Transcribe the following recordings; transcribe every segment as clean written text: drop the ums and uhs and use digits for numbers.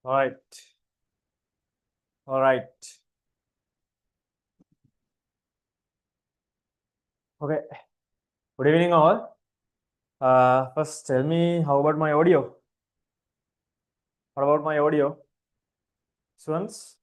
All right. All right. Okay. Good evening, all. First, tell me how about my audio? What about my audio? Students?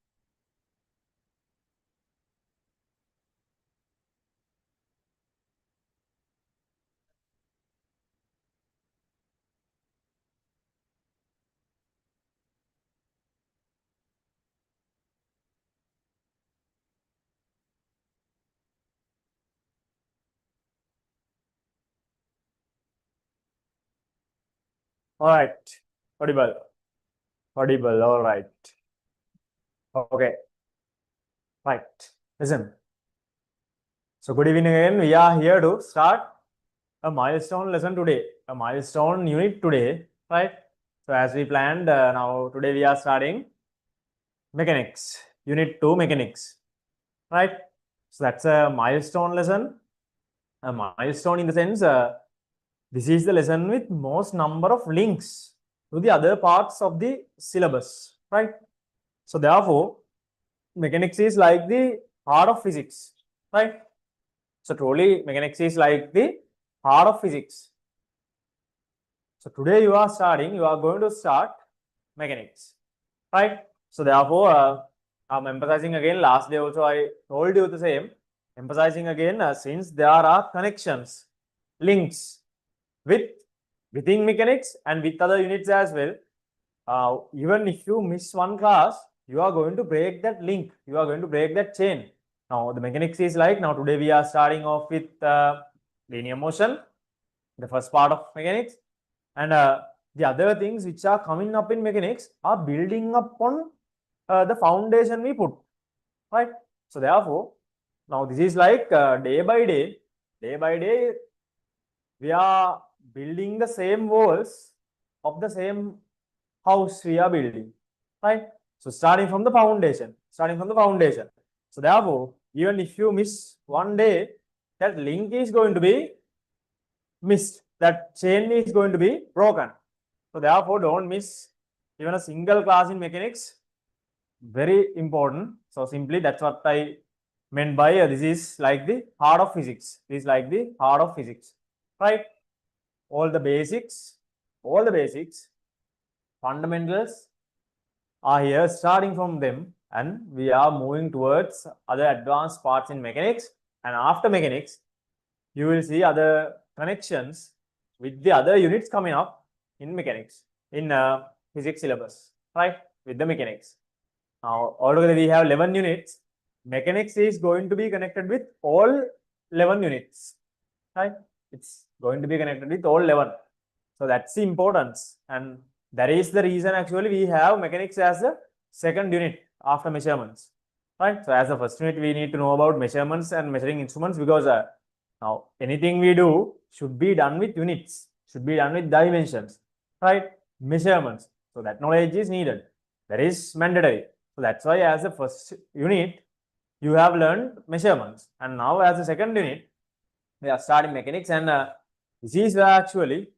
All right. Audible. Audible. All right. Okay. Right. Listen. So, good evening again. We are here to start a milestone lesson today, a milestone unit today, right? So, as we planned, now today we are starting mechanics, unit 2 mechanics, right? So, that's a milestone lesson. A milestone in the sense, this is the lesson with most number of links to the other parts of the syllabus, right? So, therefore, mechanics is like the heart of physics, right? So, truly, mechanics is like the heart of physics. So, today you are going to start mechanics, right? So, therefore, I'm emphasizing again, last day also I told you the same, emphasizing again, since there are connections, links within mechanics and with other units as well, even if you miss one class, you are going to break that link, you are going to break that chain. Now, the mechanics is like, now today we are starting off with linear motion, the first part of mechanics, and the other things which are coming up in mechanics are building upon the foundation we put, right? So, therefore, now this is like day by day, we are building the same walls of the same house we are building, right? So, starting from the foundation. So, therefore, even if you miss one day, that link is going to be missed, that chain is going to be broken. So, therefore, don't miss even a single class in mechanics. Very important. So, simply that's what I meant by this is like the heart of physics. This is like the heart of physics, right? All the basics, fundamentals are here, starting from them, and we are moving towards other advanced parts in mechanics. And after mechanics, you will see other connections with the other units coming up in mechanics, in physics syllabus, right? With the mechanics. Now, altogether we have 11 units. Mechanics is going to be connected with all 11 units, right? It's going to be connected with all 11. So, that's the importance. And that is the reason actually we have mechanics as a second unit after measurements, right? So, as a first unit, we need to know about measurements and measuring instruments, because now anything we do should be done with units, should be done with dimensions, right? Measurements. So, that knowledge is needed. That is mandatory. So, that's why as a first unit, you have learned measurements. And now as a second unit, we are starting mechanics, and this is where actually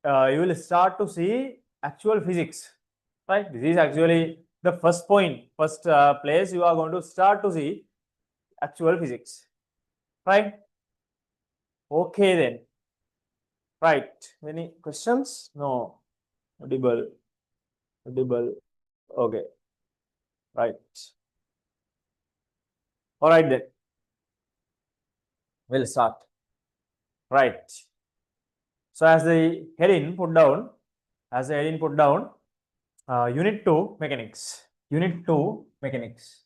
you will start to see actual physics, right? This is actually the first point, first place you are going to start to see actual physics, right? Okay then, right? Any questions? No. Audible. Okay, right. All right then, we'll start. Right. So as the heading put down, unit 2 mechanics. Unit 2 mechanics.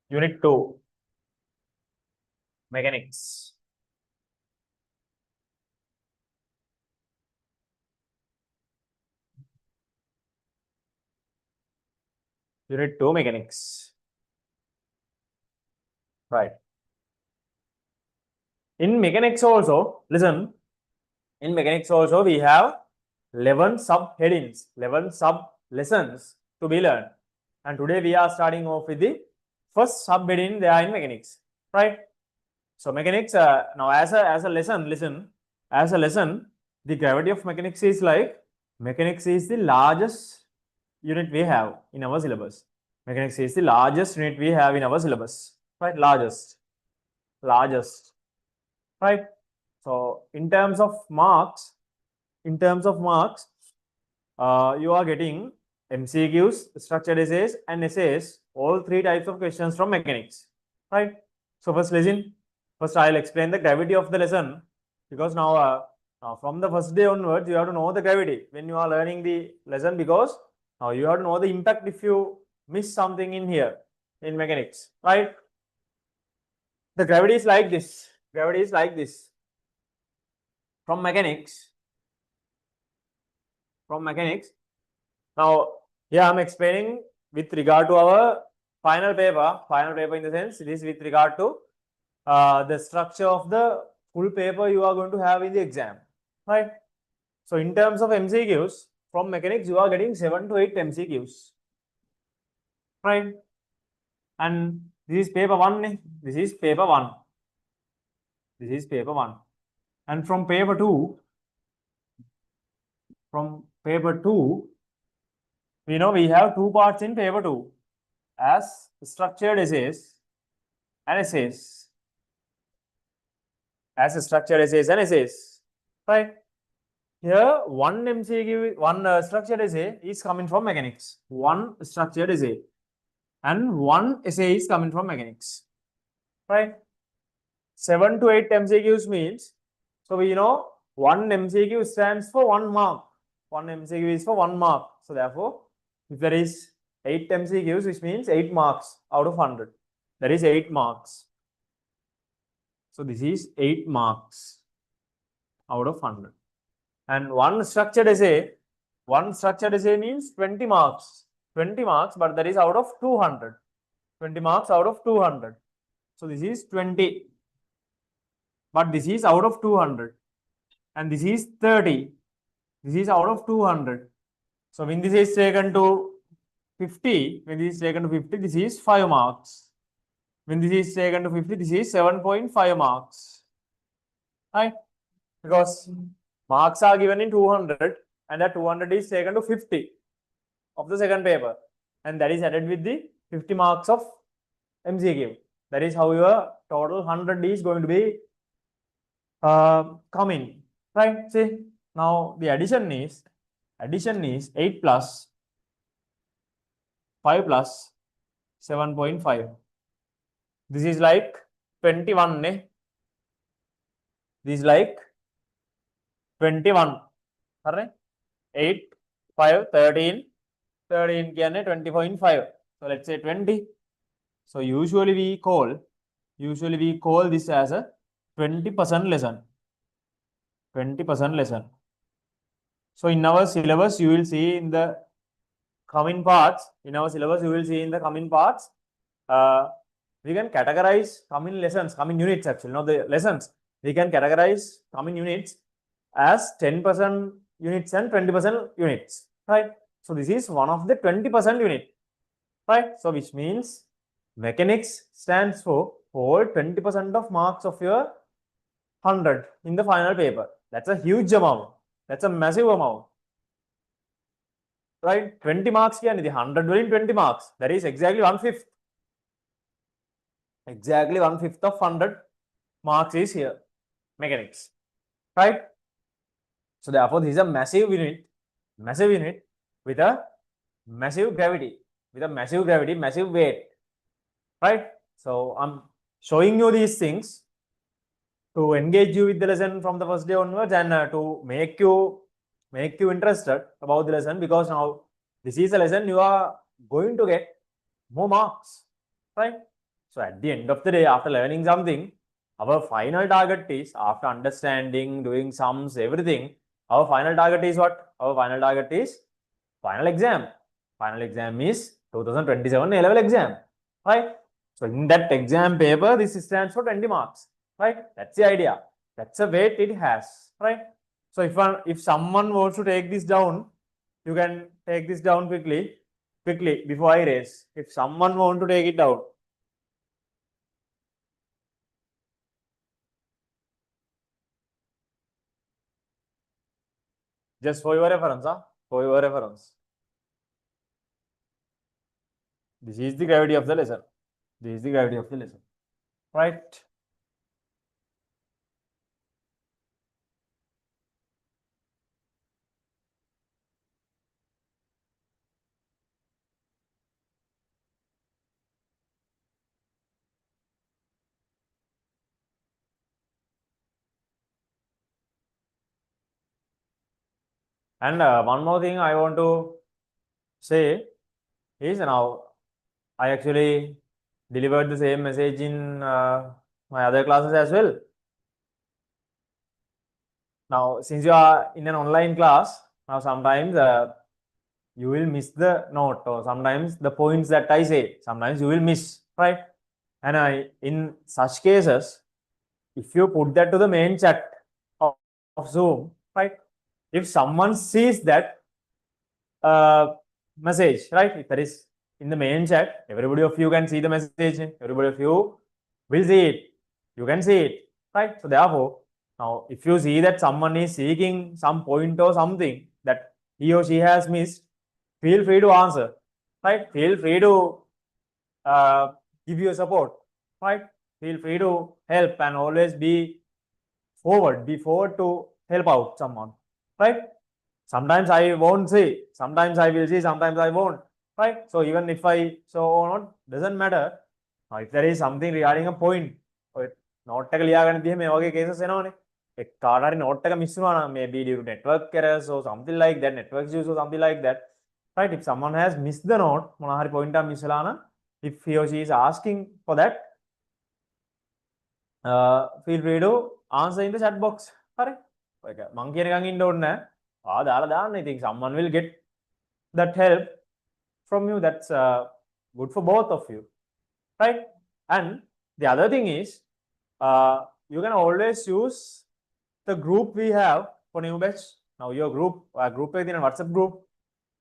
Unit 2 mechanics. Unit 2 mechanics. Right. In mechanics also, listen, in mechanics also we have 11 subheadings, 11 sub lessons to be learned. And today we are starting off with the first subheading there in mechanics, right? So mechanics, now as a lesson, listen, as a lesson, the gravity of mechanics is like, mechanics is the largest unit we have in our syllabus. Mechanics is the largest unit we have in our syllabus, right? Largest, right? So in terms of marks, you are getting MCQs, structured essays, and essays, all three types of questions from mechanics, right? So first listen. First, I'll explain the gravity of the lesson, because now from the first day onwards, you have to know the gravity when you are learning the lesson, because now you have to know the impact if you miss something in here in mechanics, right? The gravity is like this. Gravity is like this. From mechanics. Now, yeah, I'm explaining with regard to our final paper. Final paper in the sense, it is with regard to the structure of the full paper you are going to have in the exam, right? So in terms of MCQs, from mechanics, you are getting 7 to 8 MCQs, right? And this is paper 1. This is paper 1. This is paper 1. And from paper 2, we know we have 2 parts in paper 2 as structured essays and essays. As structured essays and essays, right? Here, one MCQ, one structured essay is coming from mechanics. One structured essay and one essay is coming from mechanics, right? 7 to 8 MCQs means, so we know one MCQ stands for 1 mark. One MCQ is for 1 mark. So therefore, if there is 8 MCQs, which means 8 marks out of 100. That is 8 marks. So this is 8 marks out of 100. And one structured essay means 20 marks. 20 marks, but that is out of 200. 20 marks out of 200. So this is 20. But this is out of 200. And this is 30. This is out of 200. So when this is taken to 50, this is 5 marks. When this is taken to 50, this is 7.5 marks. Right? Because marks are given in 200 and that 200 is taken to 50 of the second paper. And that is added with the 50 marks of MCQ. That is how your total 100 is going to be coming. Right? See, now the addition is 8 plus 5 plus 7.5. This is like 21. This is like 21. 8, 5, 13. 13 20.5. So let's say 20. So usually we call this as a 20% lesson. 20% lesson. So in our syllabus, you will see in the coming parts. We can categorize coming lessons, coming units actually, not the lessons. We can categorize coming units as 10% units and 20% units, right? So this is one of the 20% unit, right? So which means mechanics stands for 20% of marks of your 100 in the final paper. That's a huge amount. That's a massive amount, right? 20 marks here, the 100 will in 20 marks. That is exactly 1/5. Exactly 1/5 of 100 marks is here, mechanics, right? So therefore, this is a massive unit with a massive gravity, massive weight, right? So I'm showing you these things to engage you with the lesson from the first day onwards and to make you interested about the lesson, because now this is a lesson you are going to get more marks, right? So at the end of the day, after learning something, our final target is, after understanding, doing sums, everything, our final target is what? Our final target is final exam. Final exam is 2027 A-level exam, right? So in that exam paper, this stands for 20 marks, right? That's the idea. That's the weight it has, right? So if someone wants to take this down, you can take this down quickly before I raise. If someone wants to take it down. Just for your reference, huh? For your reference. This is the gravity of the lesson. This is the gravity of the lesson. Right? And one more thing I want to say is now I actually delivered the same message in my other classes as well. Now, since you are in an online class, now sometimes you will miss the note, or sometimes the points that I say, sometimes you will miss, right? And in such cases, if you put that to the main chat of Zoom, right? If someone sees that message, right? If that is in the main chat, everybody of you can see the message, everybody of you will see it. You can see it, right? So therefore, now if you see that someone is seeking some point or something that he or she has missed, feel free to answer, right? Feel free to uh, give you support, right? Feel free to help and always be forward to help out someone, right? Sometimes I won't see, sometimes I will see, sometimes I won't, right? So even if I so or not, doesn't matter. Now, if there is something regarding a point, note එක ලියාගන්න තියෙන මේ වගේ cases එනවනේ. ඒ කාට හරි note එක miss වුණා නම් maybe due to network errors or something like that, network issues or something like that, right? If someone has missed the note, මොනවා හරි point එකක් miss වෙලා නම්, if he or she is asking for that, feel free to answer in the chat box. හරි. ඔයක මං කියන එකන් ඉන්න ඕනේ නැහැ. දාලා දාන්න. ඉතින් someone will get that help from you. That's good for both of you, right? And the other thing is, you can always use the group we have for new batch. Now your group within a WhatsApp group,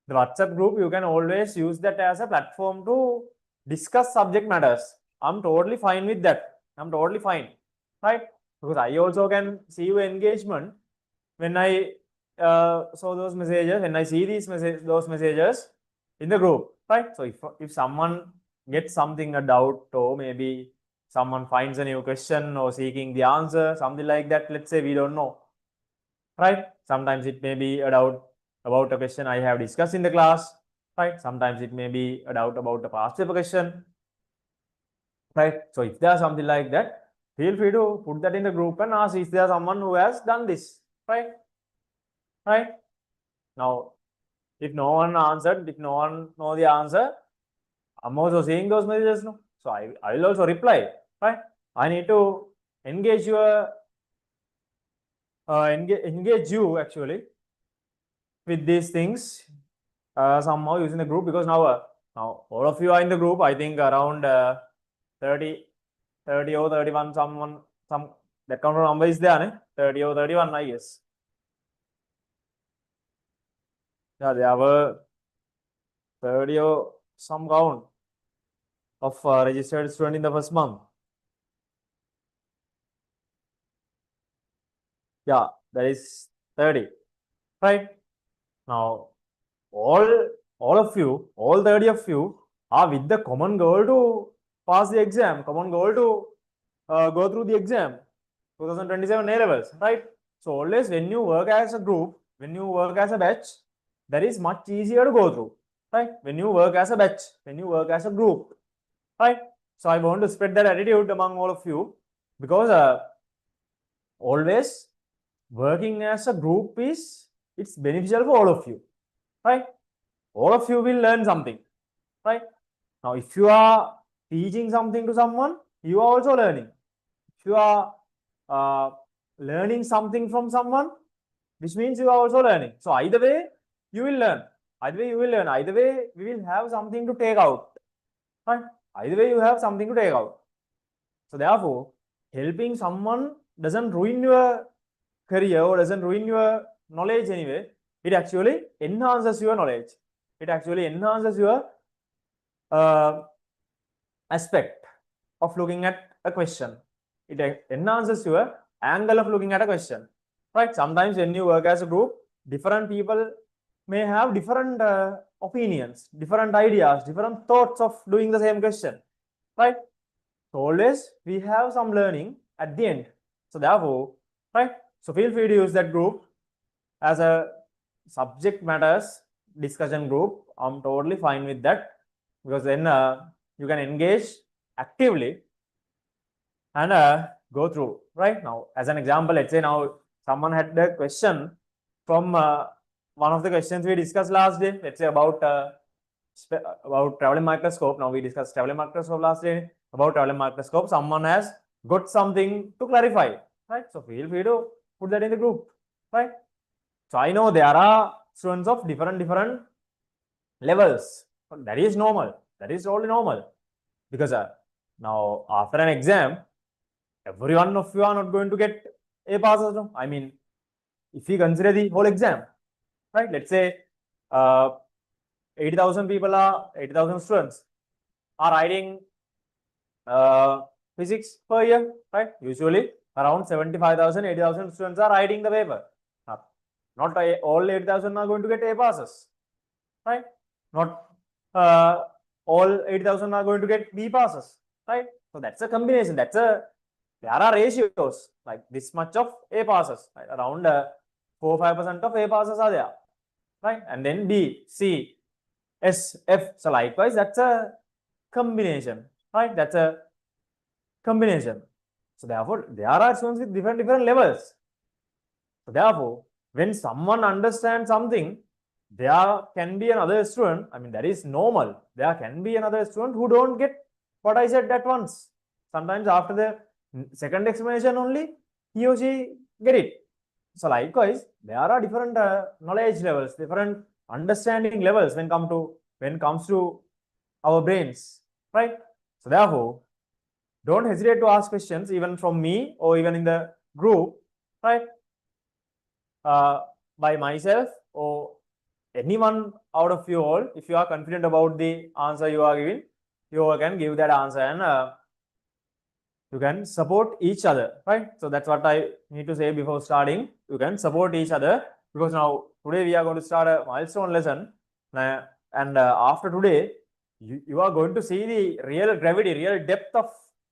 the WhatsApp group, you can always use that as a platform to discuss subject matters. I'm totally fine with that. I'm totally fine, right? Because I also can see your engagement when I saw those messages, when I see those messages in the group, right? So if someone gets something, a doubt, or maybe someone finds a new question or seeking the answer, something like that, let's say we don't know, right? Sometimes it may be a doubt about a question I have discussed in the class, right? Sometimes it may be a doubt about a past paper question, right? So if there's something like that, feel free to put that in the group and ask, is there someone who has done this, right? Right? Now, if no one answered, if no one know the answer, I'm also seeing those messages, no? So I will also reply, right? I need to engage your engage you actually with these things somehow using the group, because now all of you are in the group. I think around 30 or 31, some that count number is there, né? 30 or 31, I guess. Yeah, there were 30 or some count of registered student in the first month. Yeah, that is 30, right? Now, all of you, all 30 of you are with the common goal to pass the exam, common goal to go through the exam, 2027 A levels, right? So always when you work as a group, when you work as a batch, that is much easier to go through, right? When you work as a batch, when you work as a group, right? So I want to spread that attitude among all of you, because always working as a group it's beneficial for all of you, right? All of you will learn something, right? Now, if you are teaching something to someone, you are also learning. If you are learning something from someone, which means you are also learning. So either way, you will learn. Either way, you will learn. Either way, we will have something to take out, right? Either way, you have something to take out. So therefore, helping someone doesn't ruin your career or doesn't ruin your knowledge anyway. It actually enhances your knowledge. It actually enhances your aspect of looking at a question. It enhances your angle of looking at a question, right? Sometimes when you work as a group, different people may have different opinions, different ideas, different thoughts of doing the same question, right? So always we have some learning at the end. So therefore, right? So feel free to use that group as a subject matters discussion group. I'm totally fine with that, because then you can engage actively and go through. Right now, as an example, let's say now someone had the question from one of the questions we discussed last day. Let's say about traveling microscope. Now we discussed traveling microscope last day. About traveling microscope, someone has got something to clarify, right? So feel free to put that in the group, right? So I know there are students of different levels. That is normal. That is totally normal, because now after an exam, every one of you are not going to get A passes. No? I mean, if we consider the whole exam, right? Let's say 80,000 people are 80,000 students are writing physics per year, right? Usually around 75,000, 80,000 students are writing the paper. Not all 8,000 are going to get A passes, right? Not all 8,000 are going to get B passes, right? So that's a combination. There are ratios like this much of A passes, right? Around 4-5% of A passes are there, right? And then B, C, S, F. So likewise, that's a combination, right? That's a combination. So therefore, there are students with different levels. So therefore, when someone understands something, there can be another student. I mean, that is normal. There can be another student who don't get what I said at once. Sometimes after the second explanation only, he or she get it. So likewise, there are different knowledge levels, different understanding levels when comes to our brains, right? So therefore, don't hesitate to ask questions even from me or even in the group, right? By myself or anyone out of you all. If you are confident about the answer you are giving, you can give that answer and you can support each other, right? So that's what I need to say before starting. You can support each other, because now today we are going to start a milestone lesson, and after today you are going to see the real gravity, real depth of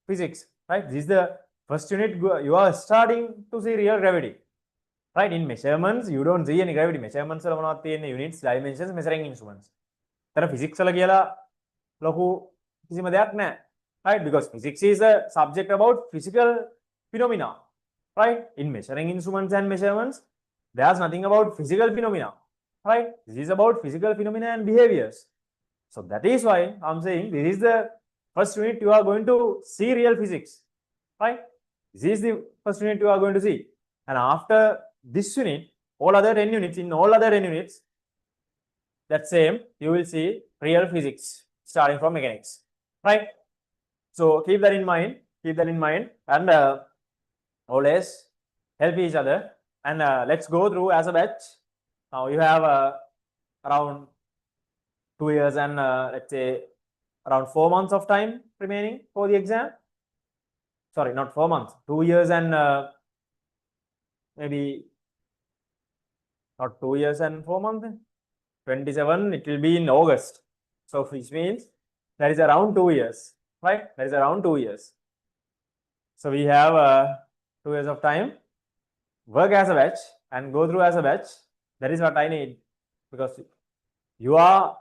physics, right? This is the first unit. You are starting to see real gravity, right? In measurements you don't see any gravity. Measurements වල මොනවද තියෙන්නේ? Units, dimensions, measuring instruments. තර physics වල කියලා ලොකු කිසිම දෙයක් නැහැ, right? Because physics is a subject about physical phenomena, right? In measuring instruments and measurements, there's nothing about physical phenomena, right? This is about physical phenomena and behaviors. So that is why I'm saying this is the first unit you are going to see real physics, right? This is the first unit you are going to see, and after this unit, all other 10 units, in all other 10 units, that same, you will see real physics starting from mechanics, right? So keep that in mind, and always help each other, and let's go through as a batch. Now you have around 2 years and let's say around 4 months of time remaining for the exam. Sorry, not 4 months, 2 years and maybe not 2 years and 4 months. 27, it will be in August. So which means that is around 2 years, right? That is around 2 years. So we have 2 years of time. Work as a batch and go through as a batch. That is what I need, because you are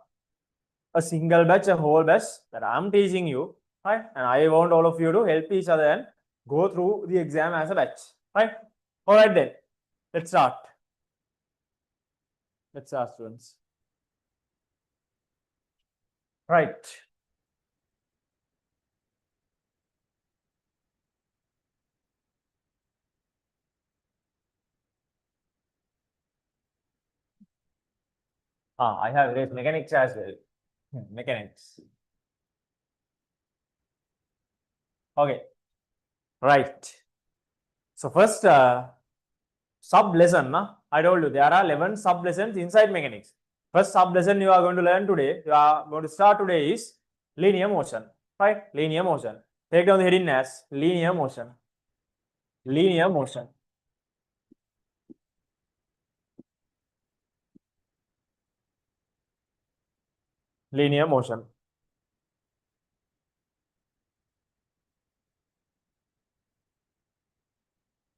a single batch, a whole batch that I'm teaching you, right? And I want all of you to help each other and go through the exam as a batch, right? All right then, let's start. Let's start, students. Right. I have erased mechanics as well. Mechanics. Okay. Right. So first sub lesson, I told you there are 11 sub lessons inside mechanics. First sub lesson you are going to learn today, you are going to start today is linear motion, right? Linear motion. Take down the heading as linear motion. Linear motion. Linear motion.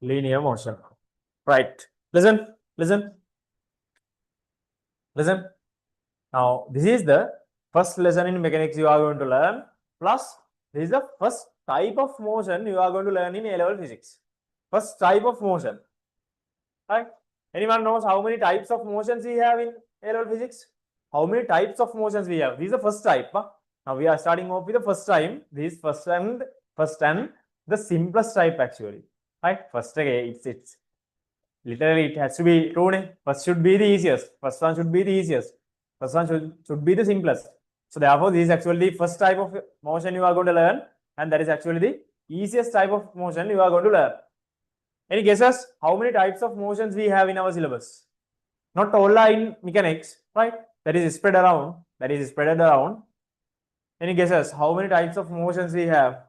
Linear motion. Right. Listen. Now, this is the first lesson in mechanics you are going to learn. Plus, this is the first type of motion you are going to learn in A-level physics. First type of motion. Right? Anyone knows how many types of motions we have in A-level physics? How many types of motions we have? This is the first type. Huh? Now we are starting off with the first time. This is first and the simplest type actually. Right? First, okay, it's literally it has to be true. First should be the easiest. First one should be the easiest. First one should be the simplest. So therefore, this is actually the first type of motion you are going to learn, and that is actually the easiest type of motion you are going to learn. Any guesses? How many types of motions we have in our syllabus? Not all are in mechanics, right? That is spread around. Any guesses? How many types of motions we have?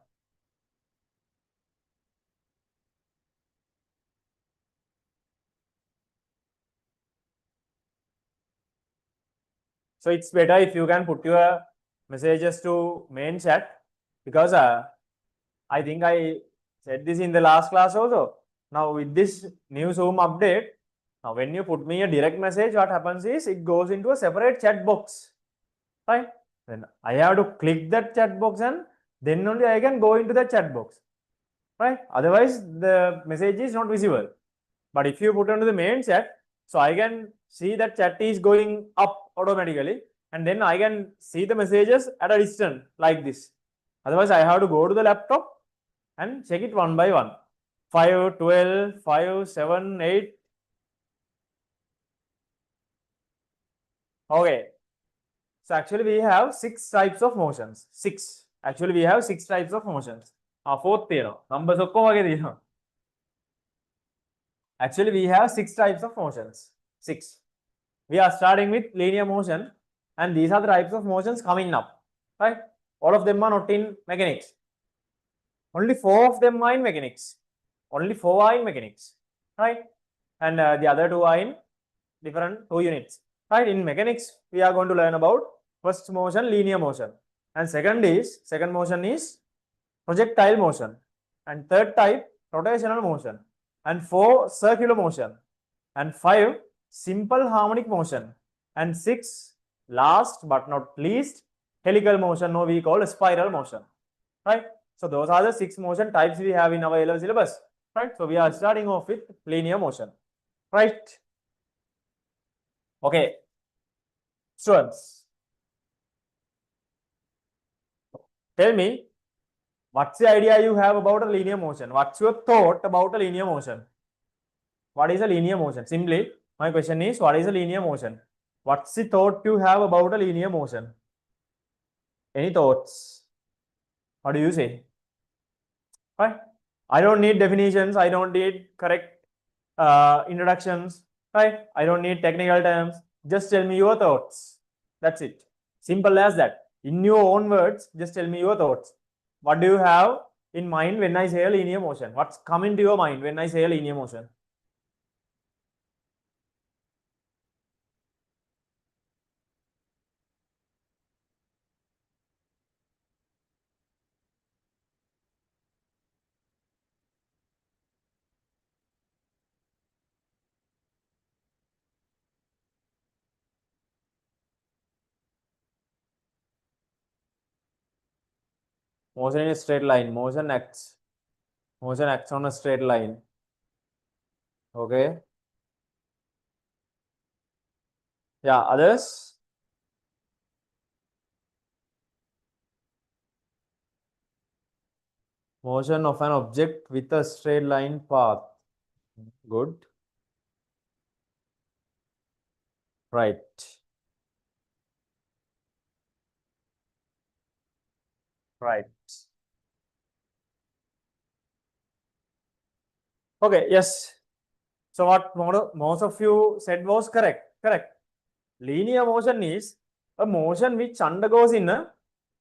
So it's better if you can put your messages to main chat, because I think I said this in the last class also. Now with this new Zoom update, now when you put me a direct message, what happens is it goes into a separate chat box, right? Then I have to click that chat box and then only I can go into the chat box, right? Otherwise the message is not visible. But if you put onto the main chat, so I can see that chat is going up automatically, and then I can see the messages at a distance like this. Otherwise I have to go to the laptop and check it one by one. 5, 12, 5, 7, 8. Okay. So actually we have 6 types of motions. 6. Actually we have 6 types of motions. Fourth theorem. Numbers actually we have 6 types of motions. 6. We are starting with linear motion, and these are the types of motions coming up. Right? All of them are not in mechanics. Only 4 of them are in mechanics. Only 4 are in mechanics. Right? And the other 2 are in different 2 units. Right? In mechanics, we are going to learn about first motion, linear motion, and second motion is projectile motion, and third type rotational motion, and 4 circular motion, and 5 simple harmonic motion, and 6 last but not least helical motion, or we call spiral motion. Right? So those are the 6 motion types we have in our A-level syllabus. Right? So we are starting off with linear motion. Right? Okay. Students, tell me, what's the idea you have about a linear motion? What's your thought about a linear motion? What is a linear motion? Simply, my question is, what is a linear motion? What's the thought you have about a linear motion? Any thoughts? What do you say? Right? I don't need definitions. I don't need correct introductions. Right? I don't need technical terms. Just tell me your thoughts. That's it. Simple as that. In your own words, just tell me your thoughts. What do you have in mind when I say a linear motion? What's coming to your mind when I say a linear motion? Motion in a straight line. Motion acts on a straight line. Okay. Yeah, others? Motion of an object with a straight line path. Good. Right. Right. Okay, yes. So what most of you said was correct. Correct. Linear motion is a motion which undergoes in a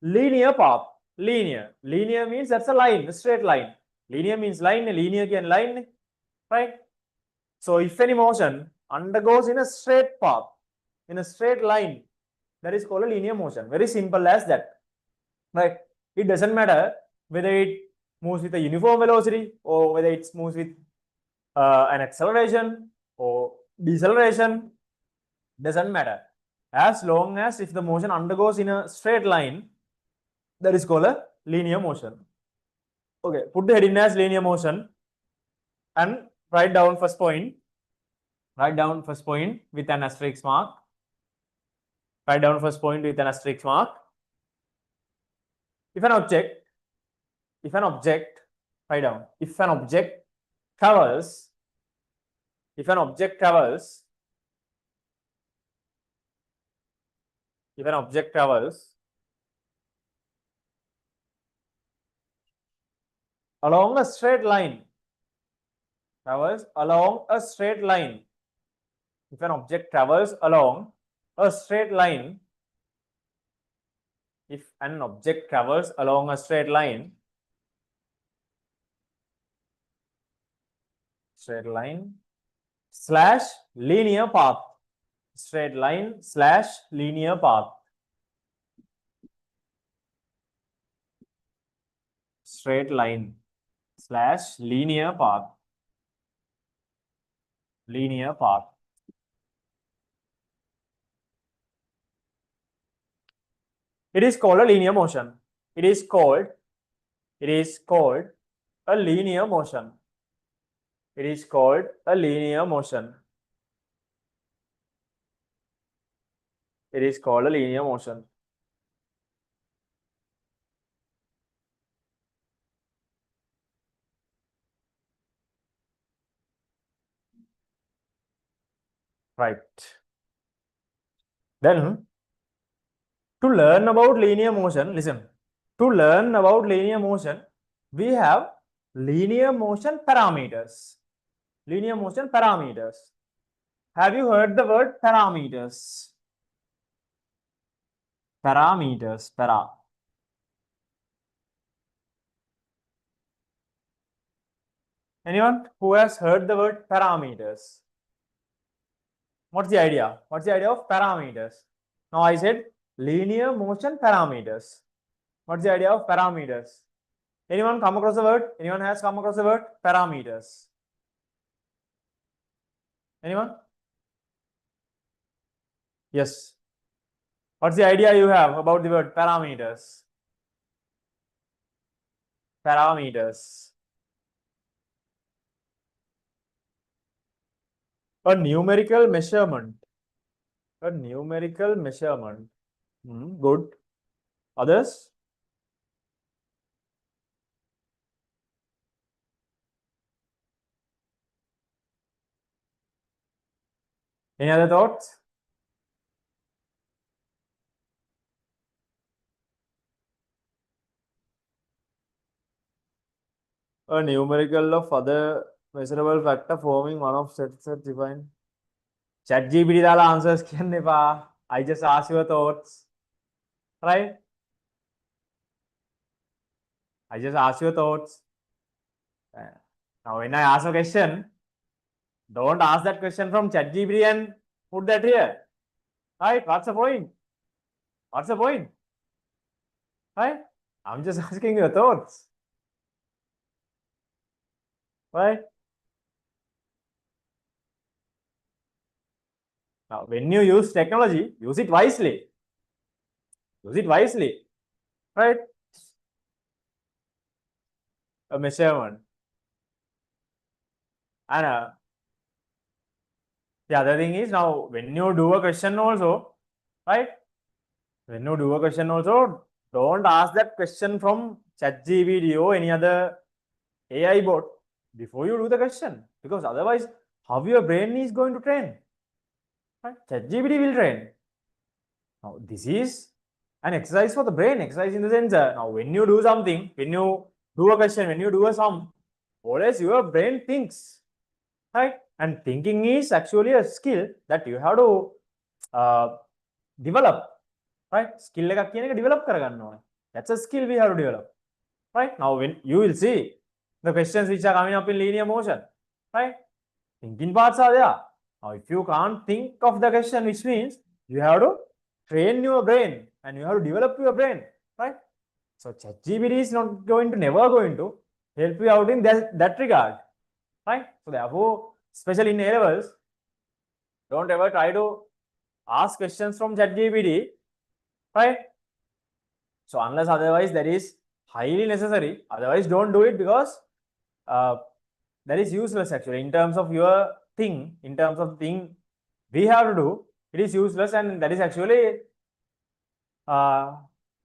linear path. Linear. Linear means that's a line, a straight line. Linear means line, linear can line. Right? So if any motion undergoes in a straight path, in a straight line, that is called a linear motion. Very simple as that. Right? It doesn't matter whether it moves with a uniform velocity or whether it moves with an acceleration or deceleration. Doesn't matter. As long as if the motion undergoes in a straight line, that is called a linear motion. Okay, put the heading as linear motion and write down first point. Write down first point with an asterisk mark. Write down first point with an asterisk mark. If an object, write down, if an object travels along a straight line, if an object travels along a straight line, if an object travels along a straight line, slash linear path, straight line slash linear path, straight line slash linear path, it is called a linear motion. It is called a linear motion. It is called a linear motion. It is called a linear motion. Right. Then, to learn about linear motion, listen. To learn about linear motion, we have linear motion parameters. Linear motion parameters. Have you heard the word parameters? Parameters, para. Anyone who has heard the word parameters? What's the idea? What's the idea of parameters? Now I said linear motion parameters. What's the idea of parameters? Anyone come across the word? Anyone has come across the word parameters? Anyone? Yes. What's the idea you have about the word parameters? Parameters. A numerical measurement. A numerical measurement. Good. Others? Any other thoughts? A numerical of other measurable factor forming one of sets defined. ChatGPT dala answers kiyanne pa. I just ask your thoughts. Right? I just ask your thoughts. Now, when I ask a question, don't ask that question from ChatGPT and put that here. Right? What's the point? What's the point? Right? I'm just asking your thoughts. Right? Now, when you use technology, use it wisely. Use it wisely. Right? A measurement. And the other thing is, now when you do a question also, right? When you do a question also, don't ask that question from ChatGPT or any other AI bot before you do the question, because otherwise, how your brain is going to train? Right? ChatGPT will train. Now, this is an exercise for the brain. Exercise in the sense, now when you do something, when you do a question, when you do a sum, always your brain thinks, right? And thinking is actually a skill that you have to develop, right? Skill එකක් කියන එක develop කරගන්න ඕනේ. That's a skill we have to develop, right? Now when you will see the questions which are coming up in linear motion, right? Thinking parts are there. Now if you can't think of the question, which means you have to train your brain and you have to develop your brain, right? So ChatGPT is not never going to help you out in that regard, right? So therefore, especially in A levels, don't ever try to ask questions from ChatGPT, right? So unless otherwise that is highly necessary, otherwise don't do it, because that is useless actually in terms of your thing, in terms of thing we have to do. It is useless, and that is actually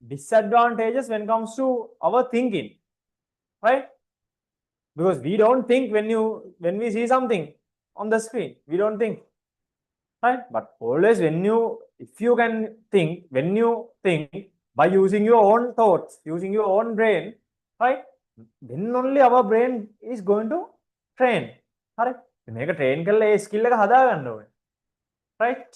disadvantages when it comes to our thinking, right? Because we don't think when we see something on the screen, we don't think, right? But always if you can think, when you think by using your own thoughts, using your own brain, right? Then only our brain is going to train. Right? මේක train කරලා ඒ skill එක හදා ගන්න ඕනේ. Right?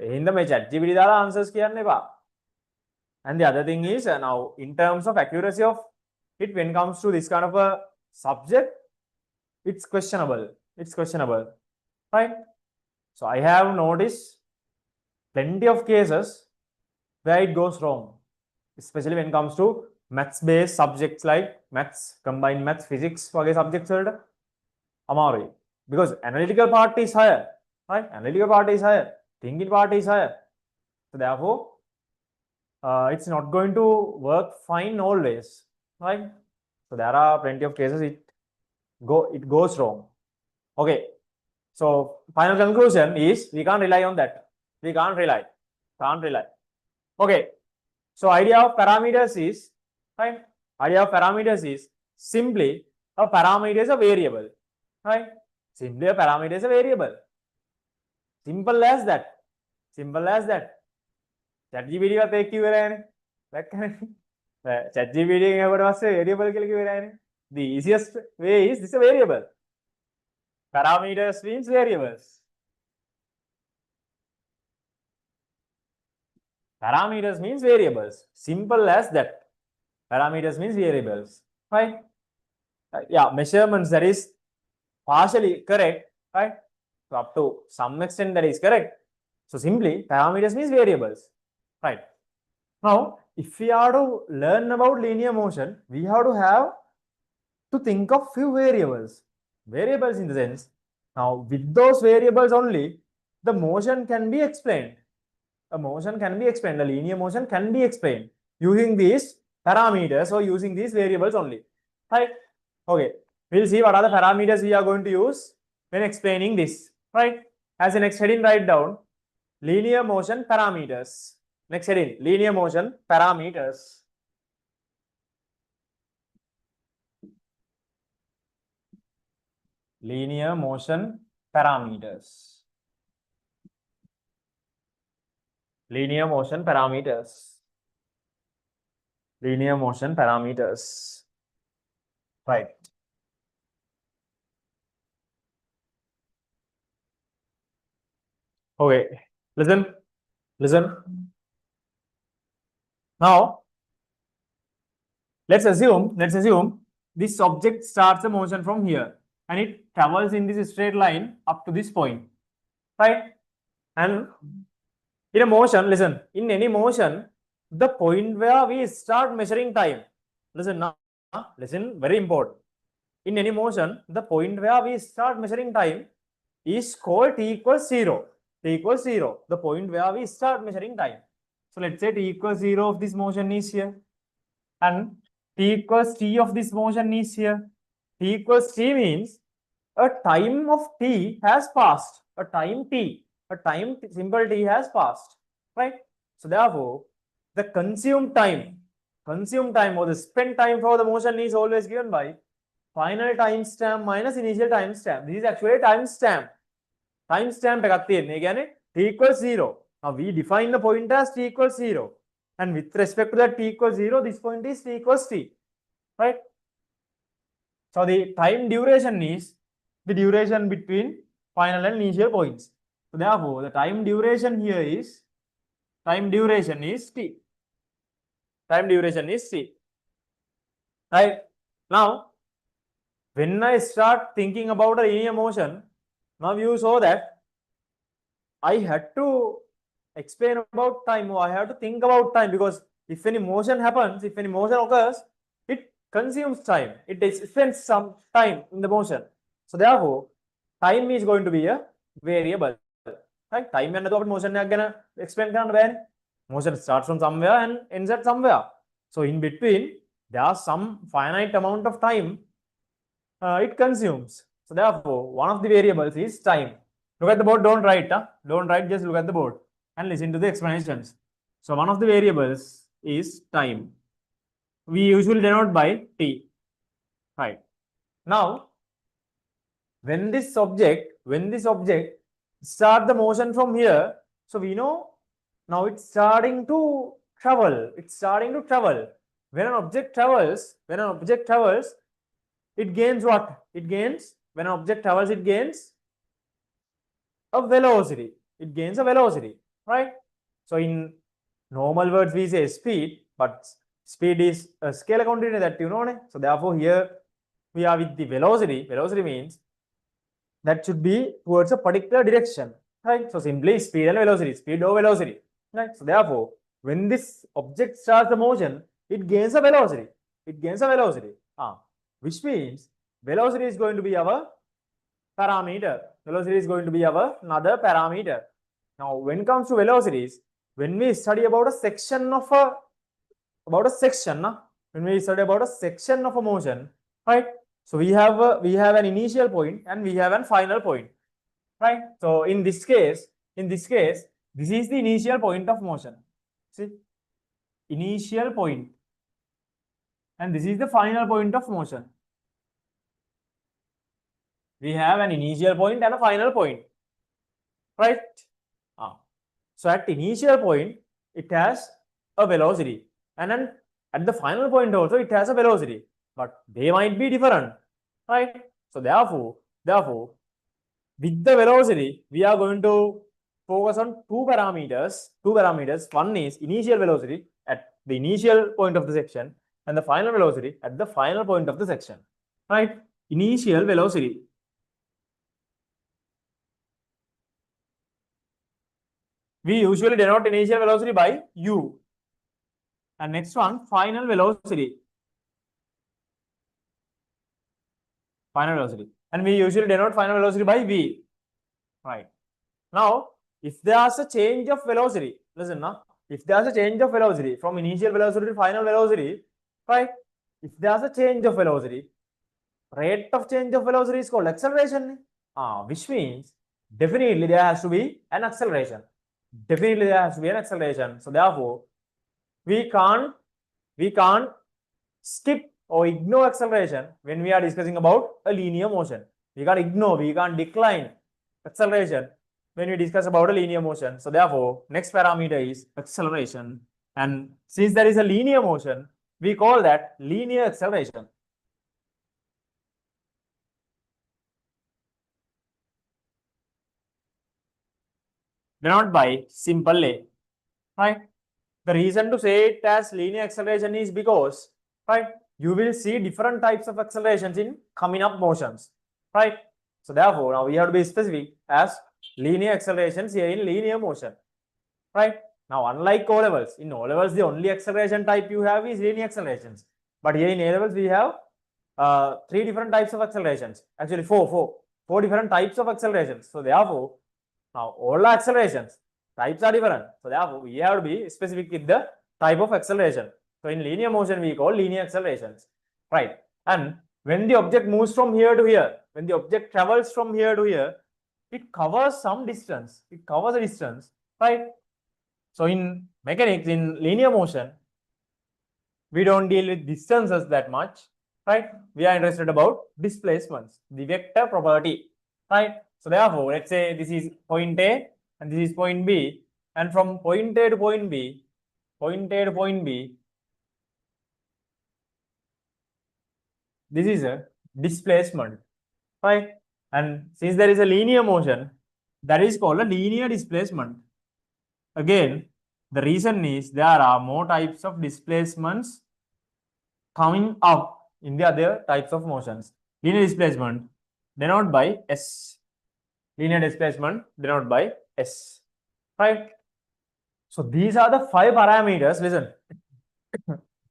එහෙනම් මේ ChatGPT දාලා answers කියන්න එපා. And the other thing is, now in terms of accuracy of it, when it comes to this kind of a subject, it's questionable. It's questionable, right? So I have noticed plenty of cases where it goes wrong, especially when it comes to maths-based subjects like maths, combined maths, physics වගේ subjects වලට අමාරුයි. Because analytical part is higher, right? Analytical part is higher, thinking part is higher. So therefore, it's not going to work fine always, right? So there are plenty of cases it goes wrong. Okay, so final conclusion is we can't rely on that. We can't rely. Okay, so idea of parameters is, right? Idea of parameters is simply a parameter is a variable, right? Simply a parameter is a variable. Simple as that. Simple as that. ChatGPT එකත් ඒක කිව්වරෑනේ. දැක්කනේ. ChatGPT එකකට පස්සේ variable කියලා කිව්වරෑනේ. The easiest way is this a variable. Parameters means variables. Parameters means variables. Simple as that. Parameters means variables. Right? Yeah, measurements, that is partially correct. Right? So up to some extent that is correct. So simply parameters means variables. Right. Now, if we are to learn about linear motion, we have to think of few variables. Variables in the sense, now with those variables only, the motion can be explained. A motion can be explained, the linear motion can be explained using these parameters or using these variables only. Right? Okay. We'll see what are the parameters we are going to use when explaining this. Right? As a next heading, write down linear motion parameters. Next heading, linear motion parameters. Linear motion parameters. Linear motion parameters. Linear motion parameters. Right. Okay. Listen. Now, let's assume this object starts a motion from here and it travels in this straight line up to this point, right? And in a motion, listen, in any motion, the point where we start measuring time, listen now, listen, very important. In any motion, the point where we start measuring time is called t equals 0. T equals 0, the point where we start measuring time. So let's say t equals 0 of this motion is here, and t equals t of this motion is here. T equals t means a time of t has passed. A time simple t has passed, right? So therefore, the consumed time or the spent time for the motion is always given by final timestamp minus initial timestamp. This is actually a timestamp. Timestamp එකක් තියෙන්නේ. ඒ කියන්නේ t equals 0. Now we define the point as t equals 0. And with respect to that t equals 0, this point is t equals t. Right? So the time duration is the duration between final and initial points. So therefore, the time duration here is t. Time duration is t. Right? Now, when I start thinking about a linear motion, now you saw that I had to explain about time, or I have to think about time, because if any motion happens, if any motion occurs, it consumes time. It spends some time in the motion. So therefore, time is going to be a variable. Right? Time and the motion gonna explain when motion starts from somewhere and ends at somewhere. So in between, there are some finite amount of time it consumes. So therefore, one of the variables is time. Look at the board, don't write. Don't write, just look at the board and listen to the explanations. So one of the variables is time. We usually denote by t. Right. Now, when this object start the motion from here, so we know now it's starting to travel. It's starting to travel. When an object travels, it gains what? It gains, when an object travels, it gains a velocity. It gains a velocity, right? So in normal words, we say speed, but speed is a scalar quantity that you know. So therefore, here we are with the velocity. Velocity means that should be towards a particular direction, right? So simply speed and velocity, speed or velocity, right? So therefore, when this object starts the motion, it gains a velocity. It gains a velocity, which means velocity is going to be our parameter. Velocity is going to be our another parameter. Now, when it comes to velocities, when we study about a section of a when we study about a section of a motion, right? So we have an initial point and we have a final point, right? So in this case, this is the initial point of motion. See, initial point, and this is the final point of motion. We have an initial point and a final point, right? So at initial point, it has a velocity, and then at the final point also it has a velocity, but they might be different, right? So therefore, with the velocity, we are going to focus on two parameters. One is initial velocity at the initial point of the section, and the final velocity at the final point of the section, right? Initial velocity. We usually denote initial velocity by u. And next one, final velocity. Final velocity. And we usually denote final velocity by v. Right. Now, if there's a change of velocity, listen now. If there's a change of velocity from initial velocity to final velocity, right? If there's a change of velocity, rate of change of velocity is called acceleration. Which means definitely there has to be an acceleration. Definitely there has to be an acceleration. So therefore, we can't skip or ignore acceleration when we are discussing about a linear motion. We can't ignore, we can't decline acceleration when we discuss about a linear motion. So therefore, next parameter is acceleration. And since there is a linear motion, we call that linear acceleration. Denoted by simple A, right? The reason to say it as linear acceleration is because, right, you will see different types of accelerations in coming up motions, right? So therefore, now we have to be specific as linear accelerations here in linear motion, right? Now, unlike O levels, in O levels, the only acceleration type you have is linear accelerations. But here in A levels, we have 3 different types of accelerations. Actually, four different types of accelerations. So therefore, now all the accelerations types are different. So therefore, we have to be specific with the type of acceleration. So in linear motion, we call linear accelerations, right? And when the object moves from here to here, when the object travels from here to here, it covers some distance. It covers a distance, right? So in mechanics, in linear motion, we don't deal with distances that much, right? We are interested about displacements, the vector property, right? So therefore, let's say this is point A and this is point B, and from point A to point B, this is a displacement, right? And since there is a linear motion, that is called a linear displacement. Again, the reason is there are more types of displacements coming up in the other types of motions. Linear displacement denoted by S. Linear displacement denoted by S. Right? So these are the 5 parameters. Listen.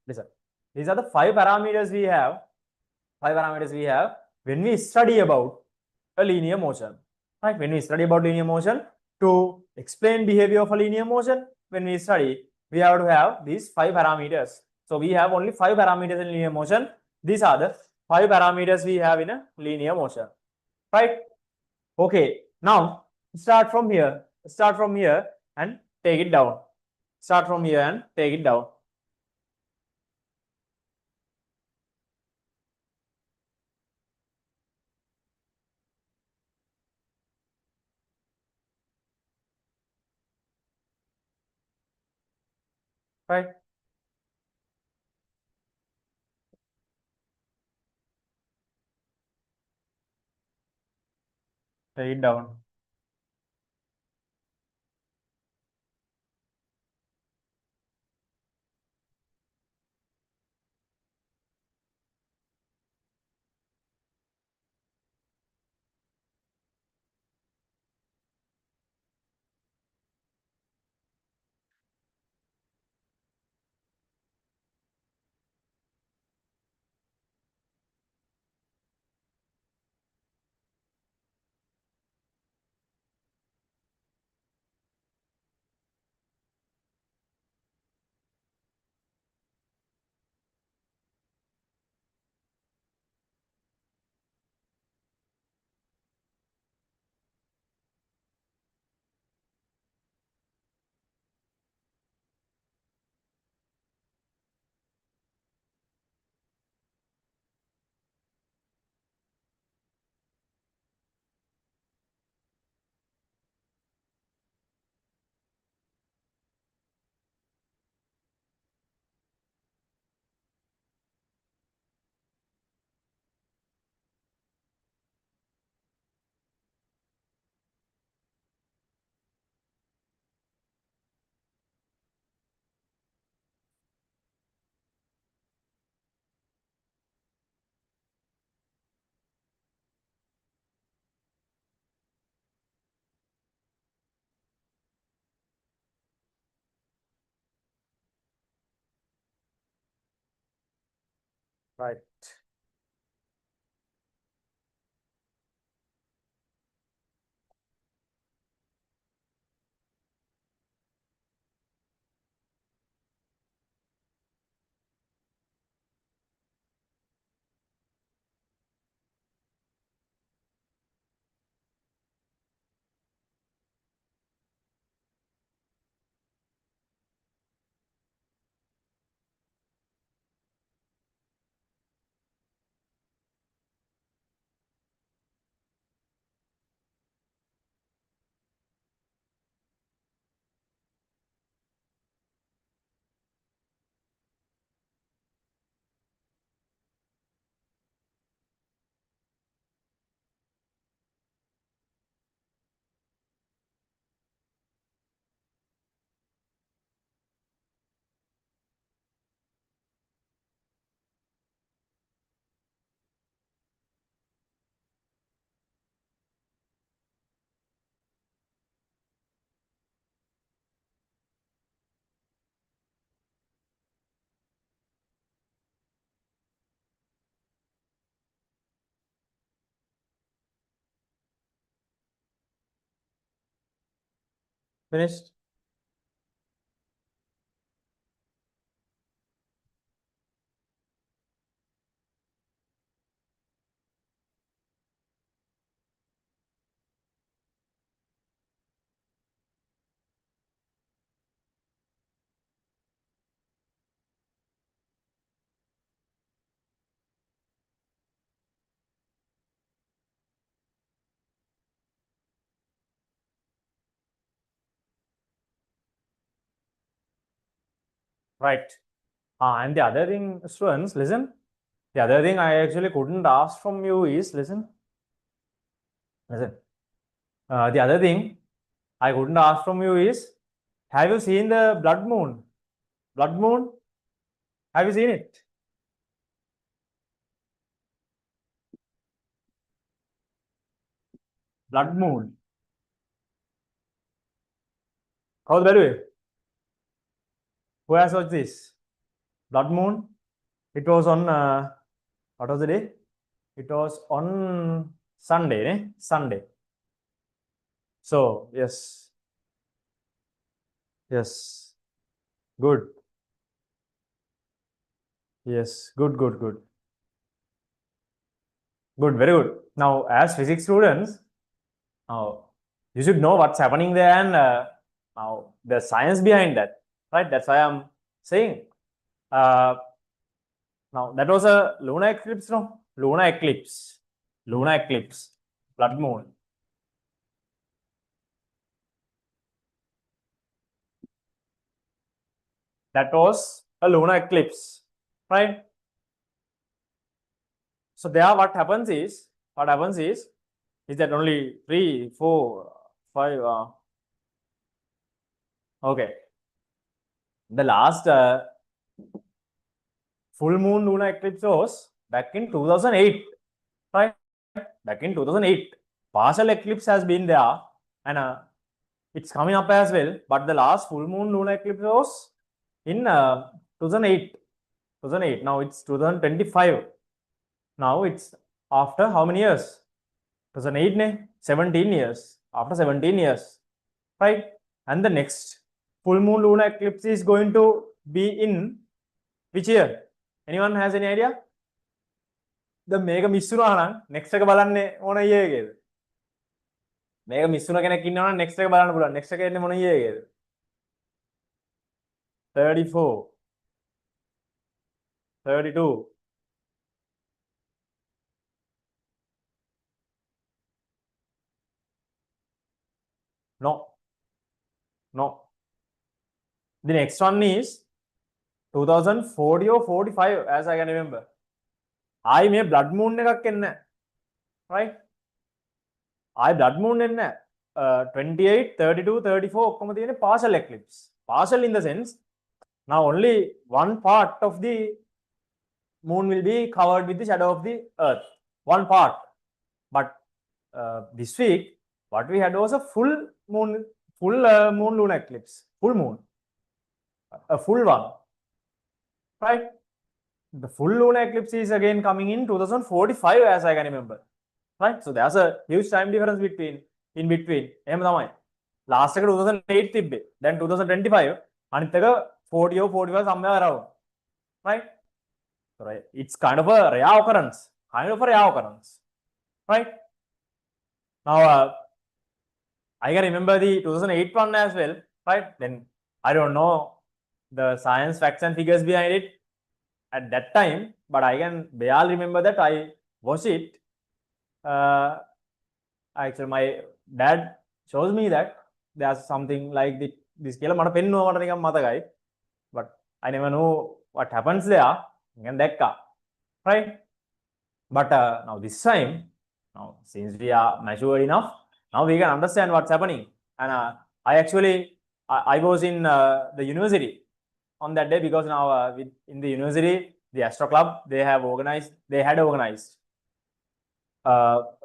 Listen. These are the 5 parameters we have. 5 parameters we have when we study about a linear motion. Right? When we study about linear motion, to explain behavior of a linear motion, when we study, we have to have these 5 parameters. So we have only 5 parameters in linear motion. These are the 5 parameters we have in a linear motion. Right? Okay. Now start from here. Start from here and take it down. Start from here and take it down. Right? Take it down. Right. Finished? Right. And the other thing, students, listen. The other thing I actually couldn't ask from you is, listen. Listen. The other thing I couldn't ask from you is, have you seen the blood moon? Blood moon? Have you seen it? blood moon. How's the value? Who has watched this? Blood moon. It was on what was the day? It was on Sunday, eh? Sunday. So yes, yes, good. Yes, good, good, good, good, very good. Now, as physics students, now you should know what's happening there and now the science behind that, right? That's why I'm saying. Now that was a lunar eclipse, no? Lunar eclipse, lunar eclipse, blood moon. That was a lunar eclipse, right? So there, what happens is that only 3, 4, 5. Okay, the last full moon lunar eclipse was back in 2008, right? Back in 2008, partial eclipse has been there, and it's coming up as well. But the last full moon lunar eclipse was in 2008. 2008. Now it's 2025. Now it's after how many years? 2008, ne? 17 years. After 17 years, right? And the next full moon lunar eclipse is going to be in which year? Anyone has any idea? The mega miss වුණා නම් next එක බලන්නේ මොන year එකේද? මේක miss වුණ කෙනෙක් ඉන්නවා නම් next එක බලන්න පුළුවන්. next එක එන්නේ මොන year එකේද? 34, 32. No. No. The next one is 2040 or 45 as I can remember. ආයි මේ blood moon එකක් එන්නේ නැහැ. Right? ආයි blood moon එන්නේ නැහැ. 28, 32, 34 ඔක්කොම තියෙන්නේ partial eclipse. Partial in the sense now only one part of the moon will be covered with the shadow of the earth. One part. But this week what we had was a full moon lunar eclipse. Full moon. A full one. Right? The full lunar eclipse is again coming in 2045 as I can remember. Right? So there's a huge time difference in between. එහෙම තමයි. Last එක 2008 තිබ්බේ. Then 2025 අනිත් එක 40 or 45 somewhere around. Right? So right, it's kind of a rare occurrence. Kind of a rare occurrence. Right? Now I can remember the 2008 one as well. Right? Then I don't know the science facts and figures behind it at that time, but I can barely remember that I watched it. Actually, my dad shows me that there's something like this කියලා මට පෙන්නුවා මට නිකන් මතකයි, but I never know what happens there. නිකන් දැක්කා, right? But now this time, now since we are matured enough, now we can understand what's happening. And I was in the university on that day because now in the university, the Astro Club, they had organized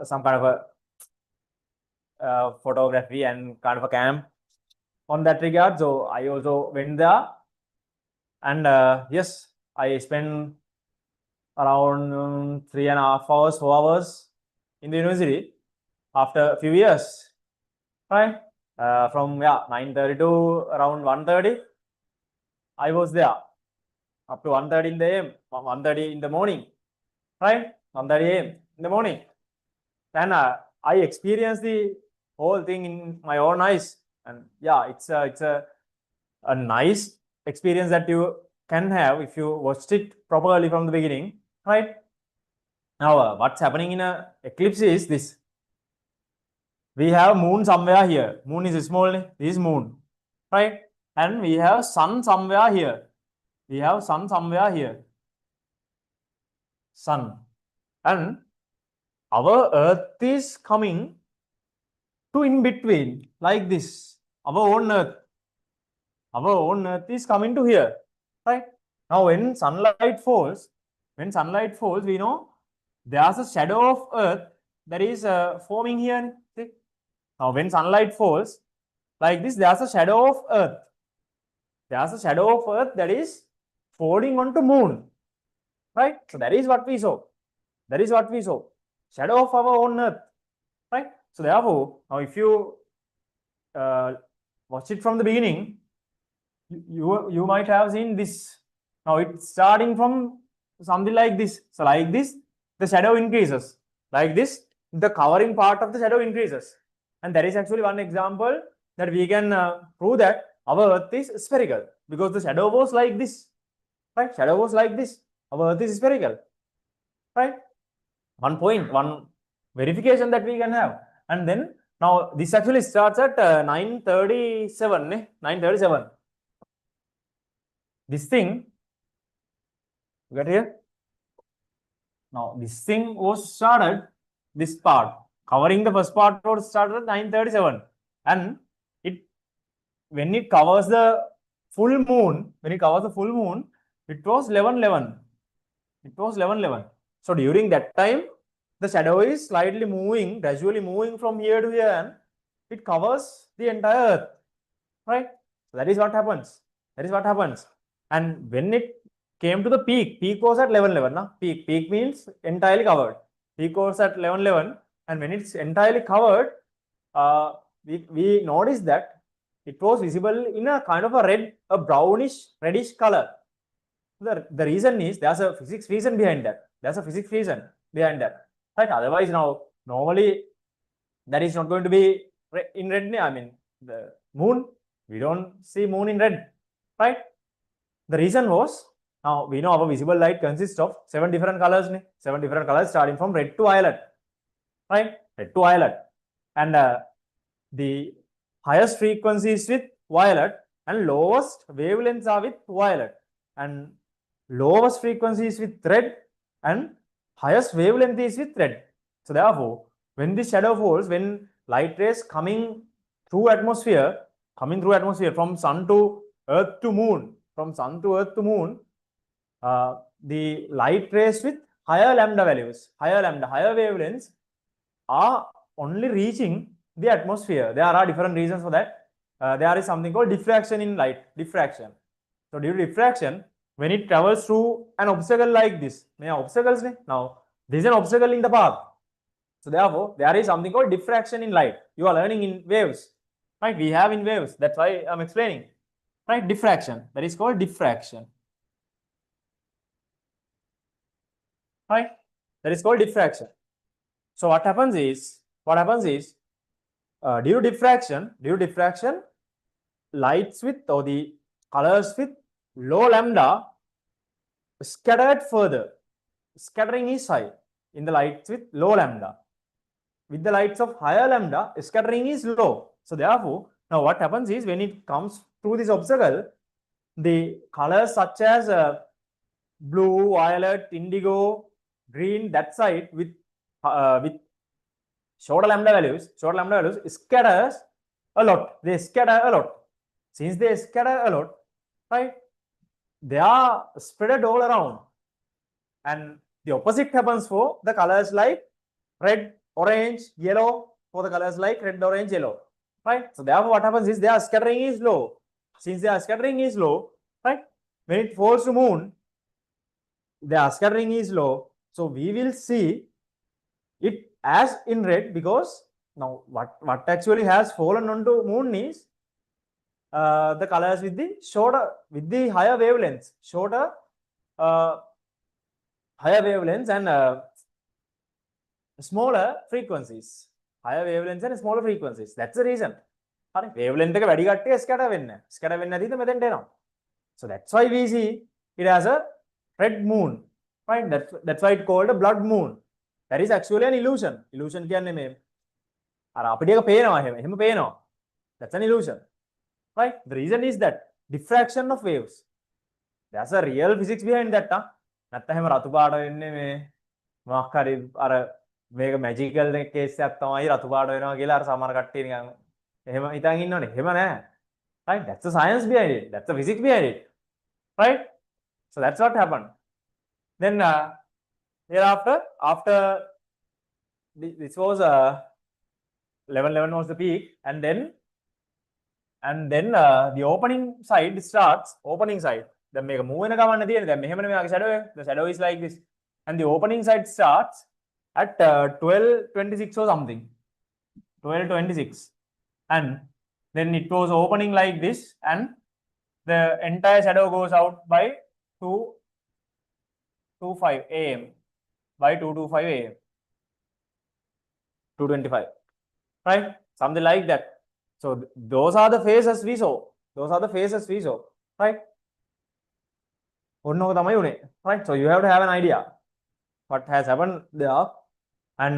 some kind of a photography and kind of a camp on that regard. So I also went there, and yes, I spent around 3.5 hours, 4 hours in the university after a few years, right? From 9:30 to around 1:30. I was there up to 1:30 in the AM, 1:30 in the morning, right? 1:30 AM in the morning. Then I experienced the whole thing in my own eyes, and yeah, it's a nice experience that you can have if you watched it properly from the beginning, right? Now, what's happening in a eclipse is this: we have moon somewhere here. Moon is small. This is moon, right? And we have sun somewhere here. We have sun somewhere here. Sun. And our earth is coming to in between like this. Our own earth is coming to here, right? Now when sunlight falls, we know there's a shadow of earth that is forming here. See? Now, when sunlight falls like this, there's a shadow of Earth. There's a shadow of Earth that is falling onto moon, right? So that is what we saw. That is what we saw. Shadow of our own Earth, right? So therefore, now if you watch it from the beginning, you might have seen this. Now it's starting from something like this. So like this, the shadow increases. Like this, the covering part of the shadow increases. And that is actually one example that we can prove that our Earth is spherical, because the shadow was like this, right? Shadow was like this. Our Earth is spherical, right? One point, one verification that we can have. And then now this actually starts at 9:37. 9:37. This thing, you get here. Now this thing was started, this part covering the first part was started at 9:37, and it, when it covers the full moon, it was 11:11. It was 11:11. So during that time, the shadow is slightly moving, gradually moving from here to here, and it covers the entire Earth, right? So that is what happens. That is what happens. And when it came to the peak was at 11:11. Nah? Peak means entirely covered. Peak was at 11:11, and when it's entirely covered, we noticed that it was visible in a kind of a brownish, reddish color. The reason is there's a physics reason behind that. There's a physics reason behind that, right? Otherwise, now normally that is not going to be in red. I mean, the moon, we don't see moon in red, right? The reason was, now we know our visible light consists of 7 different colors. 7 different colors starting from red to violet, right? Red to violet. And the highest frequencies with violet and lowest wavelengths are with violet, and lowest frequencies with red and highest wavelength is with red. So therefore, when the shadow falls, when light rays coming through atmosphere from sun to earth to moon, the light rays with higher lambda values, higher wavelengths are only reaching the atmosphere. There are different reasons for that. There is something called diffraction in light. Diffraction. So due to diffraction, when it travels through an obstacle like this, now there is an obstacle in the path. So therefore, there is something called diffraction in light. You are learning in waves, right? We have in waves. That's why I'm explaining, right? Diffraction. That is called diffraction, right? That is called diffraction. So what happens is due to diffraction, lights with, or the colors with low lambda scattered further. Scattering is high in the lights with low lambda. With the lights of higher lambda, scattering is low. So therefore, now what happens is, when it comes through this obstacle, the colors such as blue, violet, indigo, green, that side with shorter lambda values scatters a lot. They scatter a lot. Since they scatter a lot, right, they are spread all around. And the opposite happens for the colors like red, orange, yellow, for the colors like red, orange, yellow, right? So therefore, what happens is their scattering is low. Since their scattering is low, right, when it falls to moon, their scattering is low. So we will see it as in red, because now what actually has fallen onto moon is the colors with the higher wavelengths, higher wavelengths and smaller frequencies. Higher wavelengths and smaller frequencies. That's the reason. Wavelength එක වැඩි කට්ටිය scatter වෙන්නේ. Scatter වෙන්නේ නැතිද මෙතෙන්ට එනවා. So that's why we see it as a red moon. Right? That's why it's called a blood moon. That is actually an illusion. Illusion කියන්නේ මේ අර අපිට එක පේනවා එහෙම පේනවා. That's an illusion. Right? The reason is that diffraction of waves. There's a real physics behind that. නැත්නම් එහෙම රතු පාට වෙන්නේ මේ මොකක් හරි අර මේක මැජිකල් කේස් එකක් තමයි රතු පාට වෙනවා කියලා අර සමහර කට්ටිය නිකන් එහෙම හිතන් ඉන්නවනේ. එහෙම නැහැ. Right? That's the science behind it. That's the physics behind it. Right? So that's what happened. Then thereafter, after this was 11 was the peak, and then the opening side starts. Opening side. Then make a move in a command. The shadow is like this, and the opening side starts at 12:26 or something. 12:26, and then it was opening like this, and the entire shadow goes out by 2:25 a.m. by 2:25 a.m. 2:25, right? Something like that. So those are the phases we saw. Those are the phases we saw, right? Right? So you have to have an idea what has happened there, and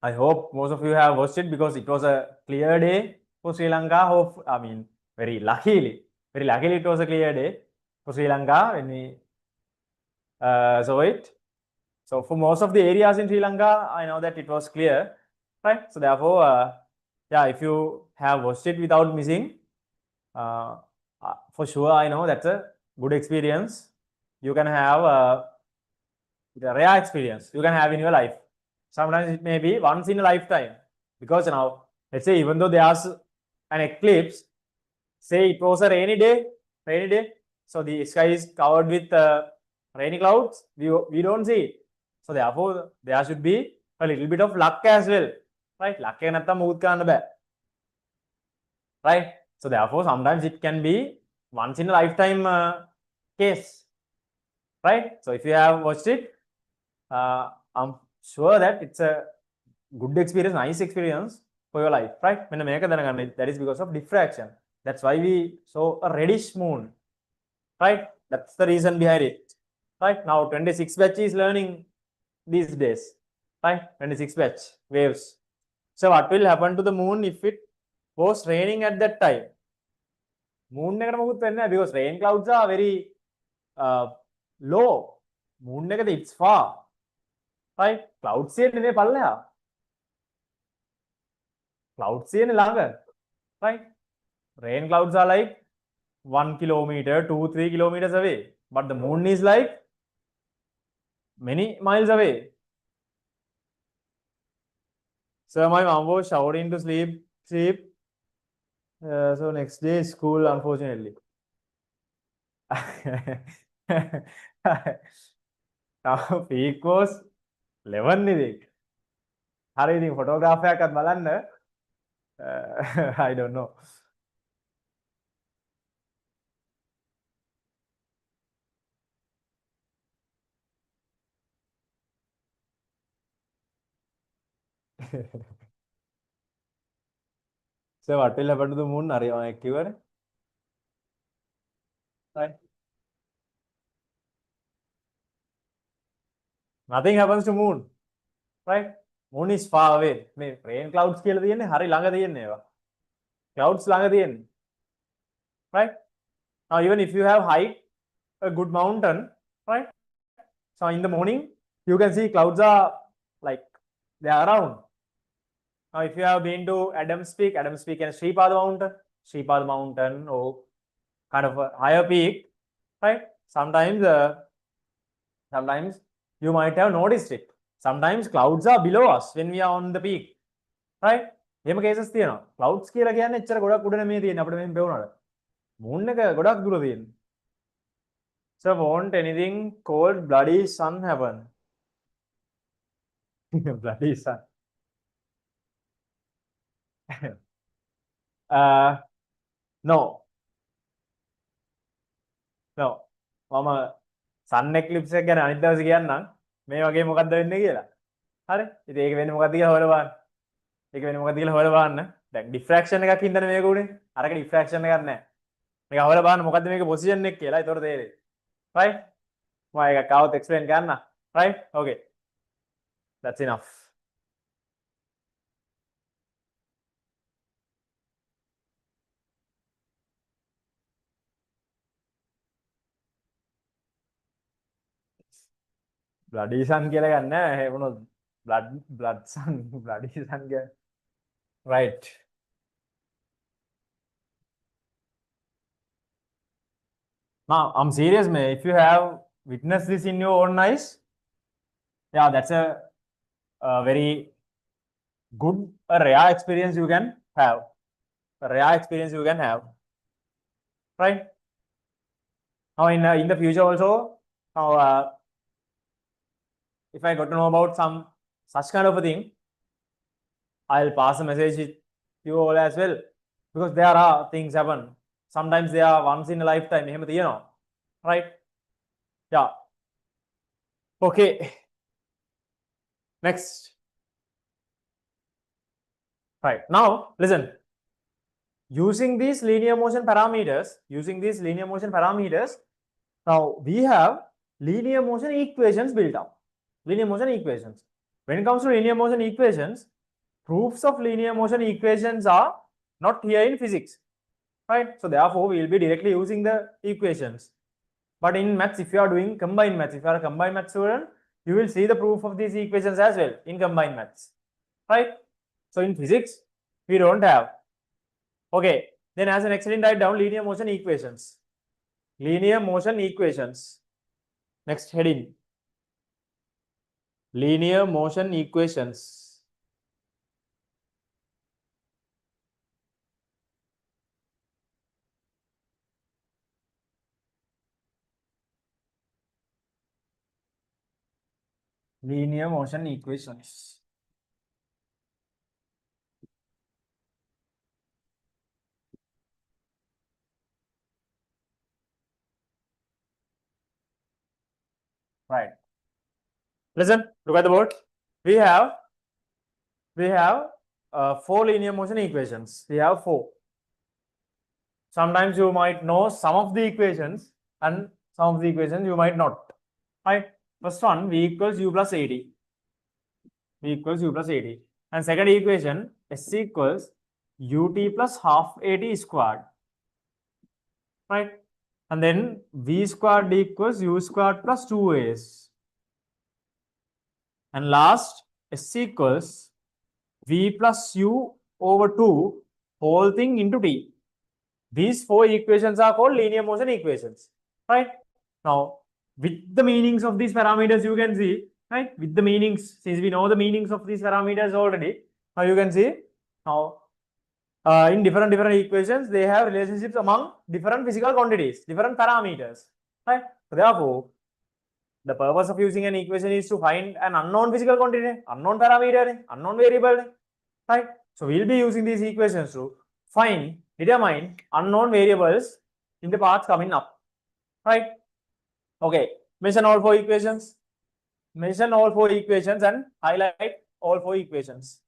I hope most of you have watched it because it was a clear day for Sri Lanka. Hope, I mean, very luckily it was a clear day for Sri Lanka when we saw it. So for most of the areas in Sri Lanka, I know that it was clear, right? So therefore, yeah, if you have watched it without missing, for sure, I know that's a good experience. You can have the rare experience you can have in your life. Sometimes it may be once in a lifetime, because now, let's say, even though there's an eclipse, say it was a rainy day, so the sky is covered with rainy clouds, we don't see it. So therefore, there should be a little bit of luck as well, right? Luck එක නැත්තම් මුකුත් කරන්න බෑ, right? So therefore, sometimes it can be once in a lifetime case, right? So if you have watched it, I'm sure that it's a good experience, nice experience for your life, right? That is because of diffraction. That's why we saw a reddish moon, right? That's the reason behind it, right? Now 26 batch is learning these days, right? 26 batch waves. So what will happen to the moon if it was raining at that time? Moon because rain clouds are very low. Moon it's far, right? Clouds තියෙන්නේ පල්ලෙහා. Clouds තියෙන්නේ ළඟ, right? Rain clouds are like 1 kilometer, 2-3 kilometers away, but the moon is like many miles away. So my mom was showering to sleep. So next day school, unfortunately. Now peak was 11 ඉතින්. හරි ඉතින් photograph එකක්වත් බලන්න. I don't know. So what will happen to the moon? Are you active? Right. Nothing happens to moon, right? Moon is far away. Rain clouds කියලා තියෙන්නේ හරි ළඟ තියෙන්නේ ඒවා. Clouds ළඟ තියෙන්නේ, right? Now even if you have height a good mountain, right? So in the morning you can see clouds are like they are around. Now if you have been to Adams Peak and Sripada Mountain or kind of a higher peak, right? Sometimes you might have noticed it. Sometimes clouds are below us when we are on the peak, right? එහෙම cases තියෙනවා. Clouds කියලා කියන්නේ එච්චර ගොඩක් උඩ නෙමෙයි තියෙන්නේ අපිට මෙහෙම පෙවුනට. Moon එක ගොඩක් දුර තියෙන්නේ. So won't anything called bloody sun happen? Bloody sun. No. මම sun eclipse එක ගැන අනිත් දවසේ කියන්නම්. මේ වගේ මොකක්ද වෙන්නේ කියලා. හරි? ඉතින් ඒක වෙන්නේ මොකක්ද කියලා හොයලා බලන්න. දැන් diffraction එකක් හින්දානේ මේක උනේ. අරක diffraction එකක් නැහැ. මේක හොයලා බලන්න මොකද්ද මේකේ position එක කියලා. ඒතකොට තේරෙයි. Right? මම එකක් આવත් explain කරන්න. Right? Okay. That's enough. Bloody sun කියලා ගන්න නැහැ. මොනවද? blood sun, bloody sun කියලා. Right. Now, I'm serious, man. If you have witnessed this in your own eyes, yeah, that's a very good, a rare experience you can have. A rare experience you can have. Right? Now, in the future also, now, if I got to know about some such kind of a thing, I'll pass a message to you all as well. Because there are things happen. Sometimes they are once in a lifetime. Right? Yeah. Okay. Next. Right. Now, listen. Using these linear motion parameters, now we have linear motion equations built up. Linear motion equations. When it comes to linear motion equations, proofs of linear motion equations are not here in physics. Right? So therefore, we will be directly using the equations. But in maths, if you are doing combined maths, if you are a combined maths student, you will see the proof of these equations as well in combined maths. Right? So in physics, we don't have. Okay. Then as an excellent write down linear motion equations. Linear motion equations. Next heading. Linear motion equations. Linear motion equations. Right. Listen, look at the board. We have 4 linear motion equations. We have 4. Sometimes you might know some of the equations and some of the equations you might not. Right. First one, V equals U plus AD. V equals U plus AD. And second equation, S equals UT plus half AD squared. Right. And then V squared equals U squared plus 2AS. And last, S equals V plus U over 2 whole thing into T. These 4 equations are called linear motion equations. Right. Now, with the meanings of these parameters, you can see, right? With the meanings, since we know the meanings of these parameters already, now you can see now in different equations, they have relationships among different physical quantities, different parameters. Right. So therefore, the purpose of using an equation is to find an unknown physical quantity, unknown parameter, unknown variable. Right. So we'll be using these equations to determine unknown variables in the parts coming up. Right. Okay. Mention all 4 equations. Mention all 4 equations and highlight all 4 equations.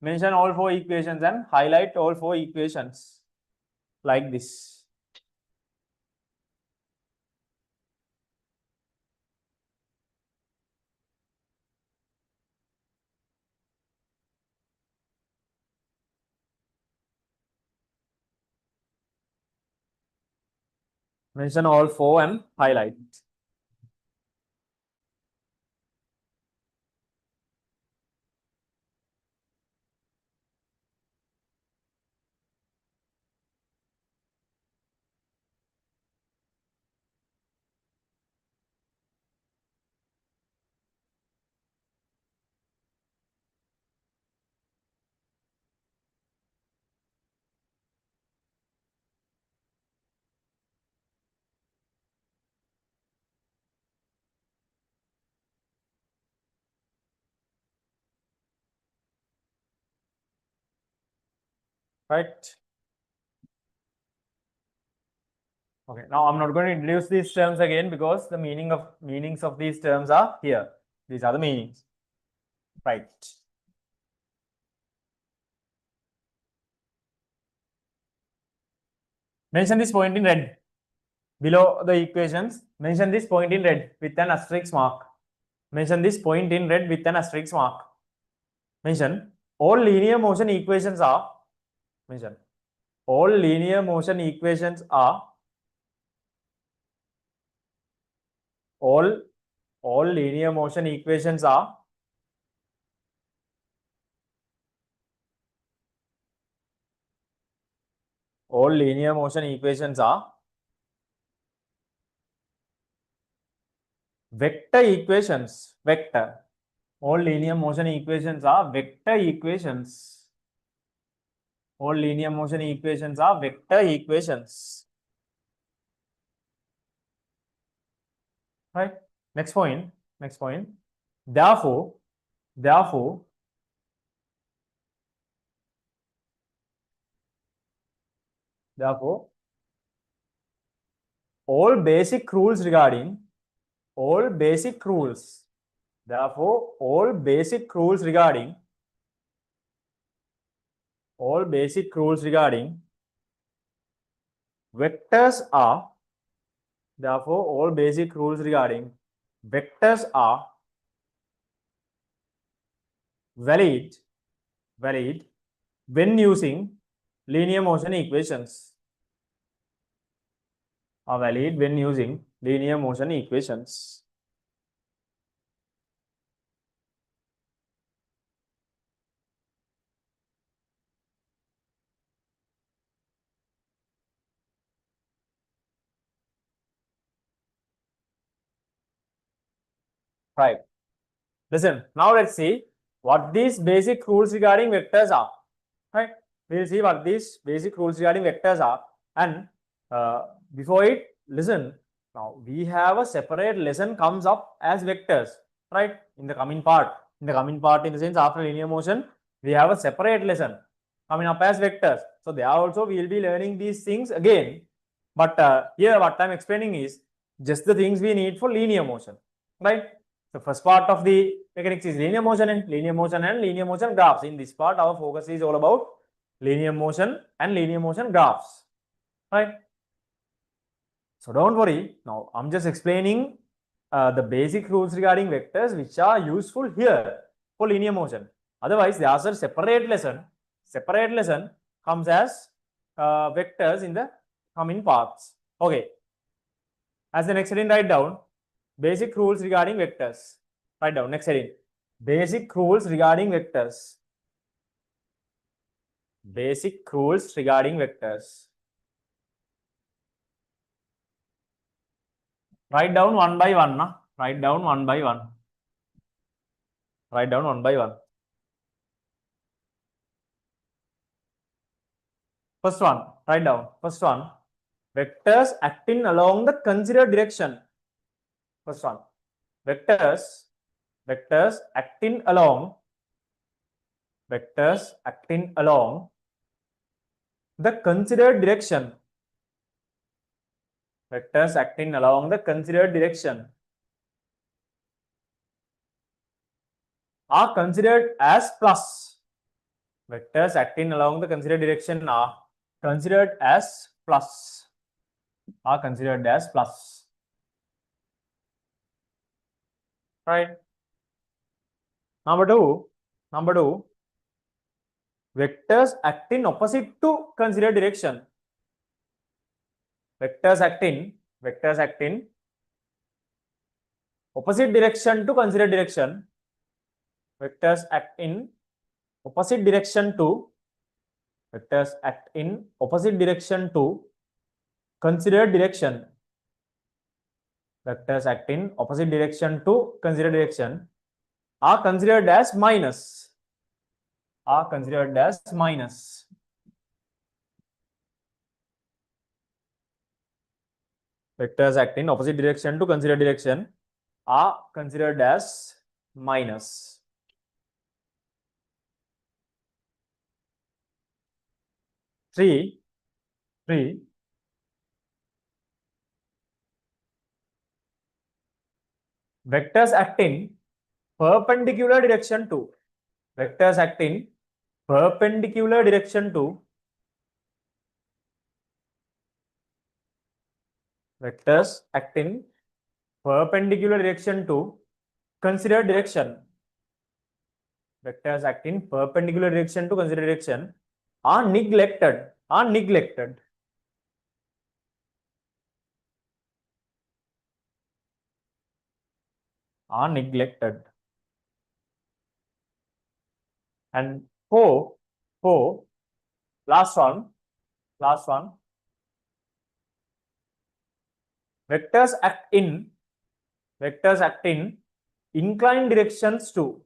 Mention all 4 equations and highlight all 4 equations like this. Mention all 4 and highlight. Right. Okay. Now I'm not going to introduce these terms again because the meanings of these terms are here. These are the meanings. Right. Mention this point in red. Below the equations, mention this point in red with an asterisk mark. Mention this point in red with an asterisk mark. Mention all linear motion equations are. Mention all linear motion equations are. All linear motion equations are. All linear motion equations are vector equations. Vector. All linear motion equations are vector equations. All linear motion equations are vector equations. Right? Next point. Next point. Therefore, all basic rules regarding all basic rules. Therefore, all basic rules regarding vectors are therefore all basic rules regarding vectors are valid when using linear motion equations. Are valid when using linear motion equations. Right. Listen, now let's see what these basic rules regarding vectors are. Right. We'll see what these basic rules regarding vectors are. And before it, listen, now we have a separate lesson comes up as vectors, right? In the coming part, in the sense after linear motion, we have a separate lesson coming up as vectors. So there also we will be learning these things again. But here what I'm explaining is just the things we need for linear motion, right? The first part of the mechanics is linear motion and linear motion graphs. In this part, our focus is all about linear motion and linear motion graphs, right? So don't worry. Now I'm just explaining the basic rules regarding vectors which are useful here for linear motion. Otherwise, there's a separate lesson. Separate lesson comes as vectors in the coming parts. Okay. As the next heading, write down basic rules regarding vectors. Write down next heading. Basic rules regarding vectors. Basic rules regarding vectors. Write down one by one. Na? Write down one by one. Write down one by one. First one, write down. First one, vectors acting along the considered direction. First one, vectors acting along the considered direction. Vectors acting along the considered direction are considered as plus. Vectors acting along the considered direction are considered as plus. Right. Number two, vectors acting opposite to considered direction. Vectors acting opposite direction to considered direction. Vectors act in opposite direction to considered direction. Vectors act in opposite direction to considered direction are considered as minus. Vectors act in opposite direction to considered direction are considered as minus. 3. Vectors act in perpendicular direction to. Vectors act in perpendicular direction to. Vectors act in perpendicular direction to considered direction. Vectors act in perpendicular direction to considered direction are neglected. And four, last one. Vectors act in inclined directions to.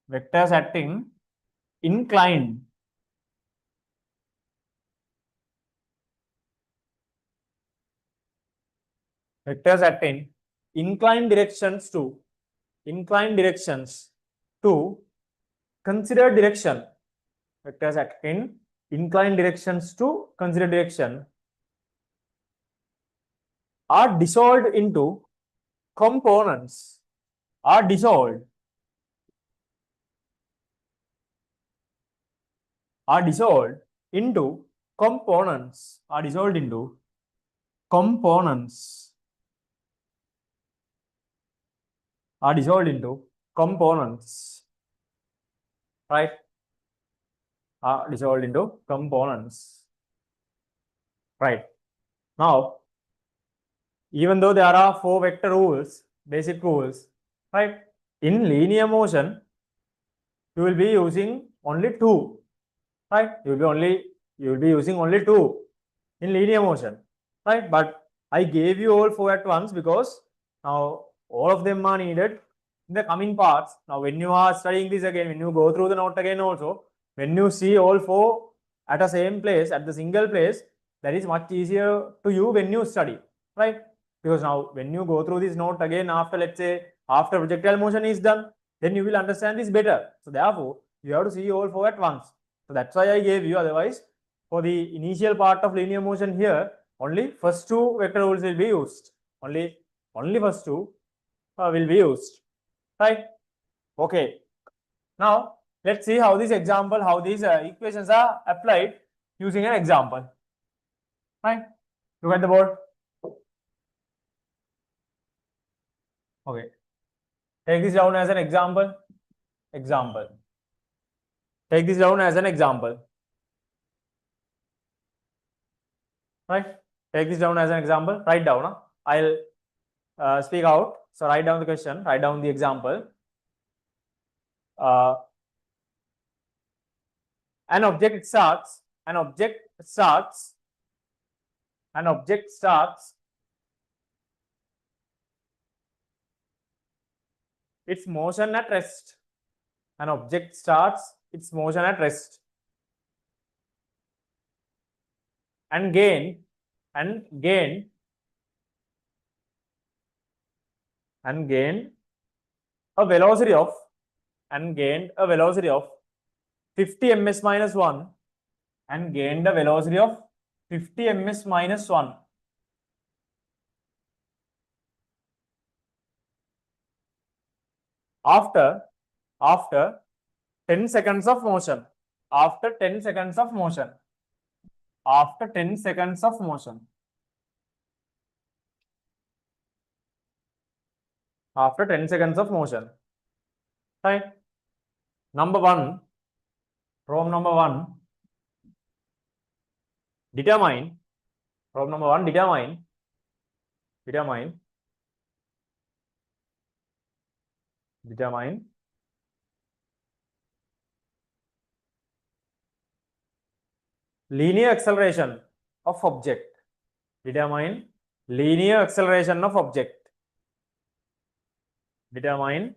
vectors acting inclined. Vectors acting inclined directions to considered direction. Vectors acting inclined directions to considered direction are dissolved into components. Are dissolved into components. Are dissolved into components. Are dissolved into components. Right? Are dissolved into components. Right. Now, even though there are 4 vector rules, basic rules, right? In linear motion, you will be using only 2, right? You will be using only 2 in linear motion, right? But I gave you all 4 at once because now all of them are needed in the coming parts. Now, when you are studying this again, when you go through the note again also, when you see all 4 at the same place, at the single place, that is much easier to you when you study, right? Because now when you go through this note again after, let's say, after projectile motion is done, then you will understand this better. So therefore, you have to see all 4 at once. So that's why I gave you. Otherwise, for the initial part of linear motion here, only first 2 vector rules will be used. Only first 2 will be used. Right? Okay. Now, let's see how this example, how these equations are applied using an example. Right? Look at the board. Okay. Take this down as an example. Take this down as an example. Right? Take this down as an example. Write down. Huh? I'll speak out. So write down the question. Write down the example. An object starts its motion at rest. An object starts its motion at rest and gained a velocity of 50 ms minus 1 and gained a velocity of 50 ms minus 1. After 10 seconds of motion. After 10 seconds of motion. After 10 seconds of motion. After 10 seconds of motion. Right? Number 1. Problem number 1. Determine. Problem number 1. Determine linear acceleration of object. Determine linear acceleration of object. Determine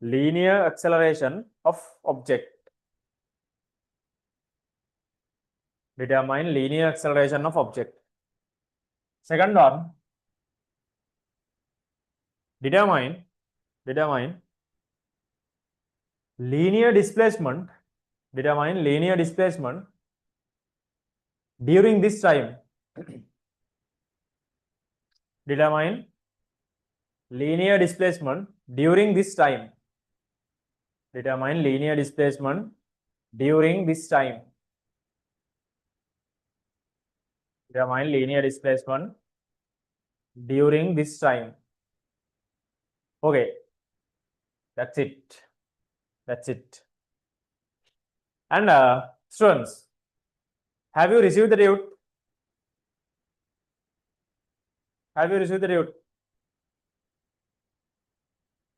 linear acceleration of object. Determine linear acceleration of object. Second one, determine linear displacement. Determine linear displacement during this time. Determine linear displacement during this time. Determine linear displacement during this time. Determine linear displacement during this time. Okay, that's it. And students, have you received the route?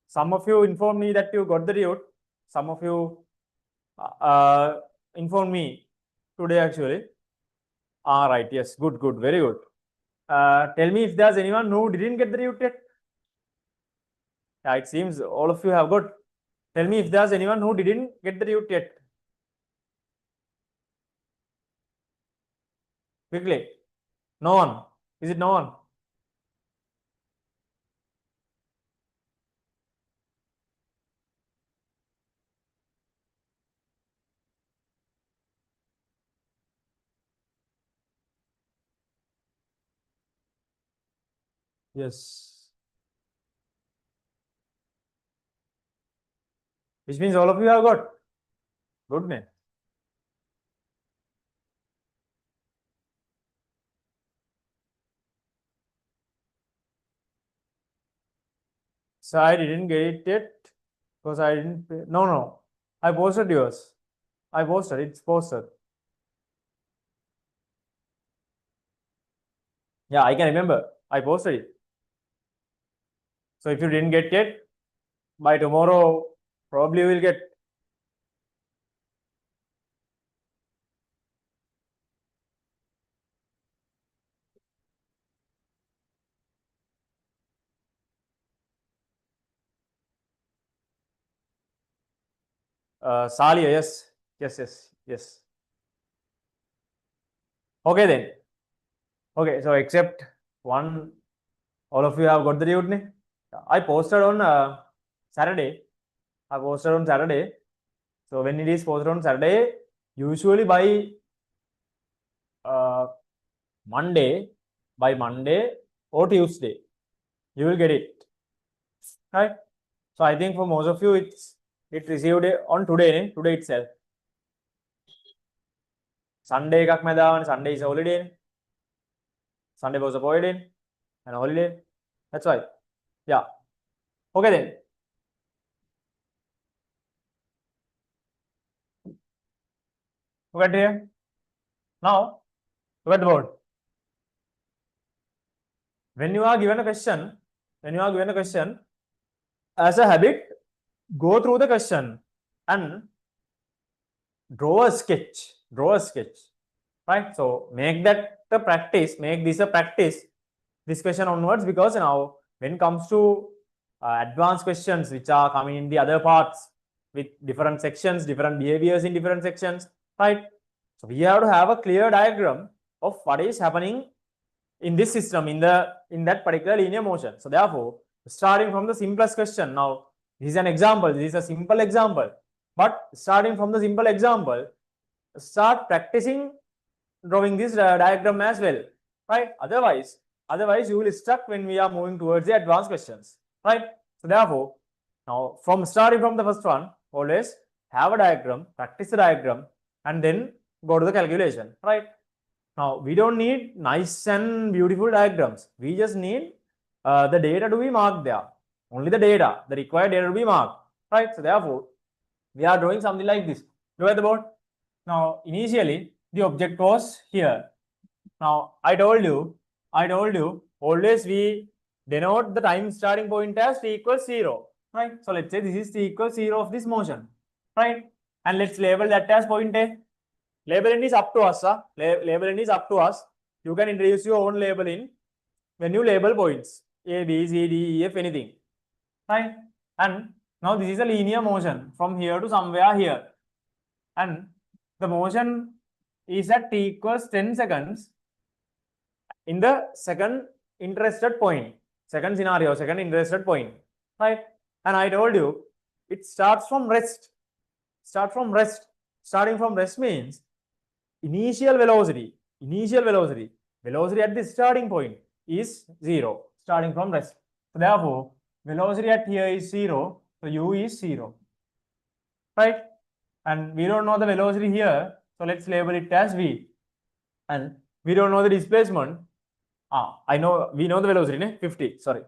Some of you informed me that you got the route. Some of you informed me today actually. Right, yes, good, very good. Tell me if there's anyone who didn't get the route yet. Yeah, it seems all of you have got. Tell me if there's anyone who didn't get the root yet. Quickly. No one. Is it no one? Yes. Which means all of you have got. Good name. So I didn't get it yet because I didn't. No. I posted yours. I posted. It's posted. Yeah, I can remember. I posted it. So if you didn't get it, by tomorrow, probably you will get. Salia, yes. Okay then. Okay, so except one, all of you have got the root name. I posted on Saturday. I posted on Saturday. So when it is posted on Saturday, usually by Monday or Tuesday, you will get it. Right? So I think for most of you, it received on today itself. Sunday එකක් මැදාවනේ. Sunday is a holiday. Sunday was a holiday and a holiday. That's why. Yeah. Okay then. Look at here. Now, look at the board. When you are given a question, as a habit, go through the question and draw a sketch. Right? So make that the practice, make this a practice, this question onwards, because now when it comes to advanced questions which are coming in the other parts with different sections, different behaviors in different sections, right? So we have to have a clear diagram of what is happening in this system, in that particular linear motion. So therefore, starting from the simplest question, now this is an example, this is a simple example, but starting from the simple example, start practicing drawing this diagram as well, right? Otherwise you will stuck when we are moving towards the advanced questions, right? So therefore, now starting from the first one, always have a diagram, practice the diagram, and then go to the calculation, right? Now we don't need nice and beautiful diagrams. We just need the data to be marked there. Only the required data to be marked, right? So therefore, we are drawing something like this. Look at the board. Now initially the object was here. Now I told you, always we denote the time starting point as t equals 0, right? So let's say this is t equals 0 of this motion, right? And let's label that as point A. Labeling is up to us. Labeling is up to us. You can introduce your own labeling when you label points A, B, C, D, E, F, anything, right? And now this is a linear motion from here to somewhere here, and the motion is at t equals 10 seconds in the second interested point, second interested point, right? And I told you it starts from rest. Starting from rest means initial velocity at the starting point is 0, starting from rest. So therefore, velocity at here is 0, so u is 0, right? And we don't know the velocity here, so let's label it as v. And we don't know the displacement. We know the velocity, 50, sorry.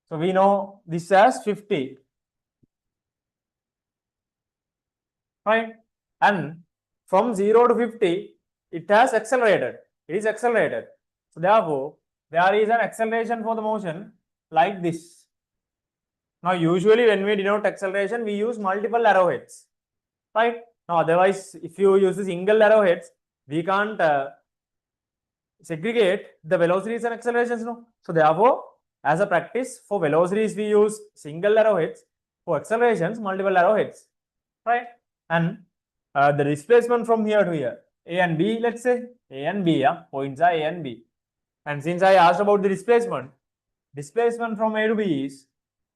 So we know this as 50, right? And from 0 to 50, it is accelerated. So therefore, there is an acceleration for the motion like this. Now usually when we denote acceleration, we use multiple arrowheads, right? Now otherwise, if you use the single arrowheads, we can't segregate the velocities and accelerations, no? So therefore, as a practice for velocities, we use single arrowheads. for accelerations, multiple arrowheads, right? And the displacement from here to here, A and B, let's say A and B, yeah, points are A and B. And since I asked about the displacement from A to B is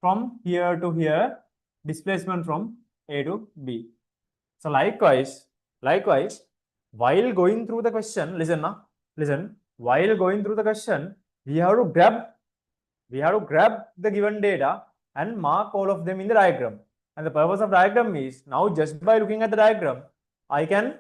from here to here, displacement from A to B. So likewise, while going through the question, listen now, listen. While going through the question, we have to grab the given data and mark all of them in the diagram. And the purpose of diagram is now just by looking at the diagram, I can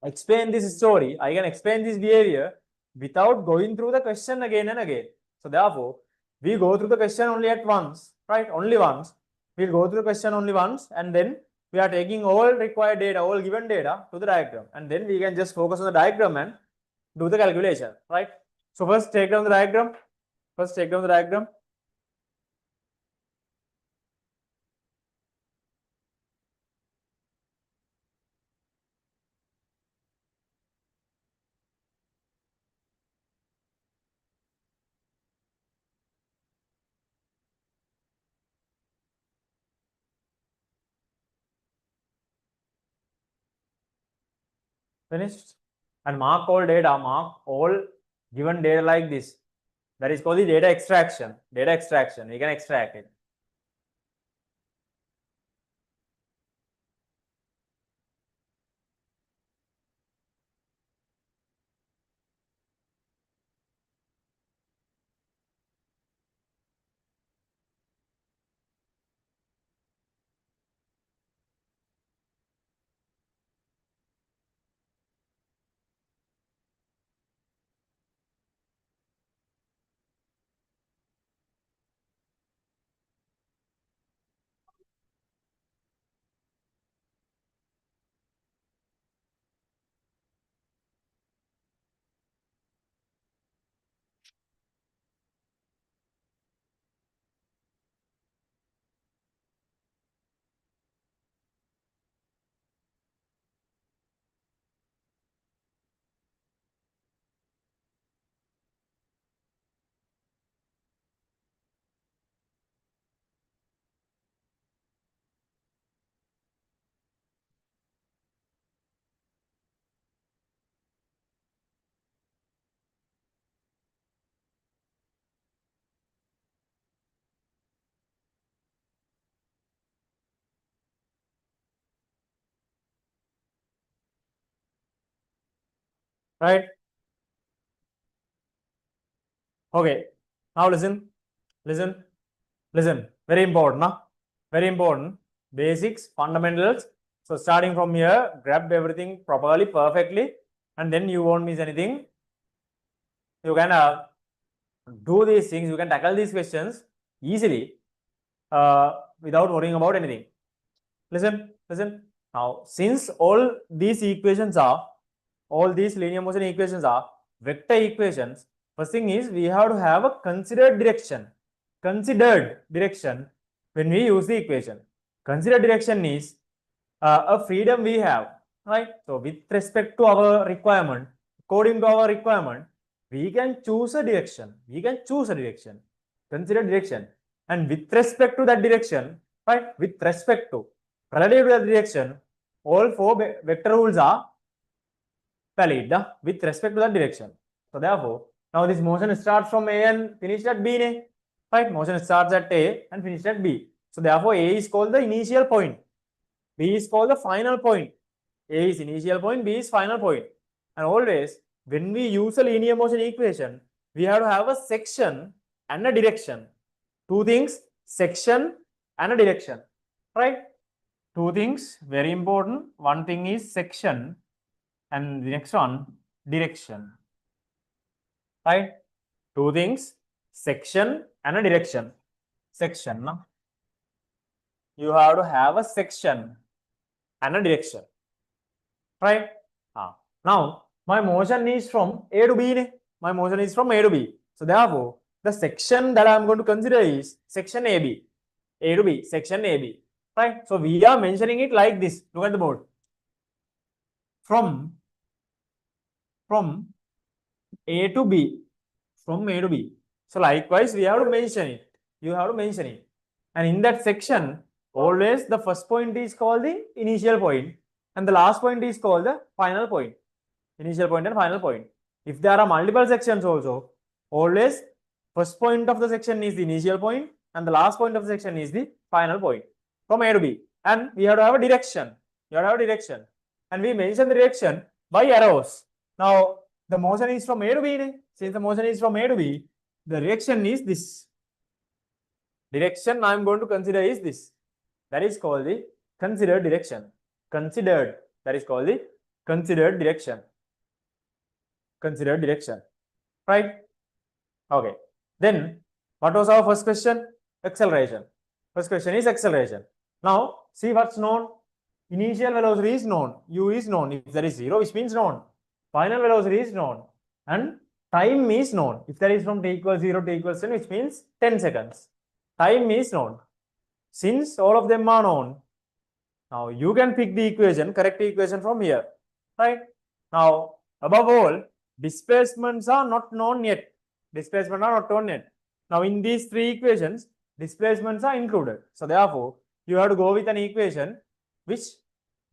explain this story, I can explain this behavior without going through the question again and again. So therefore, we go through the question only at once, right? Only once. We'll go through the question only once, and then we are taking all required data, all given data to the diagram, and then we can just focus on the diagram and do the calculation, right? So first take down the diagram. Finished. And mark all data, mark all given data like this. That is called the data extraction. We can extract it. Right? Okay. Now listen. Very important, huh? Very important. Basics, fundamentals. So starting from here, grab everything properly, perfectly, and then you won't miss anything. You can do these things. You can tackle these questions easily without worrying about anything. Listen. Now, since all these linear motion equations are vector equations, first thing is we have to have a considered direction when we use the equation. Considered direction is a freedom we have, right? So with respect to our requirement, according to our requirement, we can choose a direction. Consider direction. And with respect to that direction, right? Relative to that direction, all four vector rules are valid with respect to that direction. So therefore, now this motion starts from A and finished at B, right? Motion starts at A and finished at B. So therefore, A is called the initial point. B is called the final point. A is initial point, B is final point. And always, when we use a linear motion equation, we have to have a section and a direction. Two things, section and a direction, right? Two things, very important. One thing is section and the next one, direction, right? Two things, section and a direction. Section, no? You have to have a section and a direction, right? Now, my motion is from A to B. So therefore, the section that I am going to consider is section AB. A to B, section AB. Right? So we are mentioning it like this. Look at the board. From A to B. So likewise, we have to mention it. You have to mention it. And in that section, Always the first point is called the initial point and the last point is called the final point. Initial point and final point. If there are multiple sections also, always first point of the section is the initial point and the last point of the section is the final point from A to B. And we have to have a direction. You have to have a direction. And we mention the direction by arrows. Now, the motion is from A to B. Since the motion is from A to B, the direction is this. Direction I am going to consider is this. That is called the considered direction. Considered. That is called the considered direction. Considered direction. Right? Okay. Then, what was our first question? Acceleration. First question is acceleration. Now, see what's known. Initial velocity is known. U is known. If there is 0, which means known. Final velocity is known. And time is known. If there is from t equals 0 to t equals 10, which means 10 seconds. Time is known. Since all of them are known, now you can pick the equation, correct equation from here. Right? Now, above all, displacements are not known yet. Displacements are not known yet. Now, in these three equations, displacements are included. So, therefore, you have to go with an equation which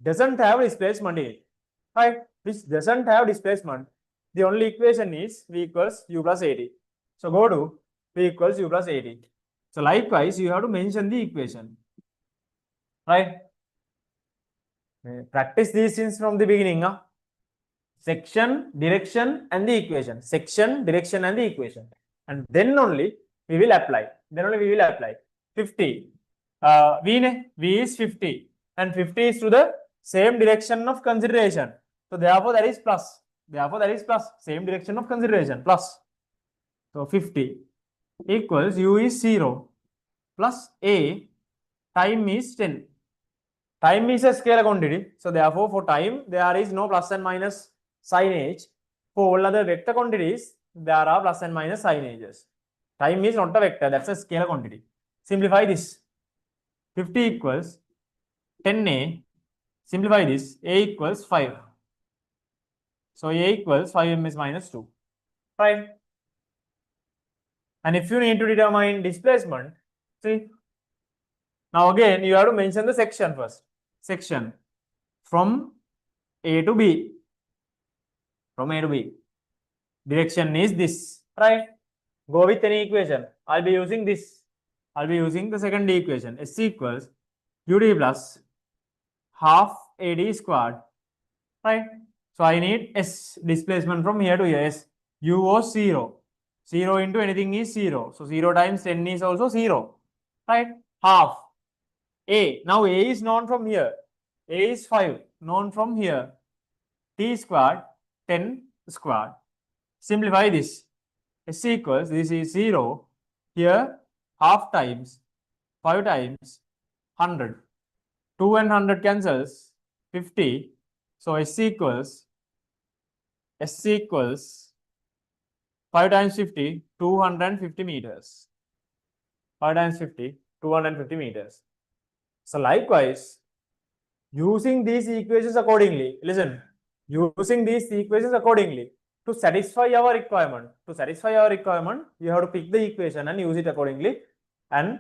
doesn't have displacement in it. Right? Which doesn't have displacement. The only equation is V equals U plus 80. So, go to V equals U plus 80. So, likewise, you have to mention the equation. Right? Practice these things from the beginning. Section, direction, and the equation. Section, direction, and the equation. And then only we will apply. Then only we will apply. 50. V is 50. And 50 is to the same direction of consideration. So, therefore, that is plus. Therefore, that is plus. Same direction of consideration. Plus. So, 50 equals U is 0 plus A, time is 10. Time is a scalar quantity. So, therefore, for time, there is no plus and minus signage. For all other vector quantities, there are plus and minus signages. Time is not a vector, that's a scalar quantity. Simplify this. 50 equals 10A. Simplify this. A equals 5. So, A equals 5 ms minus 2. Right? And if you need to determine displacement, see, now again, you have to mention the section first. Section from A to B. From A to B. Direction is this, right? Go with any equation. I'll be using this. I'll be using the second equation. S equals UD plus half AD squared, right? So I need S displacement from here to here. S U was 0. 0 into anything is 0. So 0 times 10 is also 0, right? Half. A. Now A is known from here. A is 5. Known from here. T squared, 10 squared. Simplify this. S equals, this is 0. Here, half times, 5 times, 100. 2 and 100 cancels, 50. So S equals 5 times 50, 250 meters. 5 times 50, 250 meters. So likewise, using these equations accordingly, listen, using these equations accordingly, to satisfy our requirement, you have to pick the equation and use it accordingly and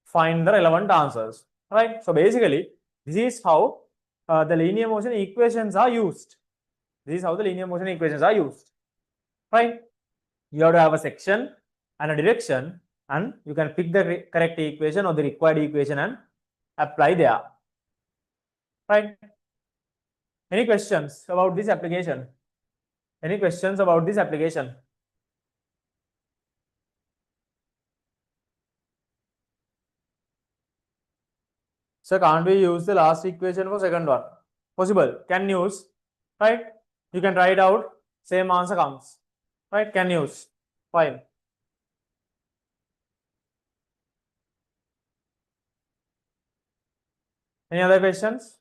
find the relevant answers, right? So basically, this is how the linear motion equations are used. This is how the linear motion equations are used, right? You have to have a section and a direction, and you can pick the correct equation or the required equation and apply there, right? Any questions about this application? Any questions about this application? So can't we use the last equation for second one? Possible. Can use, right? You can write out, same answer comes, right? Can use. Fine. Any other questions?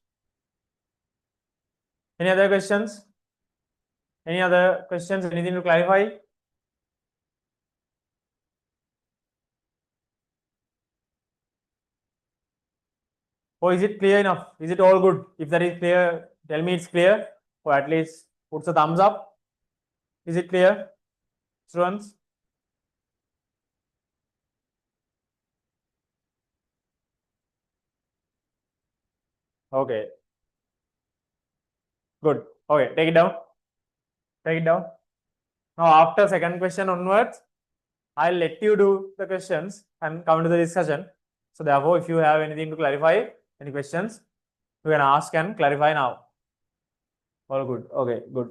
Any other questions? Any other questions? Anything to clarify? Or is it clear enough? Is it all good? If that is clear, tell me it's clear, or at least put a thumbs up. Is it clear, students? Okay. Good. Okay, take it down. Take it down. Now, after second question onwards, I'll let you do the questions and come to the discussion. So therefore, if you have anything to clarify, any questions, you can ask and clarify now. All good. Okay, good.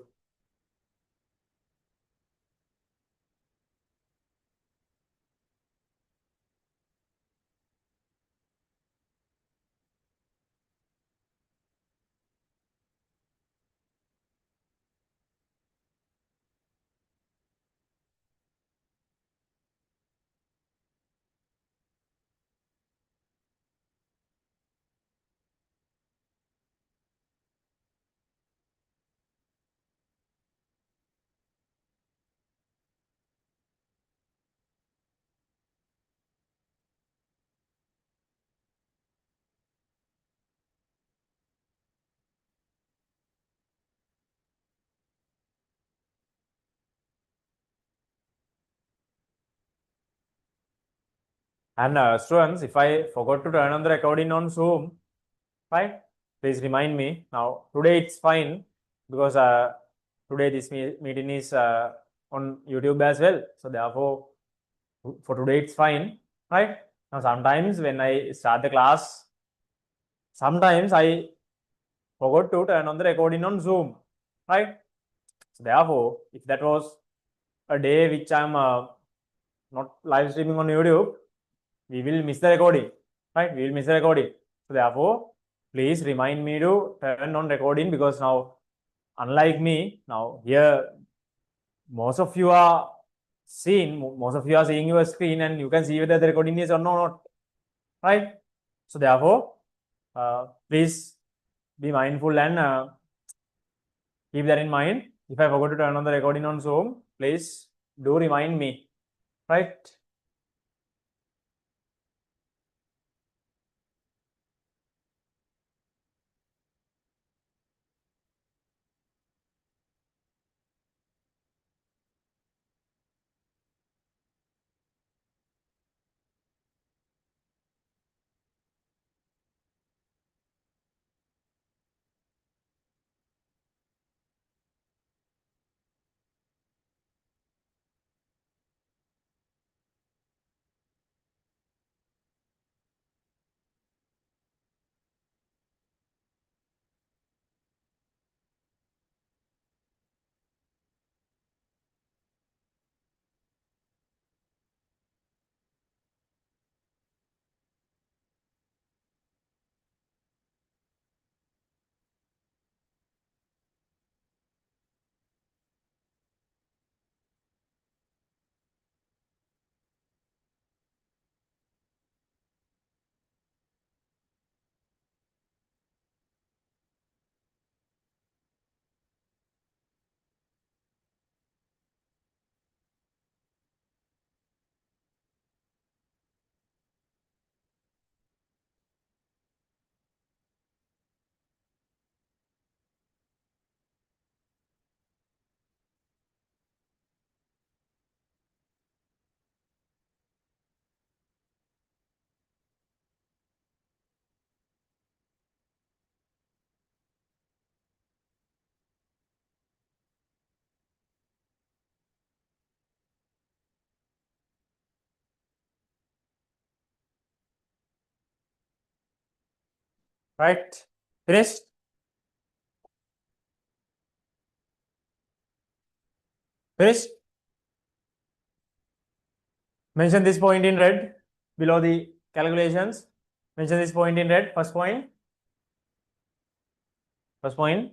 And students, if I forgot to turn on the recording on Zoom, right? Please remind me. Now, today it's fine because today this meeting is on YouTube as well. So therefore, for today it's fine, right? Now, sometimes when I start the class, sometimes I forgot to turn on the recording on Zoom, right? So therefore, if that was a day which I'm not live streaming on YouTube, we will miss the recording, right? We will miss the recording. So therefore, please remind me to turn on recording, because now, unlike me, now here most of you are seeing your screen and you can see whether the recording is or not, right? So therefore, please be mindful and keep that in mind. If I forgot to turn on the recording on Zoom, please do remind me, right? Right? Finished? Finished? Mention this point in red below the calculations. Mention this point in red. First point. First point.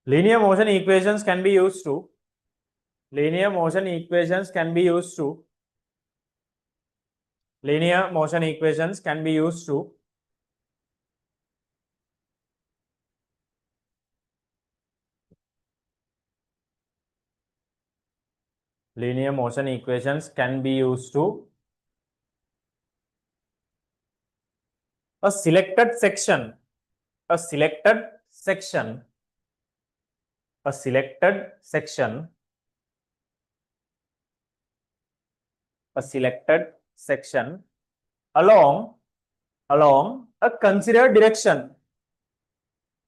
Linear motion equations can be used to. Linear motion equations can be used to. Linear motion equations can be used to. Linear motion equations can be used to a selected section. A selected section. A selected section. A selected section along along a considered direction.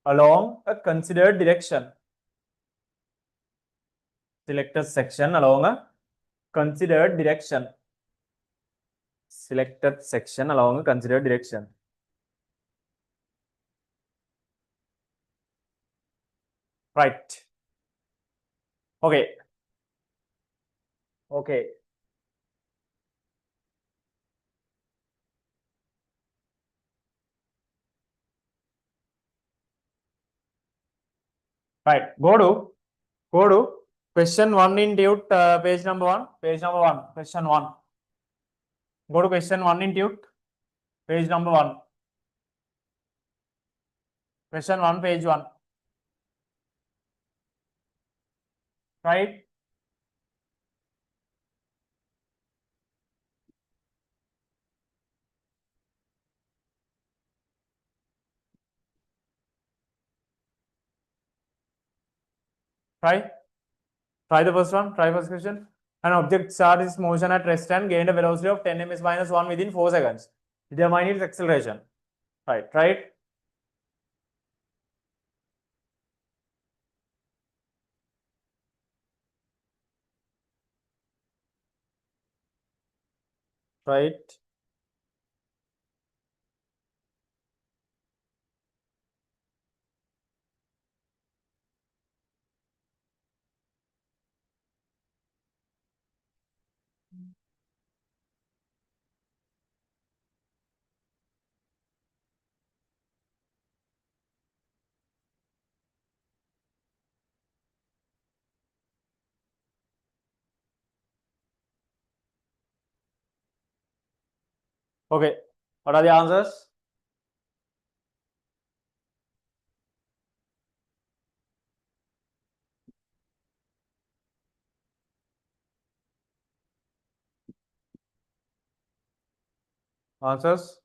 Along a considered direction. Select a section along a considered direction. Selected section along a considered direction. Right. Okay. Okay. Right. Go to question 1 in Tute, page number 1. Page number 1. Question 1. Go to question 1 in Tute, page number 1. Question 1, page 1. Right. Try. Try the first one. Try first question. An object starts its motion at rest and gained a velocity of 10 ms minus 1 within 4 seconds. Determine its acceleration. Right. Try it. Try it. Okay. What are the answers? Answers?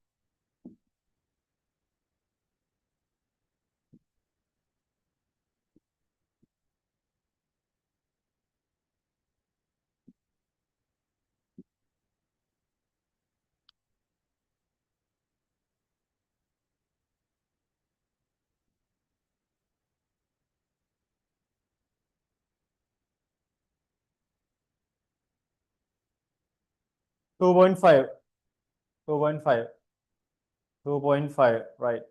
Two point five. 2.5. 2.5. Right.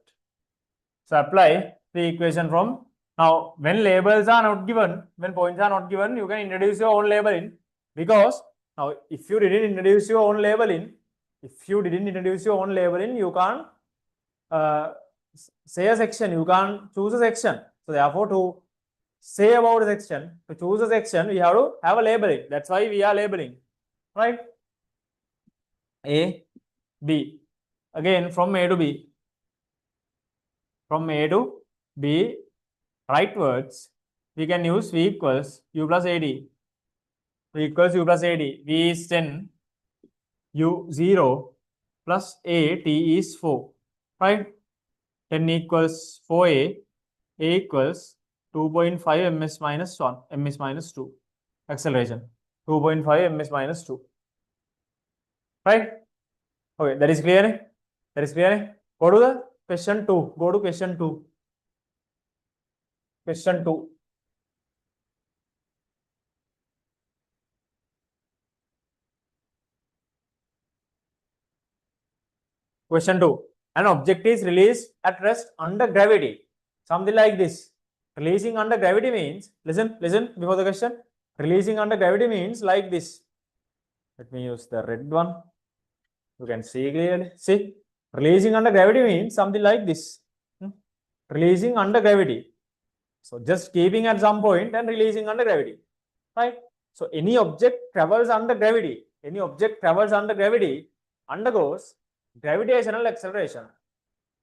So apply the equation from now. When labels are not given, when points are not given, you can introduce your own label in, because now if you didn't introduce your own label in, you can't say a section, you can't choose a section. So therefore, to say about a section, to choose a section, we have to have a labeling. That's why we are labeling, right? A, B. Again, from A to B. From A to B, rightwards, we can use V equals U plus AD. V equals U plus AD. V is 10, U 0 plus A, T is 4. Right? 10 equals 4A. A equals 2.5 ms minus 1, ms minus 2. Acceleration. 2.5 ms minus 2. Right? Okay, that is clear. That is clear. Go to the question 2. Go to question 2. Question 2. Question 2. An object is released at rest under gravity. Something like this. Releasing under gravity means, listen before the question. Releasing under gravity means like this. Let me use the red one. You can see clearly. See, releasing under gravity means something like this. Releasing under gravity. So just keeping at some point and releasing under gravity. Right? So any object travels under gravity. Any object travels under gravity undergoes gravitational acceleration.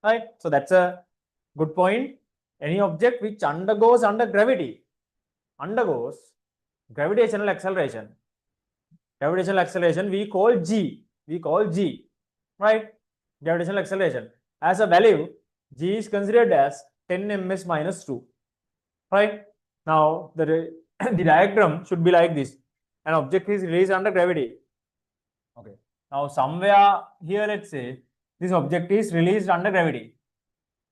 Right? So that's a good point. Any object which undergoes under gravity undergoes gravitational acceleration. Gravitational acceleration we call G. We call G. Right? Gravitational acceleration. As a value, G is considered as 10 ms minus 2. Right? Now the diagram should be like this. An object is released under gravity. Okay. Now somewhere here, let's say this object is released under gravity.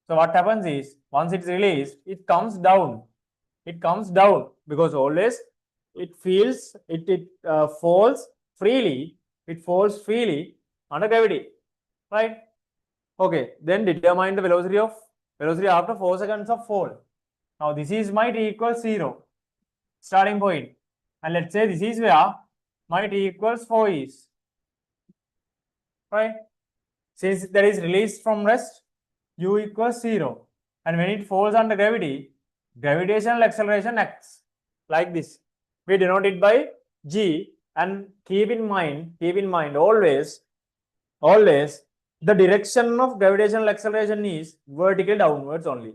So what happens is, once it's released, it comes down. It comes down because always it feels, it falls freely. It falls freely under gravity, right? Okay, then determine the velocity after 4 seconds of fall. Now this is my t equals 0, starting point. And let's say this is where my t equals 4 is, right? Since that is released from rest, u equals 0. And when it falls under gravity, gravitational acceleration acts like this. We denote it by g, and keep in mind always the direction of gravitational acceleration is vertically downwards only.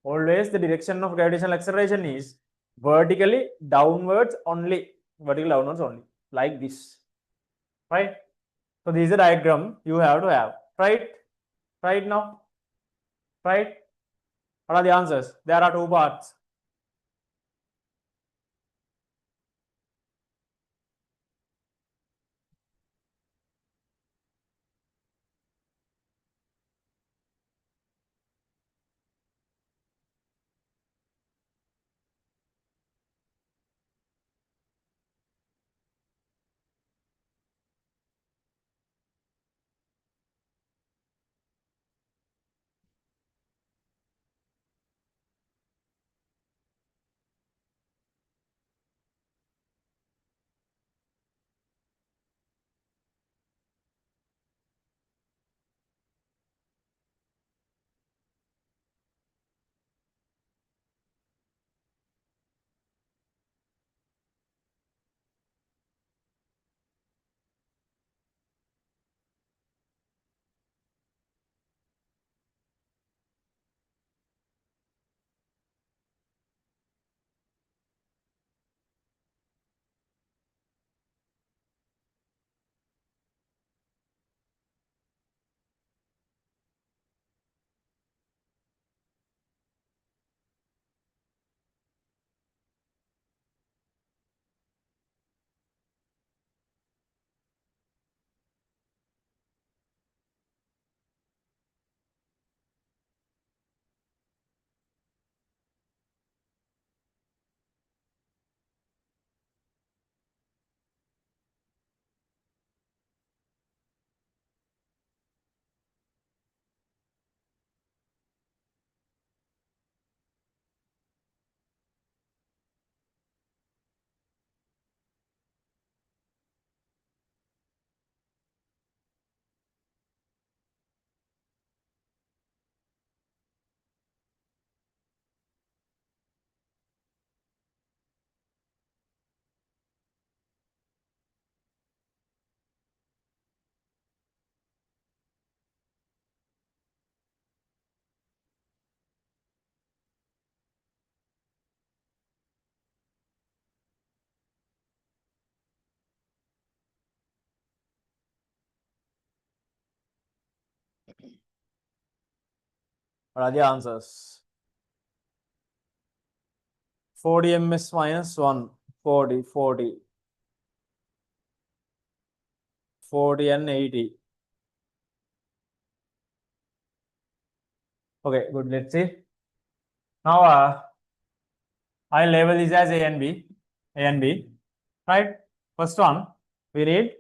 Always the direction of gravitational acceleration is vertically downwards only. Like this, right? So this is a diagram you have to have. Try it now. Right? What are the answers? There are two parts. What are the answers? 40 ms minus 1, 40, 40, 40 and 80. Okay, good. Let's see. Now I label this as A and B. A and B. Right? First one, we need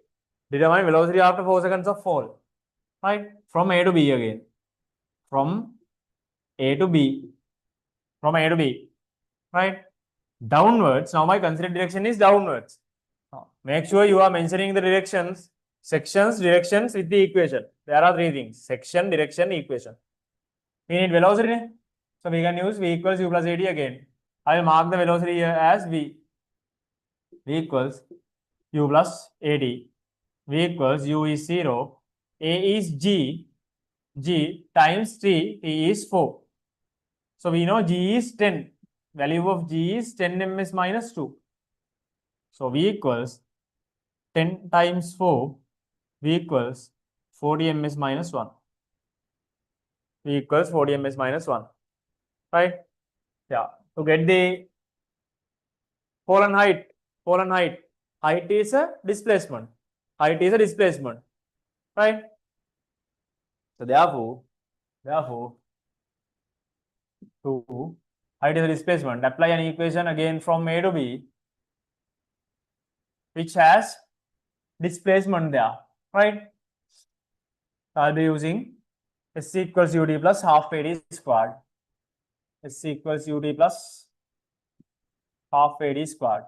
determine velocity after 4 seconds of fall. Right? From A to B again. From A to B. From A to B. Right? Downwards. Now my considered direction is downwards. Make sure you are mentioning the directions, sections, directions with the equation. There are three things: section, direction, equation. We need velocity, so we can use V equals U plus AD again. I will mark the velocity here as V. V equals U plus AD. V equals U is 0, A is G, G times T, T is 4. So we know G is 10. Value of G is 10 ms minus 2. So V equals 10 times 4, V equals 40 ms minus 1. V equals 40 ms minus 1. Right? Yeah. To get the fallen height, height is a displacement. Height is a displacement. Right? So therefore, to height is the displacement. Apply an equation again from A to B, which has displacement there, right? I'll be using S equals UD plus half AD squared. S equals UD plus half AD squared.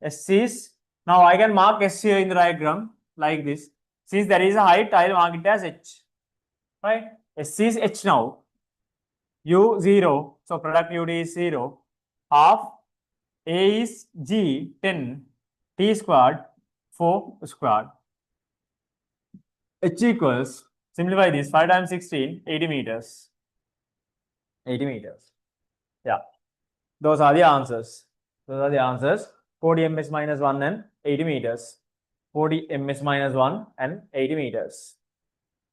S is, now I can mark S here in the diagram like this. Since there is a height, I'll mark it as H, right? S is H now. U 0, so product UD is 0. Half A is G 10, T squared 4 squared. H equals, simplify this, 5 times 16, 80 meters. 80 meters. Yeah, those are the answers. 40 ms minus 1 and 80 meters. 40 ms minus 1 and 80 meters.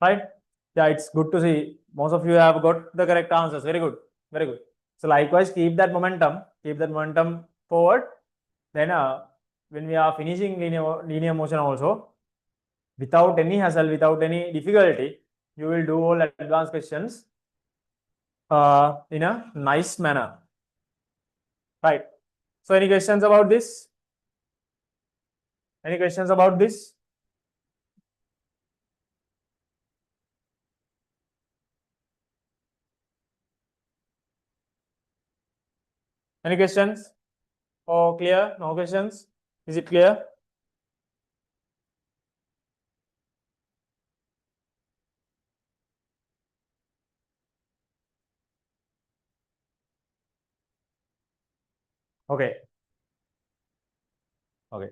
Right? Yeah, it's good to see. Most of you have got the correct answers. Very good. Very good. So likewise, keep that momentum forward. Then when we are finishing linear motion also, without any hassle, without any difficulty, you will do all advanced questions in a nice manner. Right. So any questions about this? Any questions about this? Any questions? Oh, clear? No questions? Is it clear? Okay. Okay.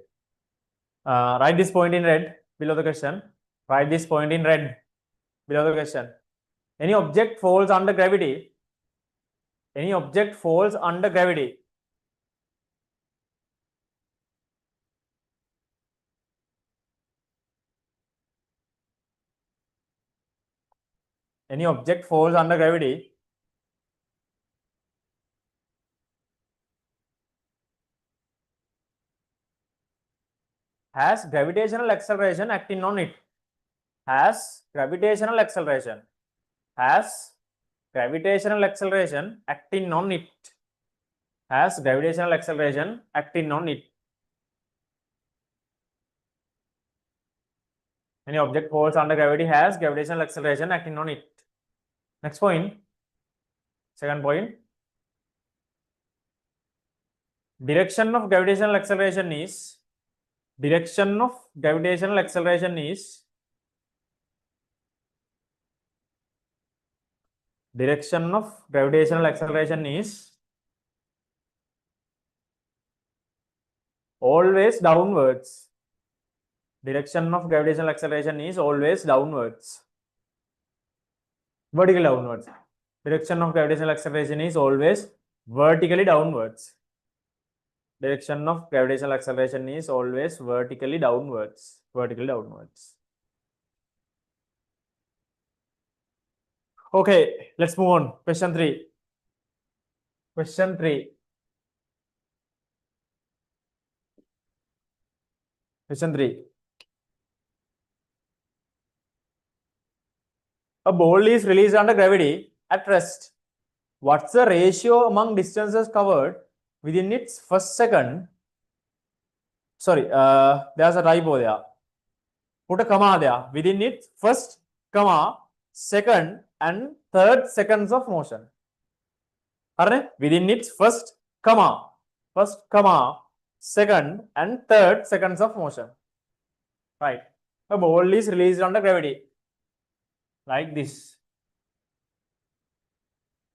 Write this point in red below the question. Write this point in red below the question. Any object falls under gravity. Any object falls under gravity. Any object falls under gravity. Has gravitational acceleration acting on it. Has gravitational acceleration. Has gravitational acceleration acting on it. Has gravitational acceleration acting on it. Any object falls under gravity has gravitational acceleration acting on it. Next point. Second point. Direction of gravitational acceleration is direction of gravitational acceleration is always downwards. Direction of gravitational acceleration is always downwards. Vertically downwards. Direction of gravitational acceleration is always vertically downwards. Direction of gravitational acceleration is always vertically downwards. Vertically downwards. Okay, let's move on. Question 3. Question 3. Question 3. A ball is released under gravity at rest. What's the ratio among distances covered within its first second? Sorry, there's a typo there. Put a comma there. Within its first, comma, second and third seconds of motion. Within its first, comma, second and third seconds of motion. Right. A ball is released under gravity. Like this.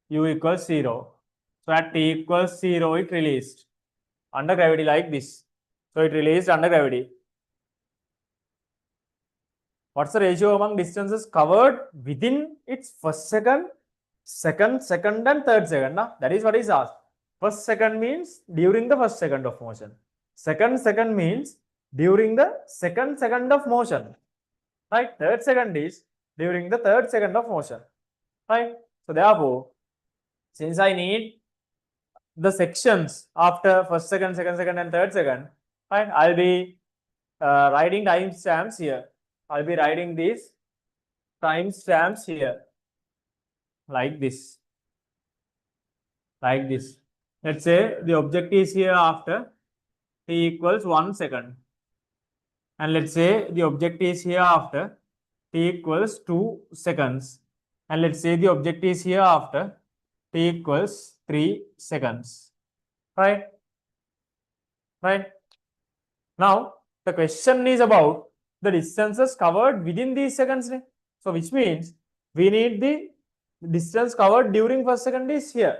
U equals 0. So at T equals 0, it released under gravity like this. So it released under gravity. What's the ratio among distances covered within its first second, second and third second? That is what is asked. First second means during the first second of motion. Second means during the second of motion. Right? Third second is during the third second of motion. Right? So therefore, since I need the sections after first second and third second, right, I'll be writing timestamps here. I'll be writing these timestamps here, like this. Like this. Let's say the object is here after t equals 1 second. And let's say the object is here after t equals 2 seconds. And let's say the object is here after t equals 3 seconds. Right? Right? Now, the question is about the distances covered within these seconds. So, which means we need the distance covered during first second is here.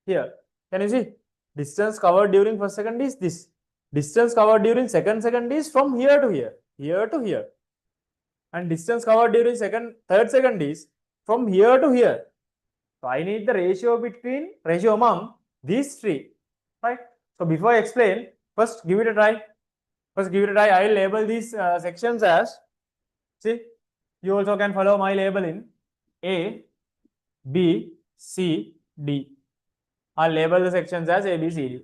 Here. Can you see? Distance covered during first second is this. Distance covered during second is from here to here to here. And distance covered during third second is from here to here. So I need the ratio among these three, right? So before I explain, first give it a try. I will label these sections as, see, you also can follow my label in A, B, C, D. I'll label the sections as A, B, C, D.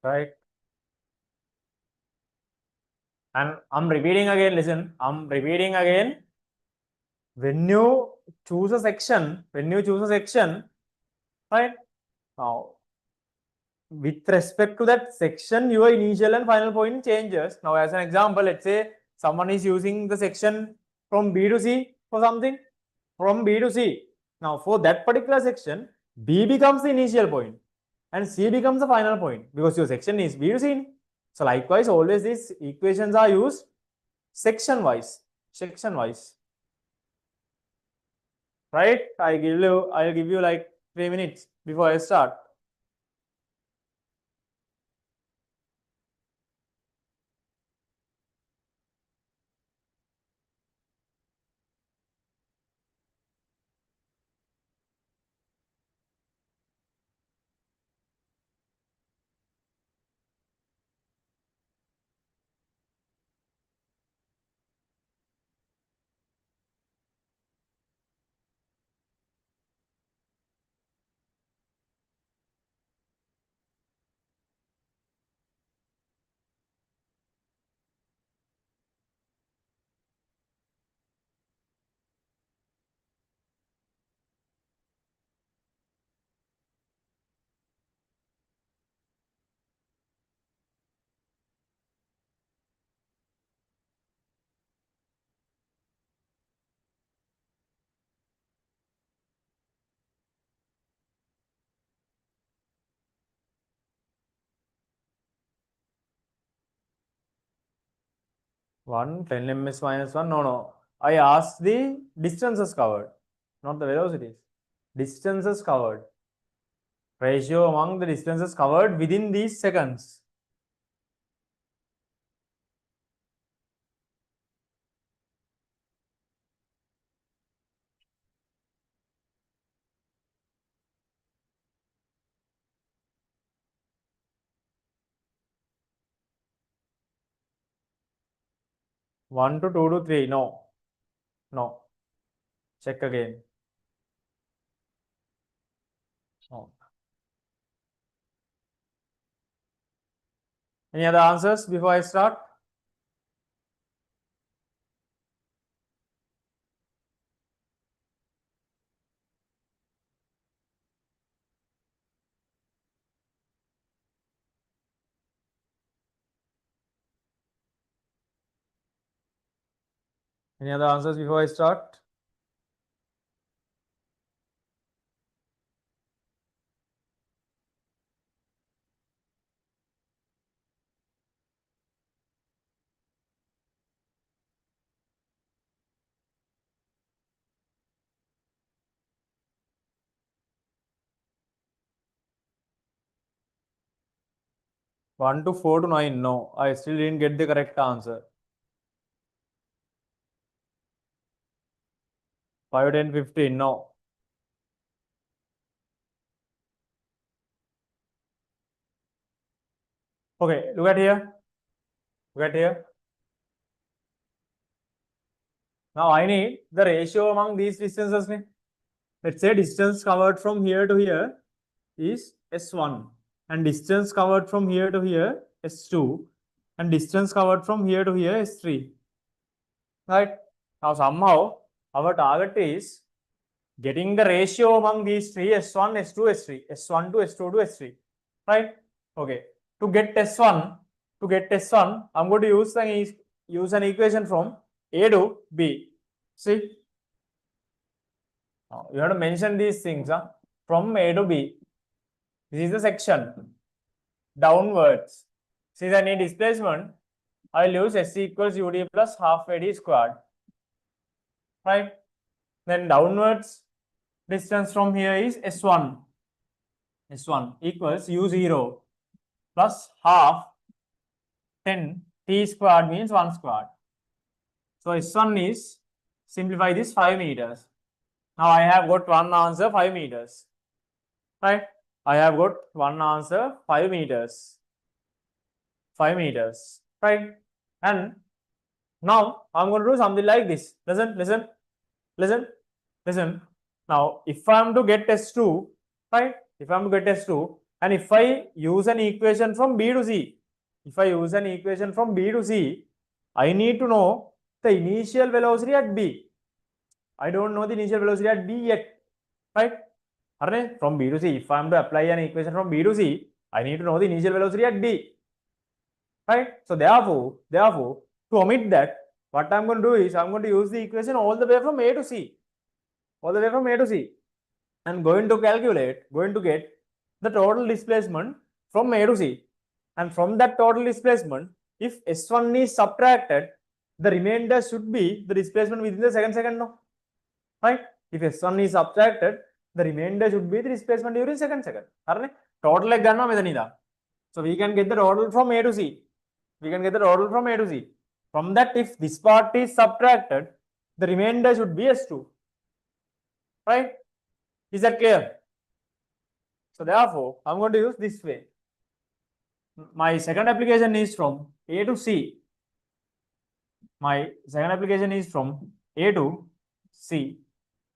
Right? And I'm repeating again, listen, I'm repeating again. When you choose a section, right? Now, with respect to that section, your initial and final point changes. Now, as an example, let's say someone is using the section from B to C for something, from B to C. Now, for that particular section, B becomes the initial point and C becomes the final point because your section is B to C. So, likewise, always these equations are used section wise. Right? I'll give you like 3 minutes before I start. One 10 ms minus 1. No. I asked the distances covered, not the velocities. Distances covered. Ratio among the distances covered within these seconds. One to 2 to 3. No. Check again. No. Any other answers before I start? Any other answers before I start? One to 4 to 9. No, I still didn't get the correct answer. 5, 10, 15. No. Okay, look at here. Look at here. Now I need the ratio among these distances. Let's say distance covered from here to here is S1, and distance covered from here to here S2, and distance covered from here to here S3. Right? Now somehow our target is getting the ratio among these three, S1, S2, S3, S1 to S2 to S3. Right? Okay. To get S1, I'm going to use an equation from A to B. See? Now, you have to mention these things from A to B. This is the section downwards. Since I need displacement, I'll use S equals UD plus half AD squared. Right? Then downwards distance from here is S1. S1 equals U0 plus half 10 T squared means 1 squared. So S1 is, simplify this, 5 meters. Now I have got one answer, 5 meters. Right? I have got one answer, 5 meters. 5 meters. Right? And now I'm going to do something like this. Listen. Now, if I'm to get S2, right? If I'm to get S2, and if I use an equation from B to C, I need to know the initial velocity at B. I don't know the initial velocity at B yet, right? From B to C, if I'm to apply an equation from B to C, I need to know the initial velocity at B, right? So therefore, to omit that, what I'm going to do is I'm going to use the equation all the way from A to C, and going to get the total displacement from A to C, and from that total displacement, if S1 is subtracted, the remainder should be the displacement within the second, no? Right? If S1 is subtracted, the remainder should be the displacement during second. Total so we can get the total from A to C. From that, if this part is subtracted, the remainder should be S2. Right? Is that clear? So therefore, I'm going to use this way. My second application is from A to C.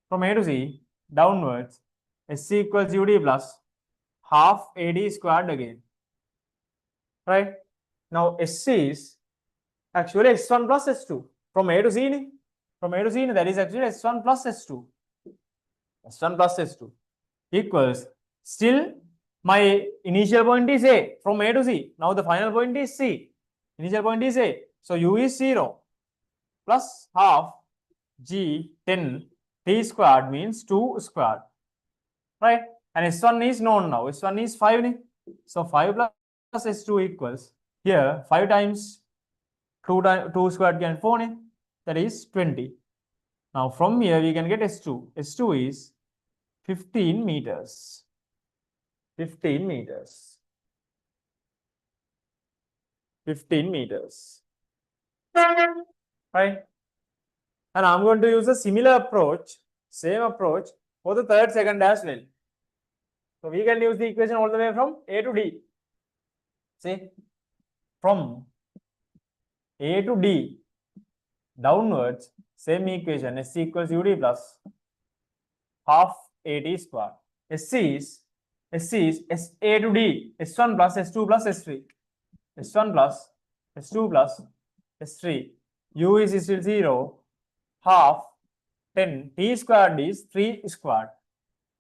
From A to C, downwards, SC equals UD plus half AD squared again. Right? Now SC is actually S1 plus S2. From A to C, that is actually S1 plus S2. Equals, still my initial point is A, from A to C. Now the final point is C. Initial point is A. So U is 0 plus half G 10 T squared means 2 squared. Right? And S1 is known now. S1 is 5. So 5 plus S2 equals, here 5 times 2 squared can 4. That is 20. Now from here we can get S2. S2 is 15 meters. 15 meters. Right? And I'm going to use a similar approach, same approach for the third second as well. So we can use the equation all the way from A to D. See, from A to D, downwards, same equation, SC equals UD plus half AD squared. SC is SA to D, S1 plus S2 plus S3. S1 plus S2 plus S3. U is still 0, half 10. T squared is 3 squared.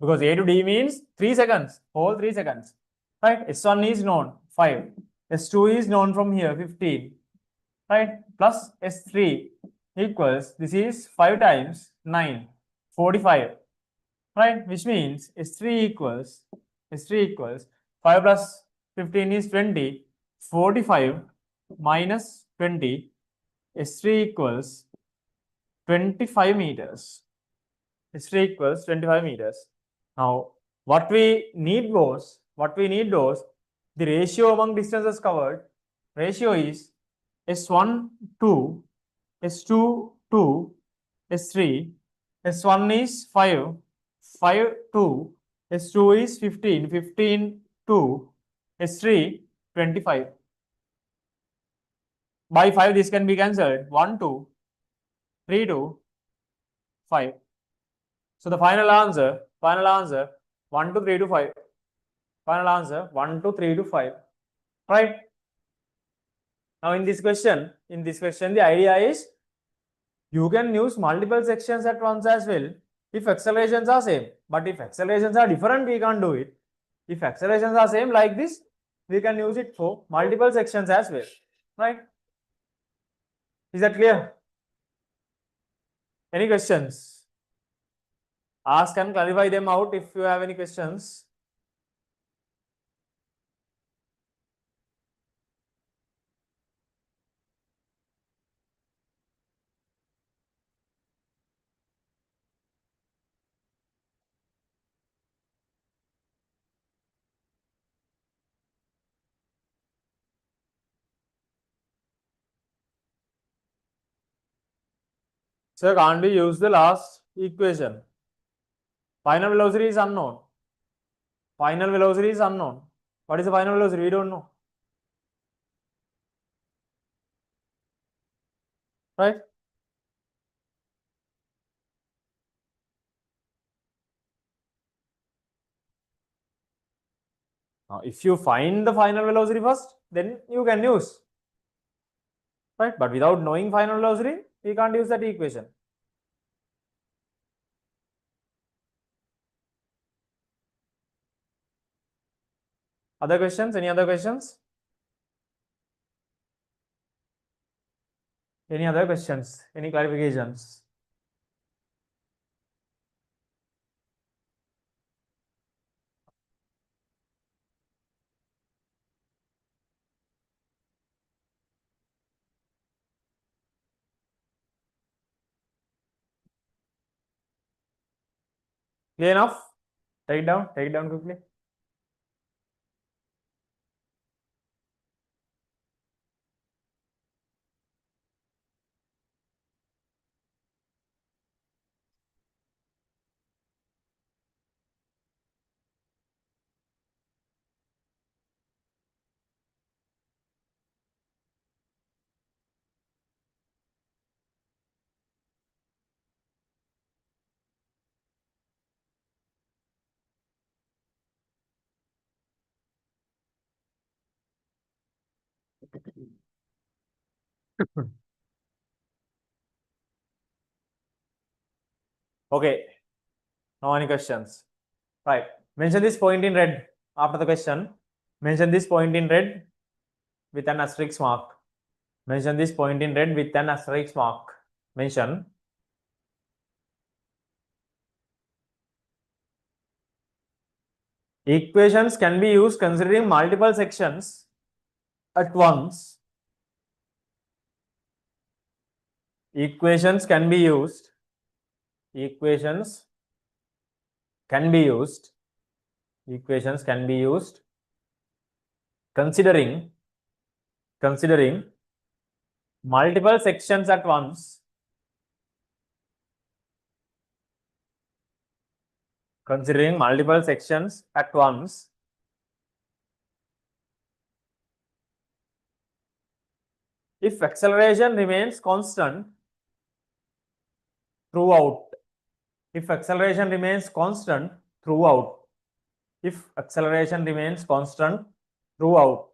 Because A to D means 3 seconds, whole 3 seconds. Right? S1 is known, 5. S2 is known from here, 15. Right? Plus S3. equals, this is 5 times 9, 45, right? Which means S3 equals 5 plus 15 is 20, 45 minus 20, S3 equals 25 meters. S3 equals 25 meters. Now, what we need was, the ratio among distances covered. Ratio is S1 2, S2 2, S3. S1 is 5, 5 2, S2 is 15, 15 2, S3 25. By 5 this can be cancelled. 1 2, 3 2, 5. So the final answer 1 to 3 to 5. Final answer 1 to 3 to 5. Right? Now in this question, the idea is you can use multiple sections at once as well if accelerations are same. But if accelerations are different, we can't do it. If accelerations are same like this, we can use it for multiple sections as well. Right? Is that clear? Any questions? Ask and clarify them out if you have any questions. So can't we use the last equation? Final velocity is unknown. Final velocity is unknown. What is the final velocity? We don't know. Right? Now, if you find the final velocity first, then you can use. Right? But without knowing final velocity, we can't use that equation. Other questions? Any other questions? Any other questions? Any clarifications? Clear enough? Take it down quickly. Okay. No any questions? Right. Mention this point in red after the question. Mention this point in red with an asterisk mark. Mention this point in red with an asterisk mark. Mention. Equations can be used considering multiple sections at once. Equations can be used. Equations can be used. Equations can be used considering multiple sections at once. Considering multiple sections at once. If acceleration remains constant throughout. If acceleration remains constant throughout. If acceleration remains constant throughout.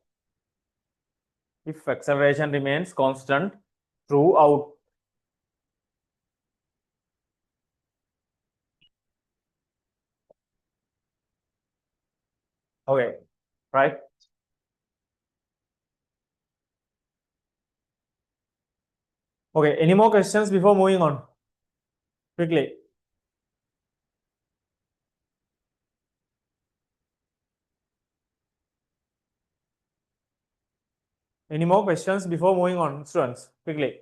If acceleration remains constant throughout. Okay, right? Okay, any more questions before moving on? Quickly. Any more questions before moving on, students? Quickly.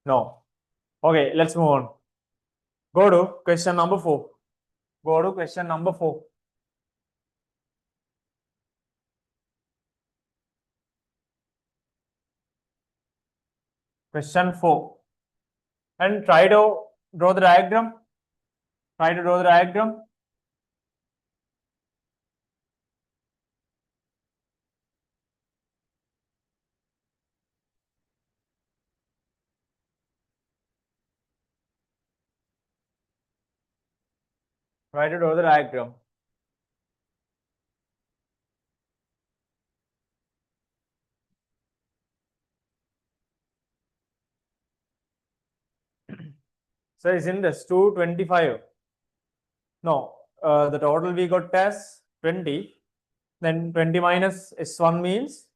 No. Okay, let's move on. Go to question number 4. Go to question number 4. Question 4. And try to draw the diagram. Try to draw the diagram. Try to draw the diagram. So isn't this 225? No, the total we got as 20. Then 20 minus S1 means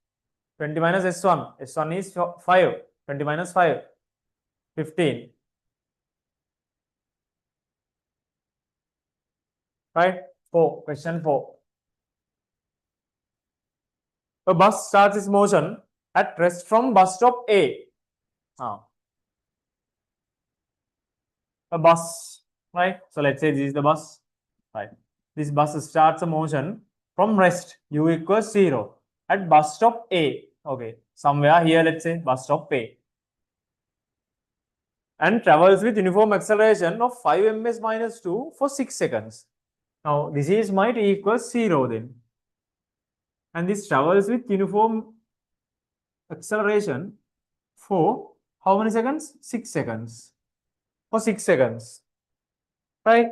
20 minus S1. S1 is 5. 20 minus 5. 15. Right? 4. Question 4. A bus starts its motion at rest from bus stop A. A bus, right? So let's say this is the bus, right? This bus starts a motion from rest, u equals 0 at bus stop A. Okay, somewhere here, let's say bus stop A, and travels with uniform acceleration of 5 ms minus 2 for 6 seconds. Now this is might equals 0 then, and this travels with uniform acceleration for how many seconds? 6 seconds. For 6 seconds, right?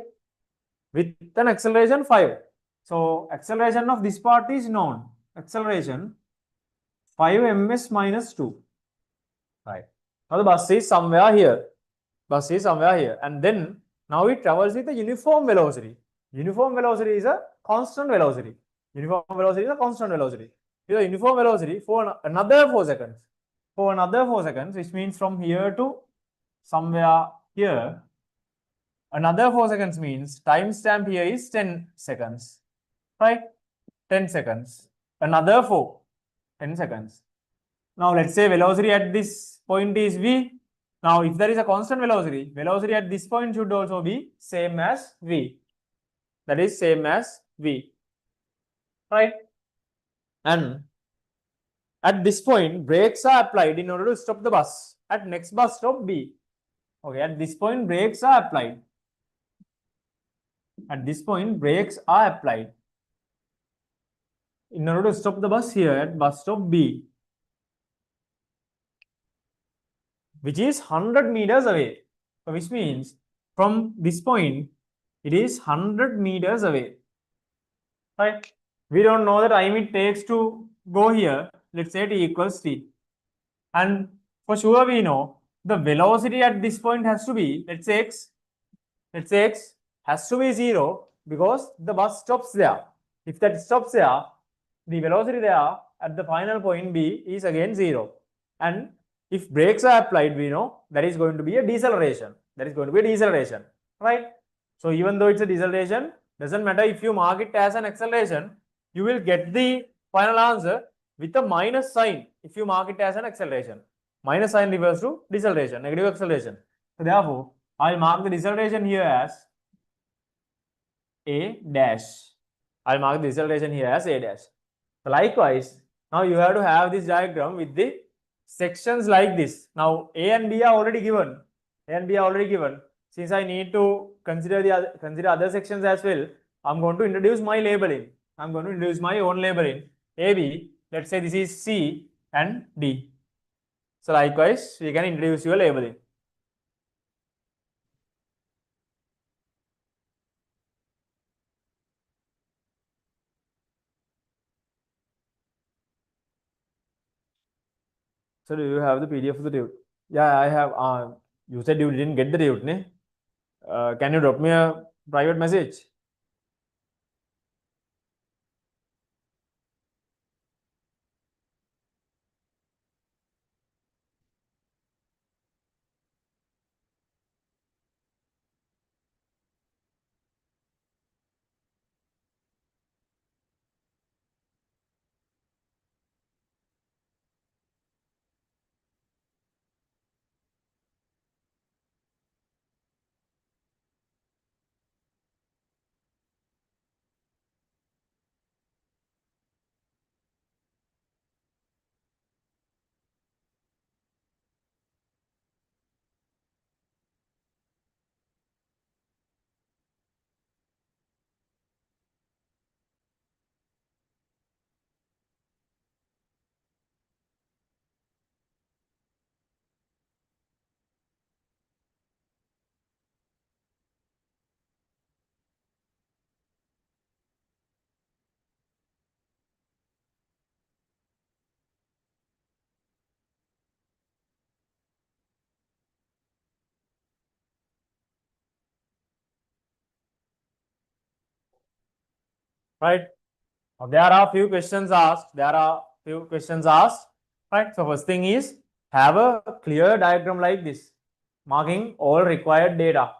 With an acceleration 5. So acceleration of this part is known. Acceleration 5 ms minus 2. Right. Now the bus is somewhere here. Bus is somewhere here. And then now it travels with a uniform velocity. Uniform velocity is a constant velocity. Uniform velocity is a constant velocity. With a uniform velocity for another 4 seconds. For another 4 seconds, which means from here to somewhere here. Another 4 seconds means timestamp here is 10 seconds. Right? 10 seconds. Another 4. 10 seconds. Now let's say velocity at this point is v. Now if there is a constant velocity, velocity at this point should also be same as v. That is same as v. Right? And at this point, brakes are applied in order to stop the bus at next bus stop B. Okay, at this point, brakes are applied. At this point, brakes are applied in order to stop the bus here at bus stop B, which is 100 meters away. So which means from this point, it is 100 meters away. Right? We don't know the time it takes to go here. Let's say t equals t. And for sure we know the velocity at this point has to be, let's say x has to be 0 because the bus stops there. If that stops there, the velocity there at the final point B is again 0. And if brakes are applied, we know that is going to be a deceleration. That is going to be a deceleration, right? So even though it's a deceleration, doesn't matter if you mark it as an acceleration, you will get the final answer with a minus sign if you mark it as an acceleration. Minus sign refers to deceleration, negative acceleration. So therefore, I'll mark the deceleration here as A dash. I'll mark the deceleration here as A dash. So likewise, now you have to have this diagram with the sections like this. Now A and B are already given. A and B are already given. Since I need to consider other sections as well, I'm going to introduce my labeling. I'm going to introduce my own labeling. A, B, let's say this is C and D. So likewise, we can introduce your labeling. So do you have the PDF of the tute? Yeah, I have. You said you didn't get the tute, ne? Can you drop me a private message? right? Now, there are few questions asked. Right? So first thing is have a clear diagram like this, marking all required data.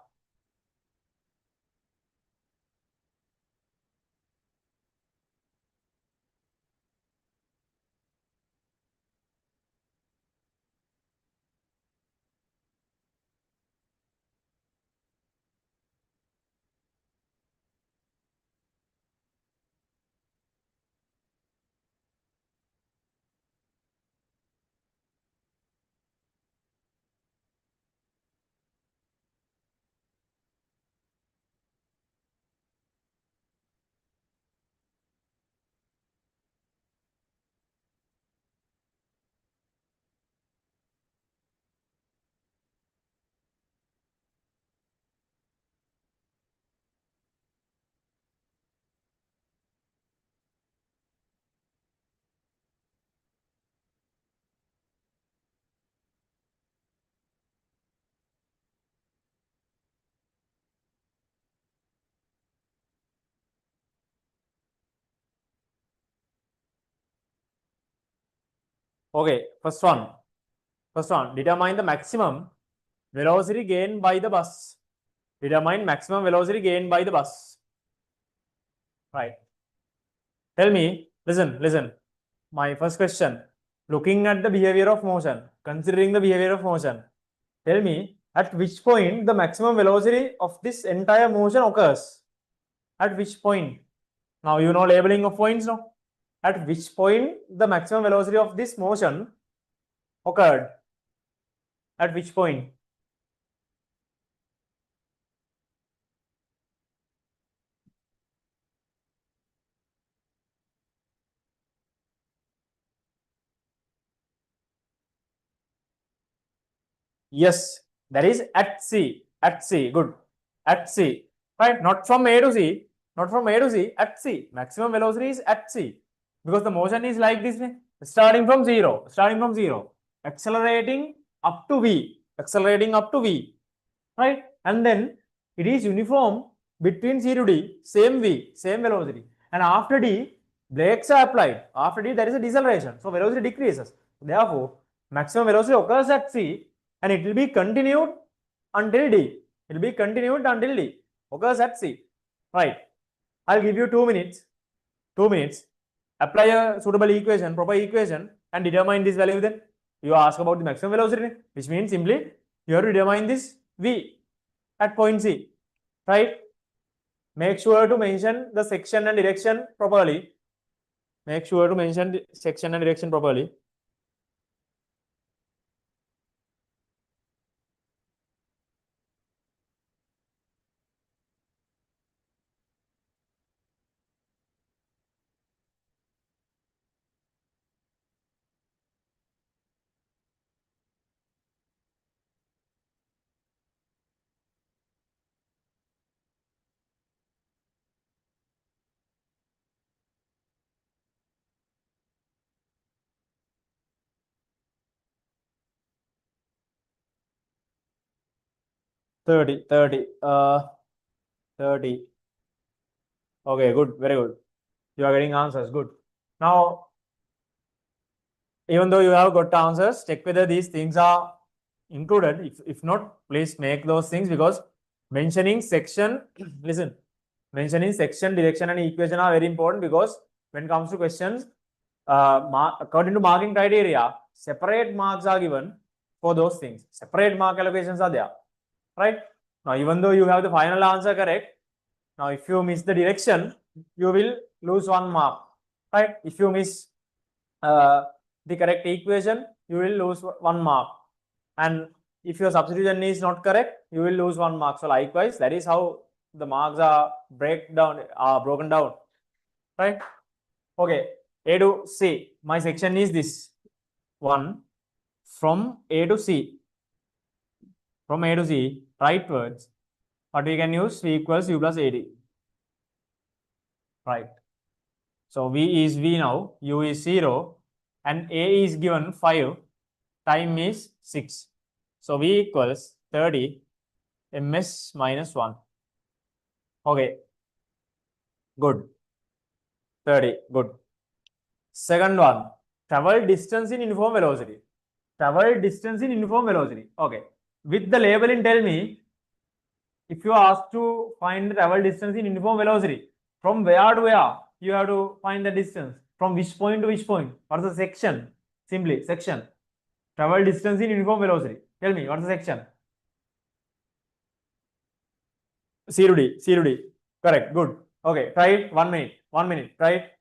Okay, first one. Determine the maximum velocity gained by the bus. Determine maximum velocity gained by the bus. Right. Tell me, listen. My first question. Looking at the behavior of motion, considering the behavior of motion, tell me at which point the maximum velocity of this entire motion occurs. At which point? Now you know labeling of points, no? At which point the maximum velocity of this motion occurred? At which point? Yes, that is at C. At C. Good. At C. Right? Not from A to C. Not from A to C. At C. Maximum velocity is at C. Because the motion is like this. Starting from zero. Accelerating up to V. Right? And then it is uniform between C to D. Same V. Same velocity. And after D, brakes are applied. After D, there is a deceleration. So velocity decreases. Therefore, maximum velocity occurs at C and it will be continued until D. It will be continued until D. Occurs at C. Right. I'll give you 2 minutes. 2 minutes. Apply a suitable equation, proper equation, and determine this value. Then you ask about the maximum velocity, which means simply you have to determine this V at point C. Right. Make sure to mention the section and direction properly. 30. 30. Okay, good. Very good. You are getting answers. Good. Now, even though you have got answers, check whether these things are included. If not, please make those things, because mentioning section, listen, mentioning section, direction, and equation are very important, because when it comes to questions, according to marking criteria, separate marks are given for those things. Separate mark allocations are there. Right? Now, even though you have the final answer correct, now if you miss the direction, you will lose 1 mark. Right? If you miss the correct equation, you will lose 1 mark. And if your substitution is not correct, you will lose 1 mark. So likewise, that is how the marks are broken down. Right? Okay. A to C. My section is this one. From A to C. From A to C, rightwards. What we can use? V equals U plus AD. Right. So V is V now. U is 0. And A is given 5. Time is 6. So V equals 30 ms minus 1. Okay. Good. 30. Good. Second one, travel distance in uniform velocity. Travel distance in uniform velocity. Okay. With the labeling, tell me if you are asked to find the travel distance in uniform velocity, from where to where you have to find the distance. From which point to which point? What's the section? Simply section. Travel distance in uniform velocity. Tell me what's the section? C to D. C to D. Correct. Good. Okay. Try it. 1 minute. 1 minute. Try it.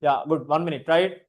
Yeah. Good. 1 minute. Try it.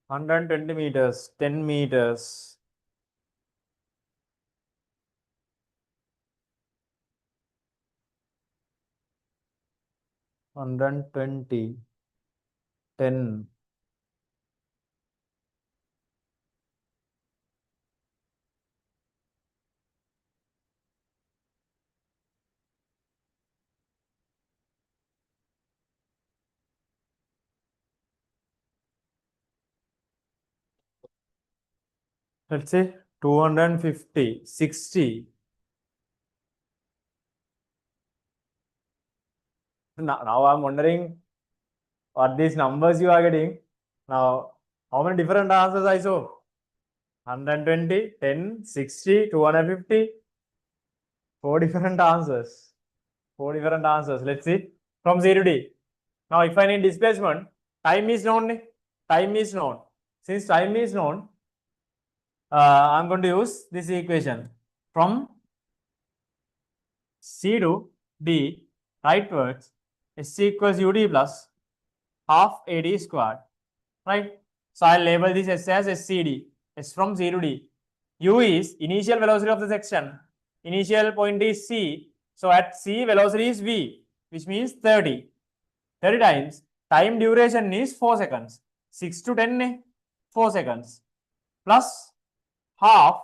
120 meters. 10 meters. Hundred and 20. 10. Let's say 250. 60. Now I'm wondering what these numbers you are getting. Now, how many different answers I saw? 120, 10, 60, 250. Four different answers. Four different answers. Let's see. From 0 to D. Now, if I need displacement, time is known. Time is known. Since time is known, I'm going to use this equation. From C to D, rightwards, S equals UD plus half AD squared. Right? So I'll label this S as SCD. S from C to D. U is initial velocity of the section. Initial point is C. So at C, velocity is V, which means 30. 30 times. Time duration is 4 seconds. 6 to 10, 4 seconds. Plus half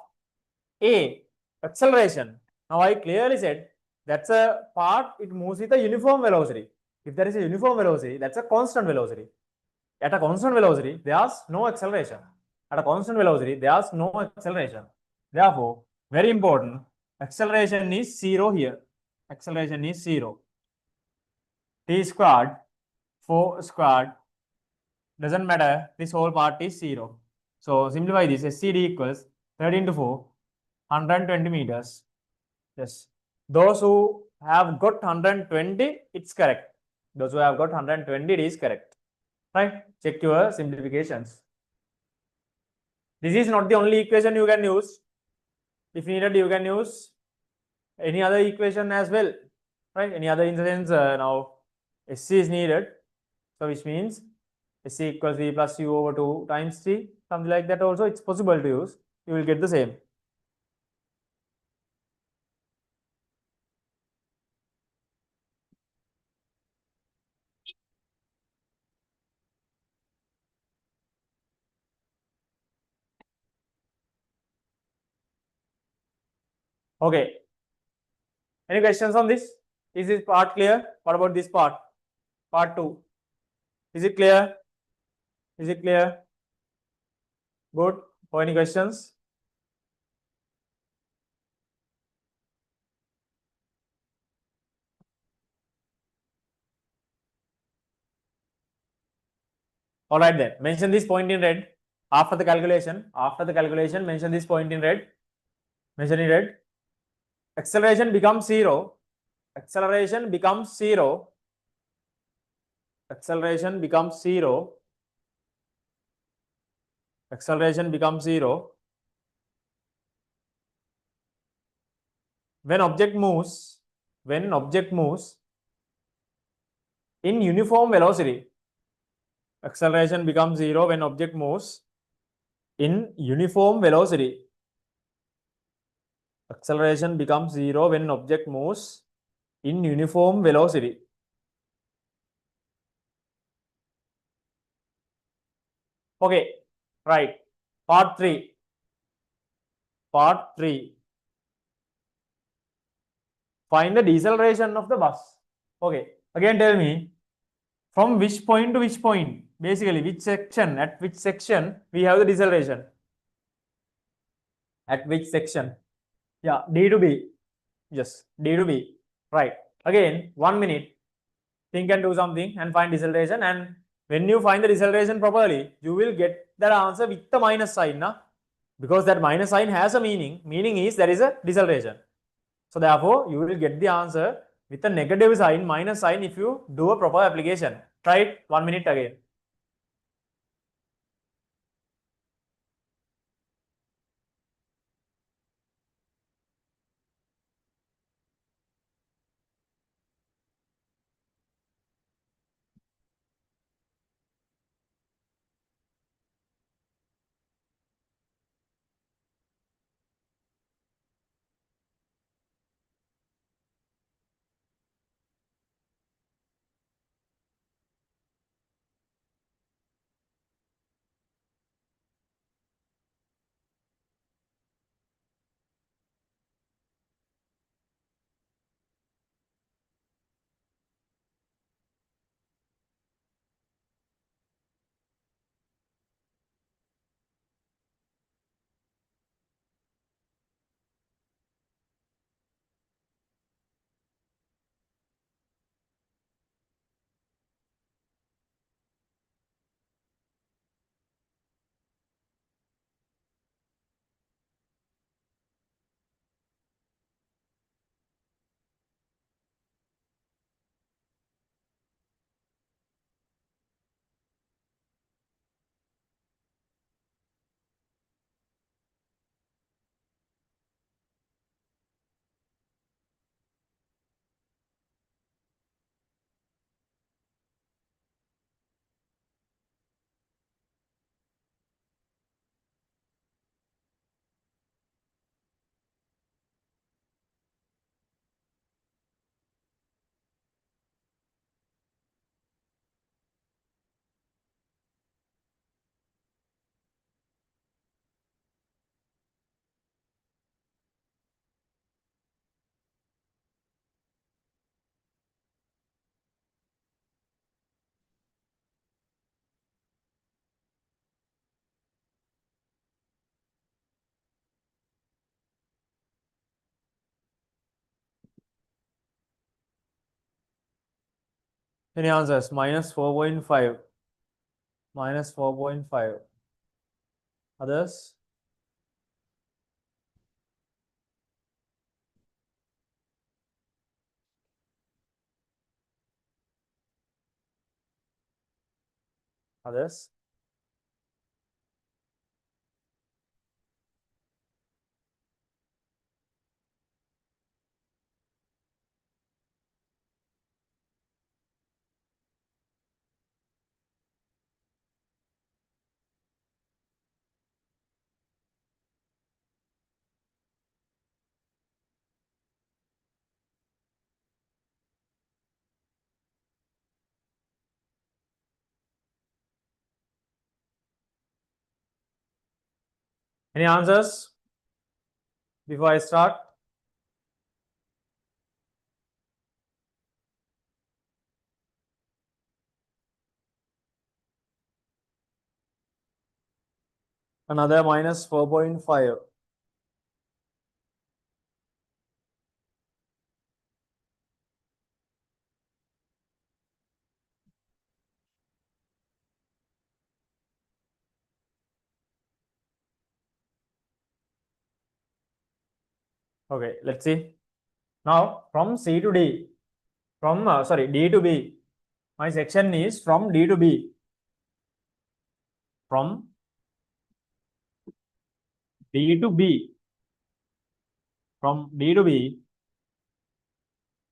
A, acceleration. Now I clearly said that's a part, it moves with a uniform velocity. If there is a uniform velocity, that's a constant velocity. At a constant velocity, there's no acceleration. At a constant velocity, there's no acceleration. Therefore, very important, acceleration is 0 here. Acceleration is 0. T squared, 4 squared, doesn't matter. This whole part is 0. So simplify this. SCD equals 30 into 4, 120 meters. Yes. Those who have got 120, it's correct. Those who have got 120, it is correct. Right? Check your simplifications. This is not the only equation you can use. If needed, you can use any other equation as well. Right? Any other instance, now SC is needed. So which means SC equals V plus U over 2 times T. Something like that also, it's possible to use. You will get the same. Okay. Any questions on this? Is this part clear? What about this part? Part 2. Is it clear? Is it clear? Good. Or any questions? All right then. Mention this point in red. After the calculation, mention this point in red. Mention in red. Acceleration becomes 0. Acceleration becomes 0. Acceleration becomes 0. Acceleration becomes 0 when object moves in uniform velocity. Acceleration becomes 0 when object moves in uniform velocity. Acceleration becomes 0 when object moves in uniform velocity. Okay, right. Part 3. Part 3. Find the deceleration of the bus. Okay, again tell me from which point to which point, basically which section, at which section we have the deceleration. At which section? Yeah, D to B. Yes, D to B. Right. Again, 1 minute. Think and do something and find deceleration. And when you find the deceleration properly, you will get that answer with the minus sign. Na? Because that minus sign has a meaning. Meaning is there is a deceleration. So therefore, you will get the answer with a negative sign, minus sign if you do a proper application. Try it 1 minute again. Any answers? Minus 4.5. Minus 4.5. Others? Others? Any answers? Before I start? another minus 4.5. Okay, let's see. Now from C to D, from D to B, my section is from D to B. From D to B, from D to B,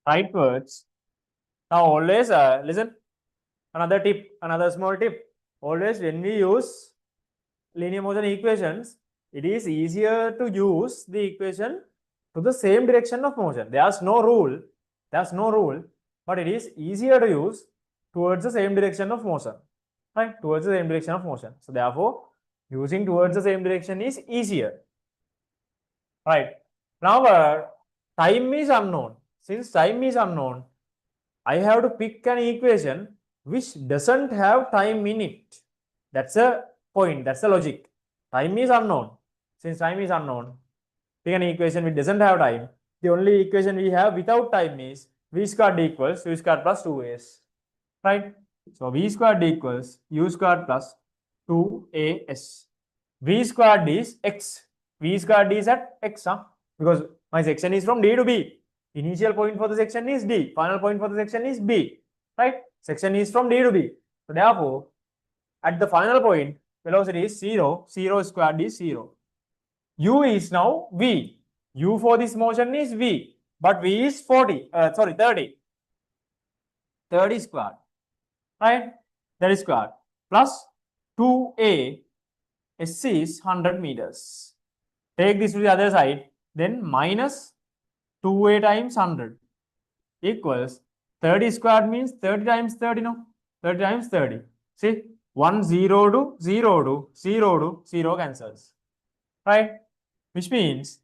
rightwards. Now always listen, another tip, another small tip. Always when we use linear motion equations, it is easier to use the equation to the same direction of motion. There's no rule, but it is easier to use towards the same direction of motion, right? Towards the same direction of motion. So therefore, using towards the same direction is easier, right? Now time is unknown. Since time is unknown, I have to pick an equation which doesn't have time in it. That's a point, that's the logic. Time is unknown. Since time is unknown, pick an equation which doesn't have time. The only equation we have without time is v squared equals u squared plus 2as. Right? So v squared equals u squared plus 2as. V squared is x. V squared is at x, because my section is from D to B. Initial point for the section is D. Final point for the section is B. Right? Section is from D to B. So therefore, at the final point, velocity is 0. 0 squared is 0. U is now V. U for this motion is V. But V is 30. 30 squared. Right? That is squared. Plus 2A. S is 100 meters. Take this to the other side. Then minus 2A times 100 equals 30 squared means 30 times 30, no? 30 times 30. See, 1 0 to 0 to 0 to 0 cancels. Right? Which means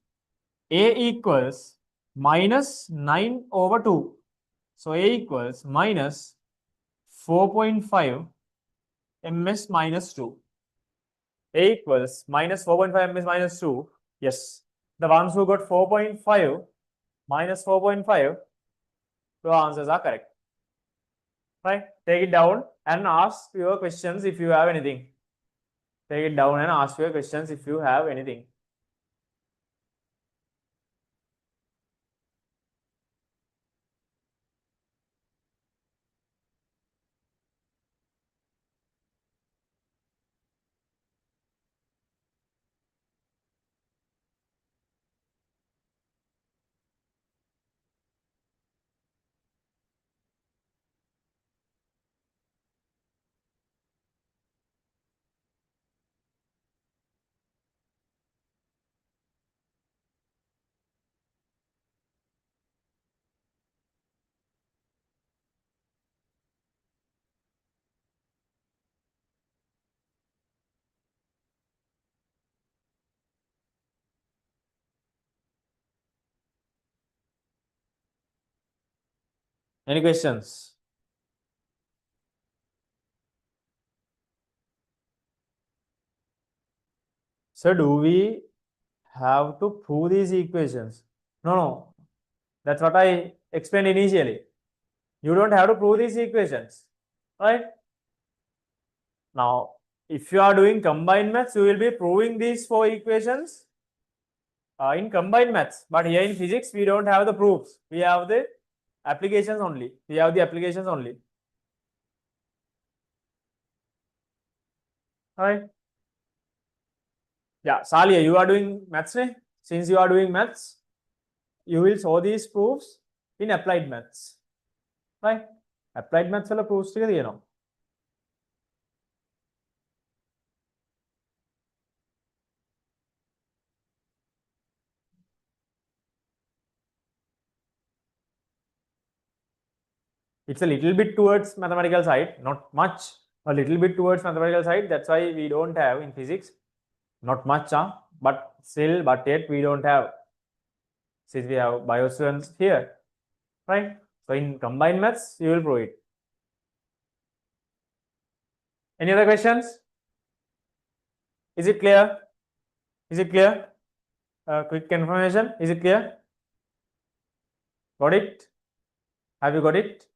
A equals minus 9 over 2. So A equals minus 4.5 ms minus 2. A equals minus 4.5 ms minus 2. Yes. The ones who got 4.5 minus 4.5, the answers are correct. Right? Take it down and ask your questions if you have anything. Take it down and ask your questions if you have anything. Any questions? So do we have to prove these equations? No. That's what I explained initially. You don't have to prove these equations. Right? Now, if you are doing combined maths, you will be proving these 4 equations in combined maths. But here in physics, we don't have the proofs. We have the applications only. Right? Yeah, Salia, you are doing maths, ne? Since you are doing maths, you will show these proofs in applied maths. Right? Applied maths wala proofs tika thiyena. It's a little bit towards mathematical side, not much, a little bit towards mathematical side. That's why we don't have in physics, not much, but still, but yet we don't have, since we have bio students here, right? So in combined maths, you will prove it. Any other questions? Is it clear? Is it clear? Quick information. Is it clear? Got it? Have you got it?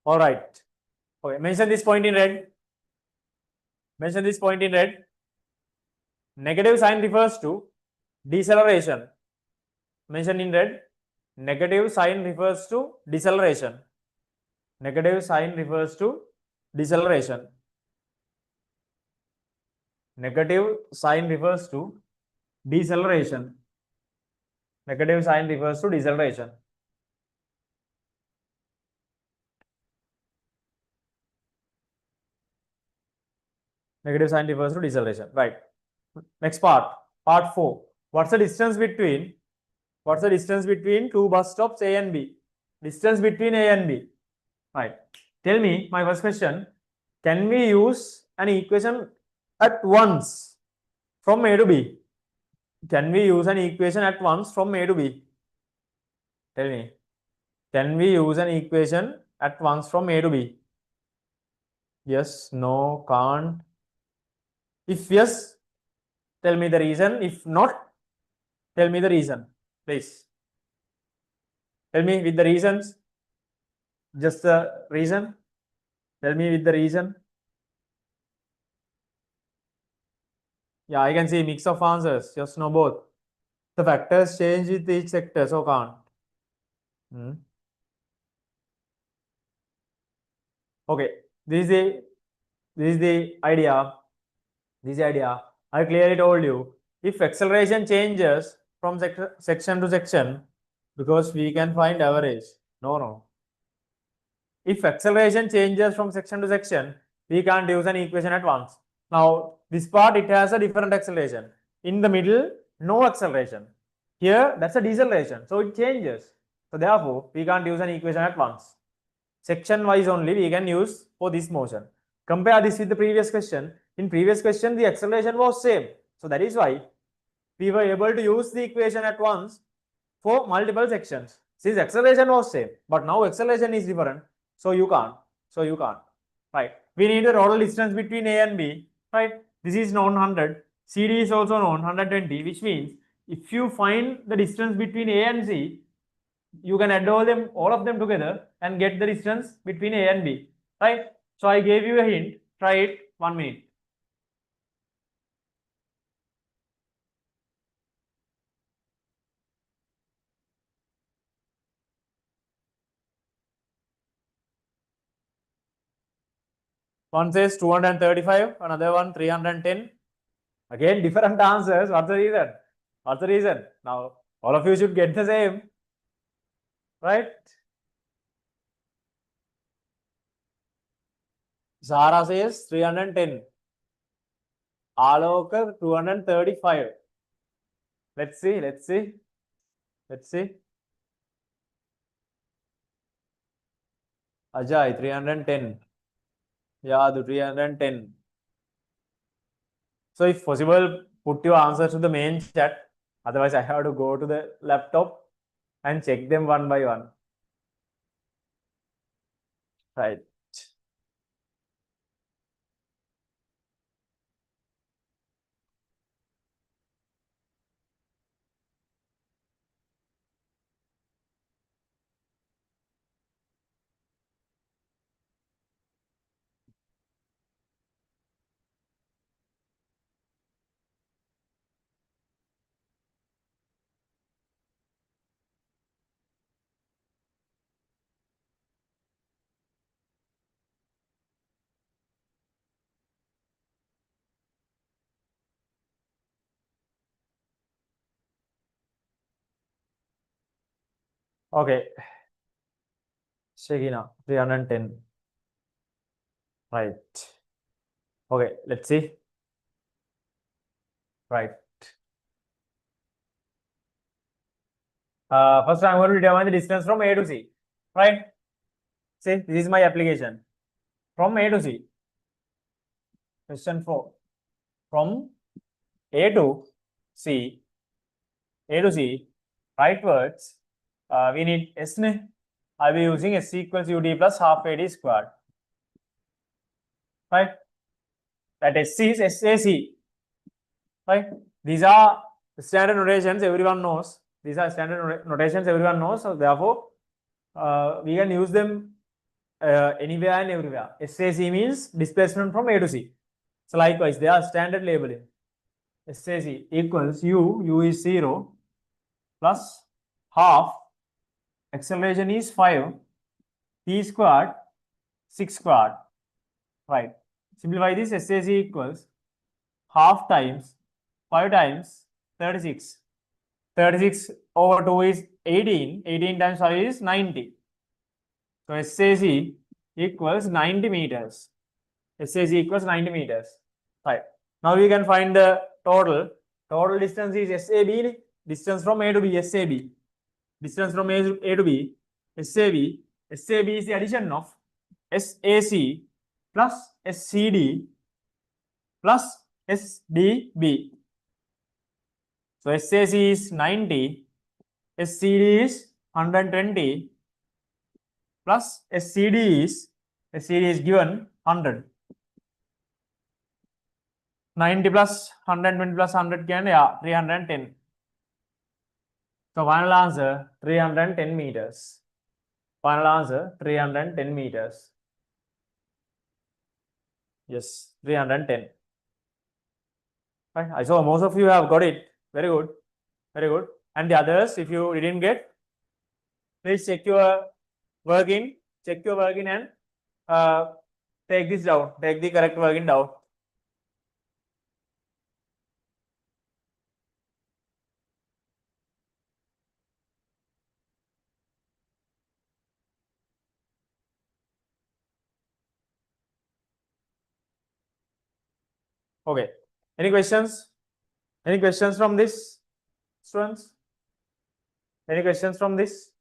All right. Okay. Mention this point in red. Mention this point in red. Negative sign refers to deceleration. Mention in red. Negative sign refers to deceleration. Negative sign refers to deceleration. Negative sign refers to deceleration. Negative sign refers to deceleration. Negative sign refers to deceleration. Right. Next part. Part 4. What's the distance between two bus stops A and B? Distance between A and B. Right. Tell me, my first question. Can we use an equation at once from A to B? Can we use an equation at once from A to B? Tell me. Can we use an equation at once from A to B? Yes, no, can't. If yes, tell me the reason. If not, tell me the reason, please. Tell me with the reasons. Just the reason. Tell me with the reason. Yeah, I can see mix of answers. Yes, no, both. The factors change with each sector, so can't. Okay, this is the idea. This is the idea. I clearly told you. If acceleration changes from section to section, because we can find average. No. If acceleration changes from section to section, we can't use an equation at once. Now, this part, it has a different acceleration. In the middle, no acceleration. Here, that's a deceleration. So, it changes. So, therefore, we can't use an equation at once. Section wise only we can use for this motion. Compare this with the previous question. In previous question, the acceleration was same. So, that is why we were able to use the equation at once for multiple sections. Since acceleration was same, but now acceleration is different. So, you can't. Right. We need the total distance between A and B. Right. This is known 100. CD is also known 120, which means if you find the distance between A and C, you can add all of them together and get the distance between A and B. Right. So, I gave you a hint. Try it 1 minute. One says 235, another one 310. Again, different answers. What's the reason? What's the reason? Now, all of you should get the same. Right? Sara says 310. Alokar 235. Let's see. Ajay 310. Yadu 310. So if possible, put your answers to the main chat. Otherwise, I have to go to the laptop and check them one by one. Right. Okay. Shekina 310. Right. Okay, let's see. Right. First, I'm going to determine the distance from A to C. Right. See, this is my application. From A to C. Question 4. From A to C. Rightwards. we need S. I'll be using S equals UD plus half AD squared. Right? That S is SAC. Right? These are standard notations everyone knows. These are standard notations everyone knows. So therefore, we can use them anywhere and everywhere. SAC means displacement from A to C. So likewise, they are standard labeling. SAC equals U is 0 plus half, acceleration is 5, T squared, 6 squared. Right. Simplify this, SAC equals half times 5 times 36. 36 over 2 is 18. 18 times 5 is 90. So SAC equals 90 meters. SAC equals 90 meters. Right. Now we can find the total. Total distance is SAB. Distance from A to B, SAB. Distance from A to B, SAB. SAB is the addition of SAC plus SCD plus SDB. So SAC is 90, SCD is 120 plus SCD is given 100. 90 plus 120 plus 100 can, yeah, 310. So final answer 310 meters. Final answer 310 meters. Yes, 310. Right. I saw most of you have got it. Very good. Very good. And the others, if you didn't get, please check your working. Check your working and take this down. Take the correct working down. Okay. Any questions? Any questions from this, students? Any questions from this?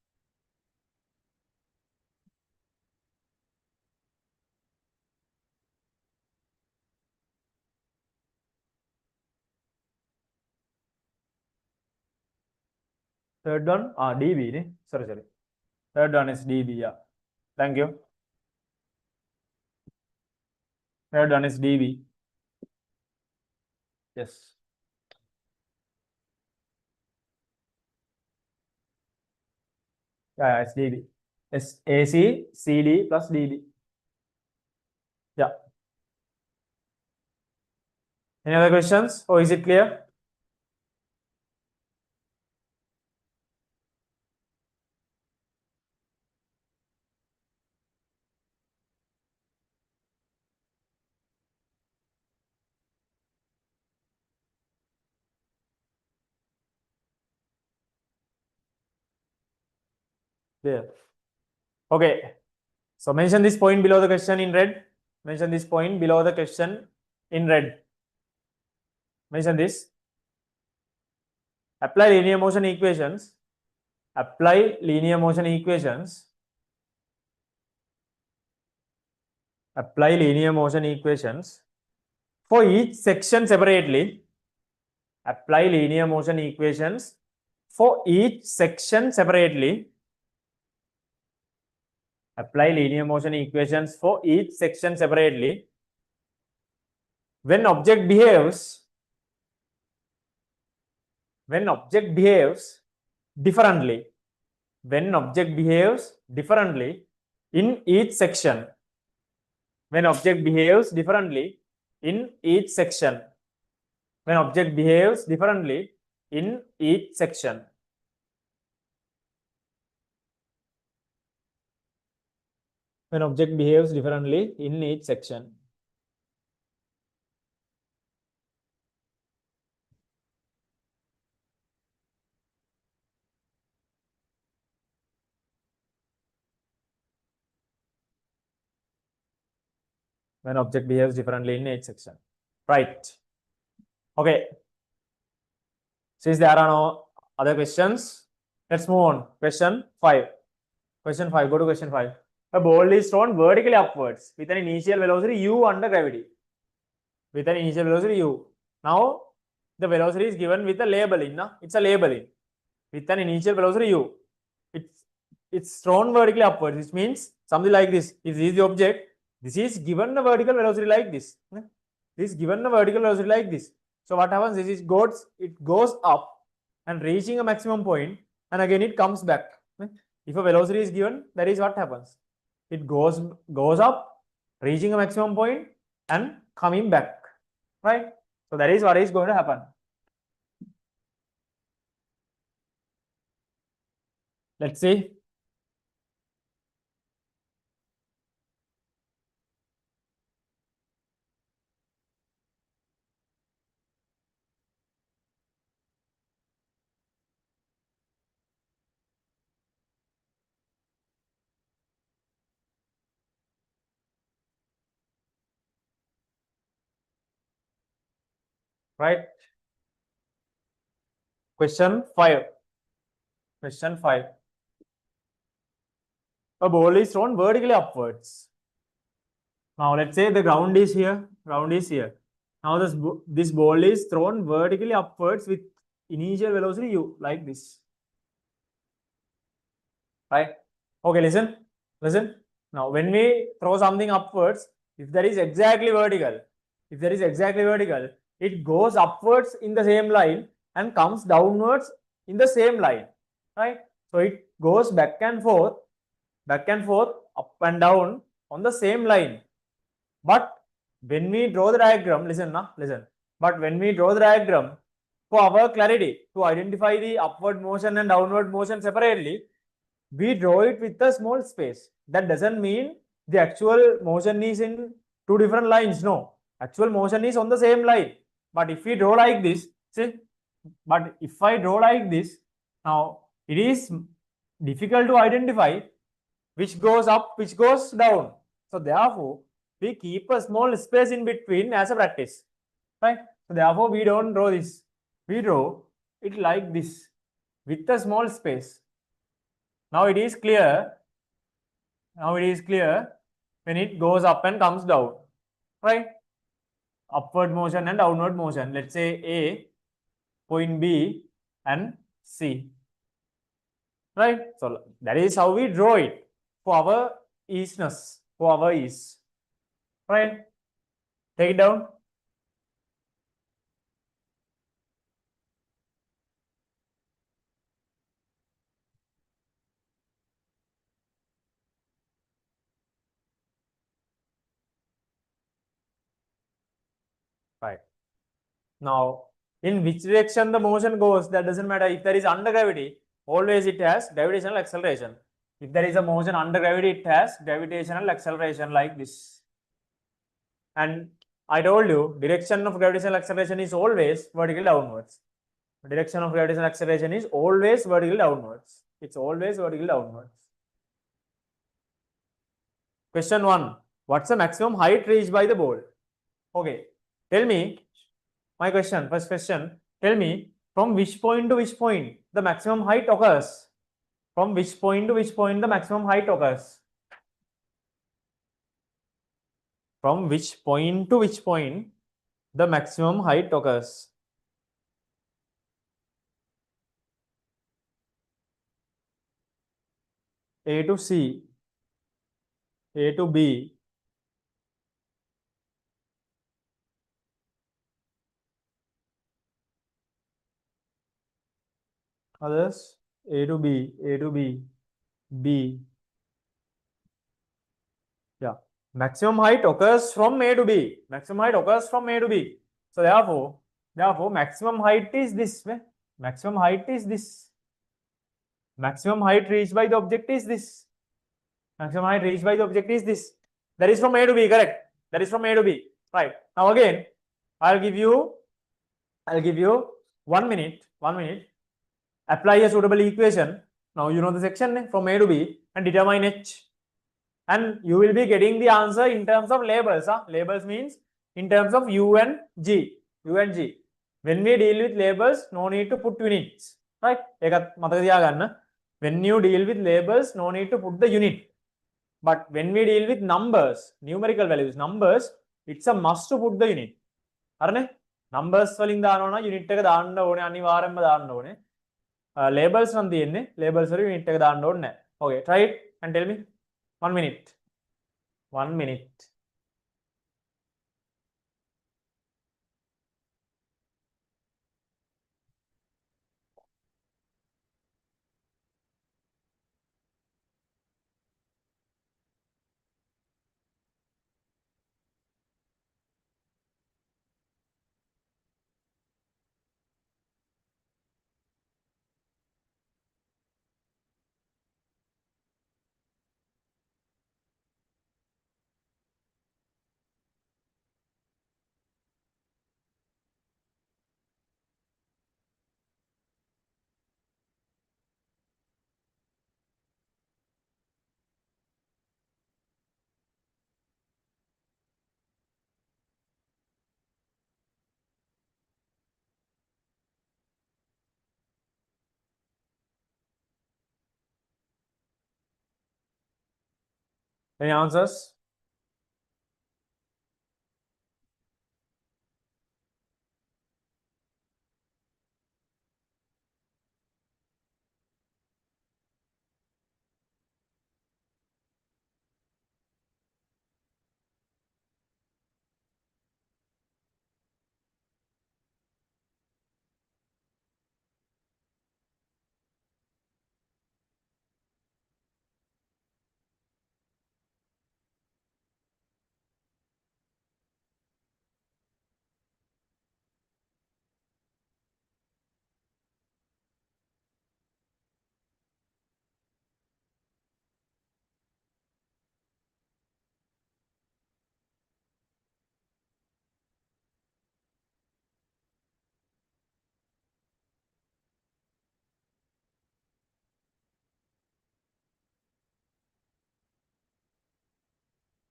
Third one, DB. Sorry. Third one is DB. Yeah. Thank you. Third one is DB. Yes. Yeah, it's DB. It's AC, CD plus DB. Yeah. Any other questions? Or is it clear? There. Okay. So mention this point below the question in red. Mention this point below the question in red. Mention this. Apply linear motion equations. Apply linear motion equations. Apply linear motion equations for each section separately. Apply linear motion equations for each section separately. Apply linear motion equations for each section separately. When object behaves differently, when object behaves differently in each section, when object behaves differently in each section, when object behaves differently in each section. When object behaves differently in each section. When object behaves differently in each section. Right. Okay. Since there are no other questions, let's move on. Question 5. Question 5. Go to question 5. A ball is thrown vertically upwards with an initial velocity u under gravity. With an initial velocity u. Now, the velocity is given with a labeling. It's a labeling. With an initial velocity u. It it's thrown vertically upwards, which means something like this. If this is the object, this is given the vertical velocity like this. This is given the vertical velocity like this. So what happens is it goes up and reaching a maximum point, and again it comes back. If a velocity is given, that is what happens. It goes up, reaching a maximum point, and coming back. Right? So that is what is going to happen. Let's see. Right? Question 5. Question 5. A ball is thrown vertically upwards. Now let's say the ground is here. Ground is here. Now this ball is thrown vertically upwards with initial velocity u, like this. Right? Okay, listen. Now when we throw something upwards, if that is exactly vertical, it goes upwards in the same line and comes downwards in the same line. Right? So it goes back and forth, up and down on the same line. But when we draw the diagram, listen. But when we draw the diagram, for our clarity, to identify the upward motion and downward motion separately, we draw it with a small space. That doesn't mean the actual motion is in two different lines. No, actual motion is on the same line. But if we draw like this, see, but if I draw like this, now it is difficult to identify which goes up, which goes down. So therefore, we keep a small space in between as a practice. Right? So therefore, we don't draw this. We draw it like this with a small space. Now it is clear. When it goes up and comes down. Right? Upward motion and downward motion. Let's say A, point B, and C. Right? So that is how we draw it for our easiness, for our ease. Right? Take it down. Right. Now, in which direction the motion goes, that doesn't matter. If there is under gravity, always it has gravitational acceleration. If there is a motion under gravity, it has gravitational acceleration like this. And I told you, direction of gravitational acceleration is always vertical downwards. Direction of gravitational acceleration is always vertical downwards. It's always vertical downwards. Question 1. What's the maximum height reached by the ball? Okay. Tell me, my question, first question, tell me from which point to which point the maximum height occurs? From which point to which point the maximum height occurs? From which point to which point the maximum height occurs? A to C, A to B, others A to B, A to B, B. Yeah, maximum height occurs from A to B. Maximum height occurs from A to B. So therefore, maximum height is this. Maximum height is this. Maximum height reached by the object is this. Maximum height reached by the object is this. That is from A to B, correct? That is from A to B. Right. Now again, I'll give you 1 minute. 1 minute. Apply a suitable equation. Now you know the section from A to B and determine H. And you will be getting the answer in terms of labels. Labels means in terms of U and G. U and G. When we deal with labels, no need to put units. Right? When you deal with labels, no need to put the unit. But when we deal with numbers, numerical values, numbers, it's a must to put the unit. Arne? Numbers වලින් දානවා unit එක දාන්න ඕනේ අනිවාර්යයෙන්ම දාන්න ඕනේ. Labels නම් තියෙන්නේ labels වල unit එක දාන්න ඕනේ නැහැ. Okay, try it and tell me. 1 minute. 1 minute. Any answers?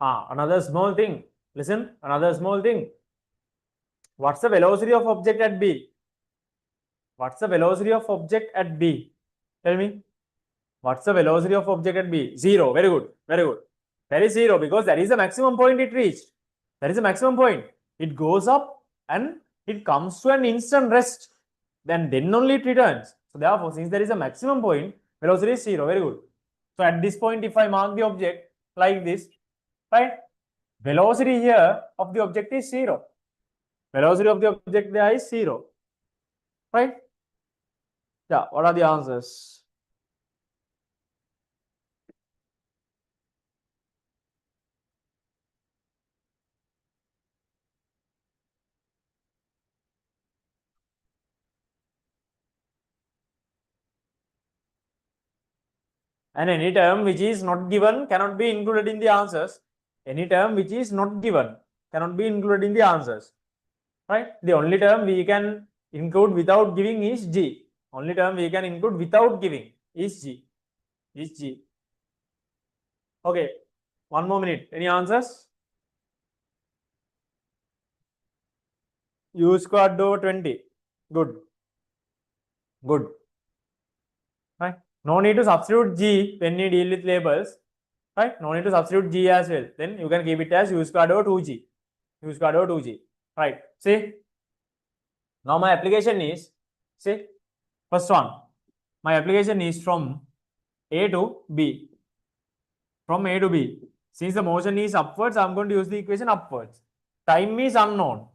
Another small thing. Listen, another small thing. What's the velocity of object at B? What's the velocity of object at B? Tell me. What's the velocity of object at B? 0. Very good. Very good. That is 0 because that is the maximum point it reached. That is the maximum point. It goes up and it comes to an instant rest. Then only it returns. So therefore, since there is a maximum point, velocity is 0. Very good. So at this point, if I mark the object like this, right? Velocity here of the object is 0. Velocity of the object there is 0. Right? Yeah, what are the answers? And any term which is not given cannot be included in the answers. Any term which is not given cannot be included in the answers. Right? The only term we can include without giving is G. Only term we can include without giving is G. Is G. Okay. 1 more minute. Any answers? U squared over 20. Good. Good. Right? No need to substitute G when you deal with labels. Right? No need to substitute G as well. Then you can keep it as U squared over 2G. U squared over 2G. Right. See? Now my application is, see, first one. My application is from A to B. From A to B. Since the motion is upwards, I'm going to use the equation upwards. Time is unknown.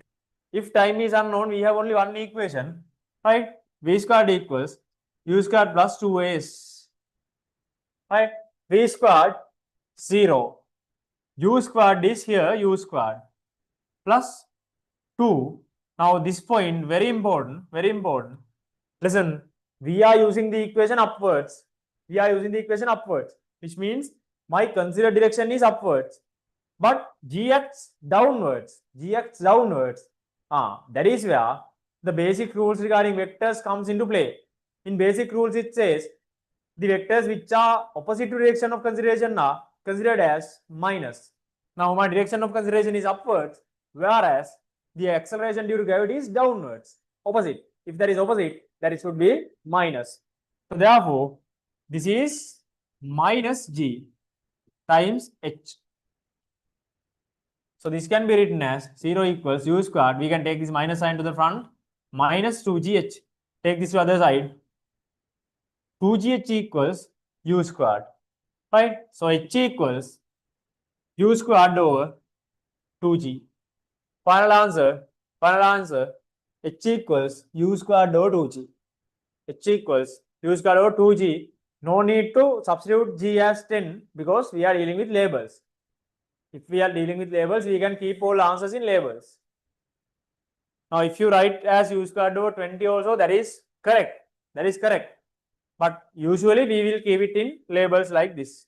If time is unknown, we have only one equation, right? V squared equals U squared plus 2AS, right? V squared 0. U squared is here, U squared plus 2. Now this point, very important, very important. Listen, we are using the equation upwards. We are using the equation upwards, which means my considered direction is upwards. But Gx downwards. Gx downwards. That is where the basic rules regarding vectors comes into play. In basic rules, it says the vectors which are opposite to direction of consideration are considered as minus. Now my direction of consideration is upwards, whereas the acceleration due to gravity is downwards, opposite. If that is opposite, that it should be minus. So therefore, this is minus G times H. So this can be written as 0 equals U squared. We can take this minus sign to the front, minus 2GH. Take this to the other side. 2GH equals U squared. right? So h equals u squared over 2g. Final answer, h equals u squared over 2g. H equals u squared over 2g. No need to substitute g as 10 because we are dealing with labels. If we are dealing with labels, we can keep all answers in labels. Now, if you write as u squared over 20 also, that is correct. That is correct. But usually we will keep it in labels like this.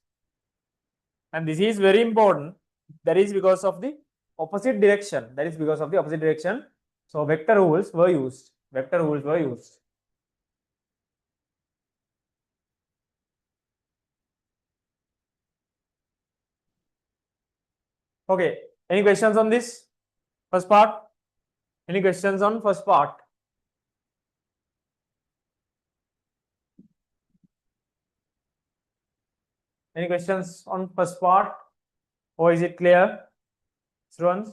And this is very important. That is because of the opposite direction. That is because of the opposite direction. So vector rules were used. Vector rules were used. Okay. Any questions on this first part? Any questions on first part? Any questions on first part? Or is it clear, students?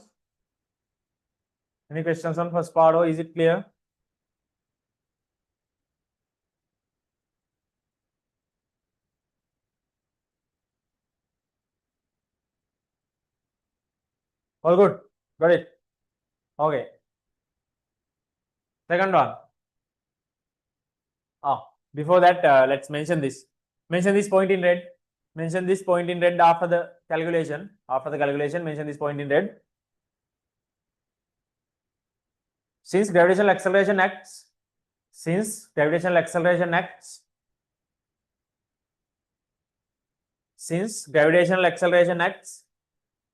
Any questions on first part or is it clear? All good. Got it. Okay. Second one. Before that, let's mention this. Mention this point in red. Mention this point in red after the calculation. After the calculation, mention this point in red. Since gravitational acceleration acts, since gravitational acceleration acts, since gravitational acceleration acts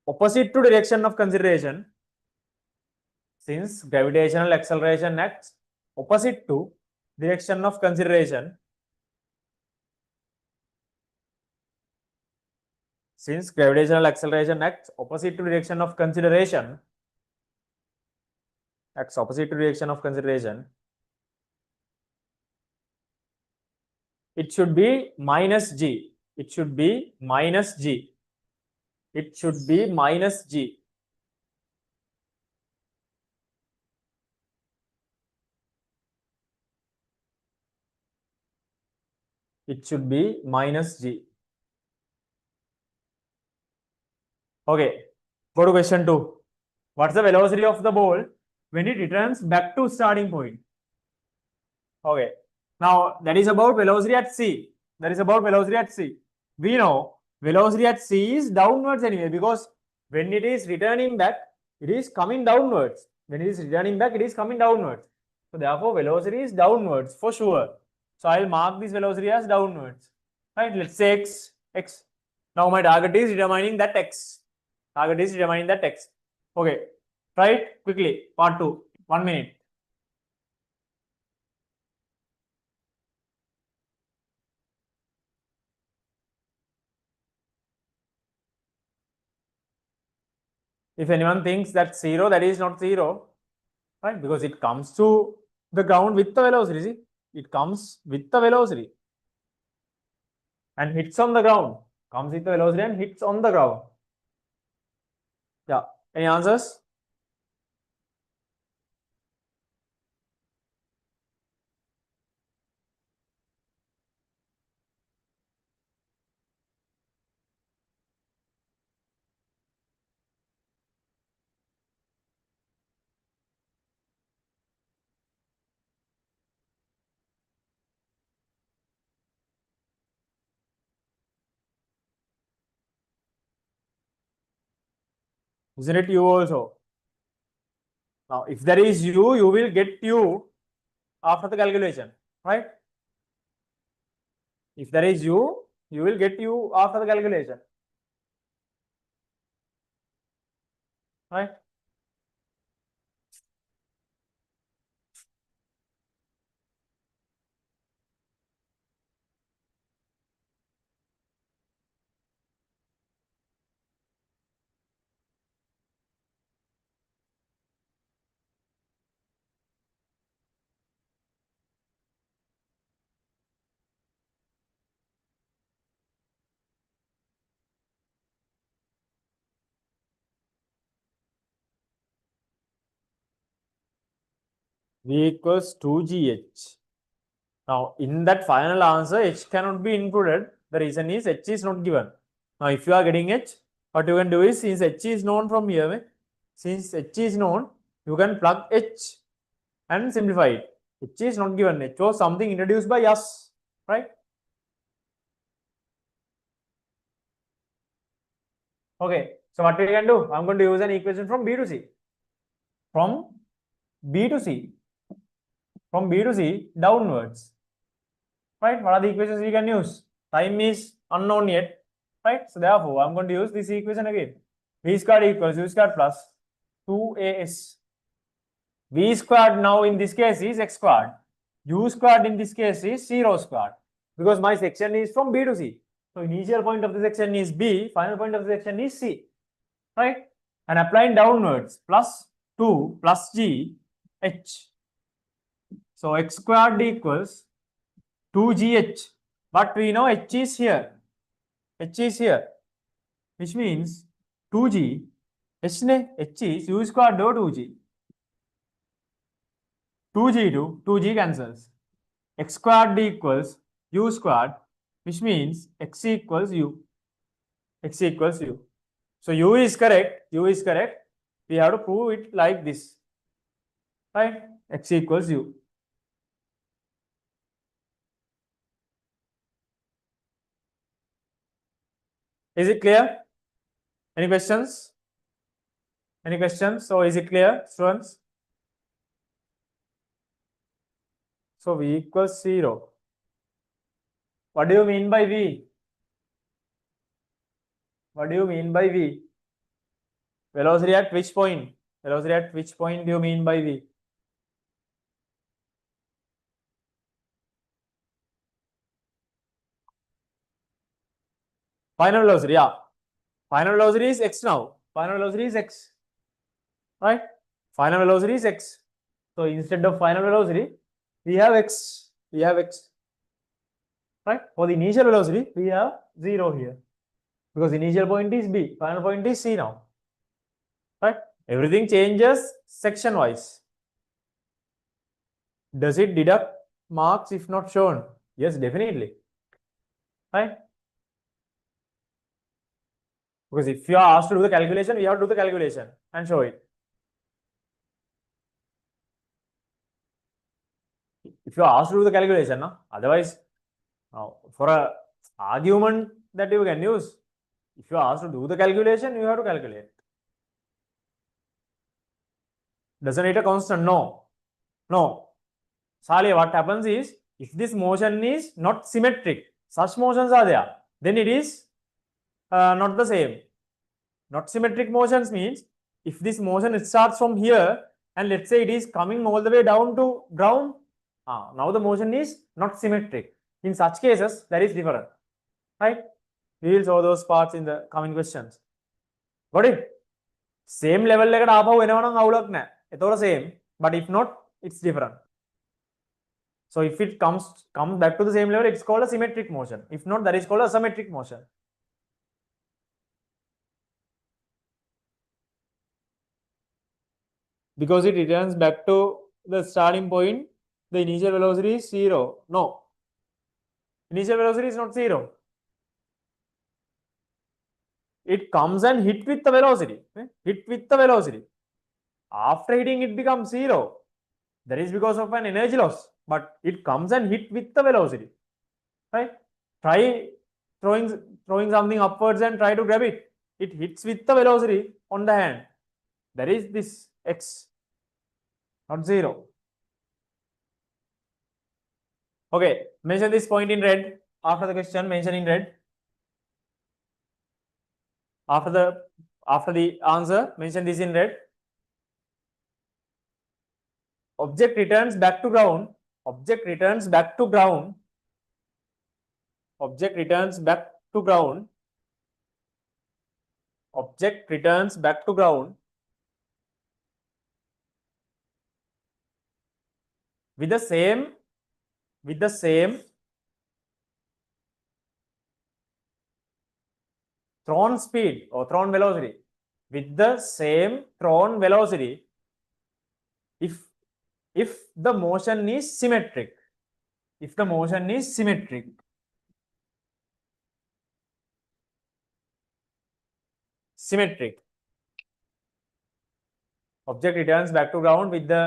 opposite to direction of consideration, since gravitational acceleration acts opposite to direction of consideration, since gravitational acceleration acts opposite to direction of consideration, acts opposite to direction of consideration, it should be minus g. It should be minus g. It should be minus g. It should be minus g. Okay, go to question 2. What's the velocity of the ball when it returns back to starting point? Okay, now that is about velocity at c. That is about velocity at c. We know velocity at c is downwards anyway because when it is returning back, it is coming downwards. When it is returning back, it is coming downwards. So therefore, velocity is downwards for sure. So I'll mark this velocity as downwards. Right? Let's say x. Now my target is determining that x. Target is determining that x. Okay. Try it quickly. Part 2. 1 minute. If anyone thinks that's 0, that is not 0. Right? Because it comes to the ground with the velocity. See? It comes with the velocity. And hits on the ground. Comes with the velocity and hits on the ground. Yeah. Any answers? Isn't it u also? Now, if there is u, you will get u after the calculation. Right? If there is u, you will get u after the calculation. Right? V equals 2gh. Now, in that final answer, h cannot be included The reason is h is not given. Now, if you are getting h, what you can do is, since h is known from here, since h is known, you can plug h and simplify it. H is not given. H was something introduced by us, right? Okay, so what we can do? I'm going to use an equation from B to C. From B to C. From B to C downwards. Right? What are the equations we can use? Time is unknown yet. Right? So therefore, I'm going to use this equation again. V squared equals U squared plus 2AS. V squared now in this case is x squared. U squared in this case is 0 squared. Because my section is from B to C. So initial point of the section is B, final point of the section is C. Right? And applying downwards, plus 2 plus G H. So x squared equals 2GH. But we know H is here. H is here. Which means 2G. H is U squared over 2G. 2G to 2G cancels. X squared equals U squared, which means X equals U. X equals U. So U is correct. U is correct. We have to prove it like this. Right? X equals U. Is it clear? Any questions? Any questions? So is it clear, students? So V equals 0. What do you mean by V? What do you mean by V? Velocity at which point? Velocity at which point do you mean by V? Final velocity, yeah. Final velocity is x now. Final velocity is x. Right? Final velocity is x. So instead of final velocity, we have x. We have x. Right? For the initial velocity, we have 0 here. Because initial point is B. Final point is C now. Right? Everything changes section wise. Does it deduct marks if not shown? Yes, definitely. Right? Because if you are asked to do the calculation, we have to do the calculation and show it. If you are asked to do the calculation, no? Otherwise, for a argument that you can use, if you are asked to do the calculation, you have to calculate. Doesn't it a constant? No. No. Sali, what happens is, if this motion is not symmetric, such motions are there, then it is not the same. Not symmetric motions means, if this motion starts from here, and let's say it is coming all the way down to ground, now the motion is not symmetric. In such cases, that is different. Right? We will show those parts in the coming questions. Got it? Same level එකට ආපහු එනවනම් අවුලක් නැහැ. ඒතකොට same, but if not, it's different. So if it comes back to the same level, it's called a symmetric motion. If not, that is called a asymmetric motion. Because it returns back to the starting point, the initial velocity is 0. No. Initial velocity is not 0. It comes and hit with the velocity. Hit with the velocity. After hitting, it becomes 0. That is because of an energy loss. But it comes and hit with the velocity. Right? Try throwing something upwards and try to grab it. It hits with the velocity on the hand. That is this x, not 0. Okay, mention this point in red. After the question, mention in red. After the answer, mention this in red. Object returns back to ground. Object returns back to ground. Object returns back to ground. Object returns back to ground with the same thrown speed or thrown velocity. With the same thrown velocity, if the motion is symmetric. If the motion is symmetric. symmetric. Object returns back to ground with the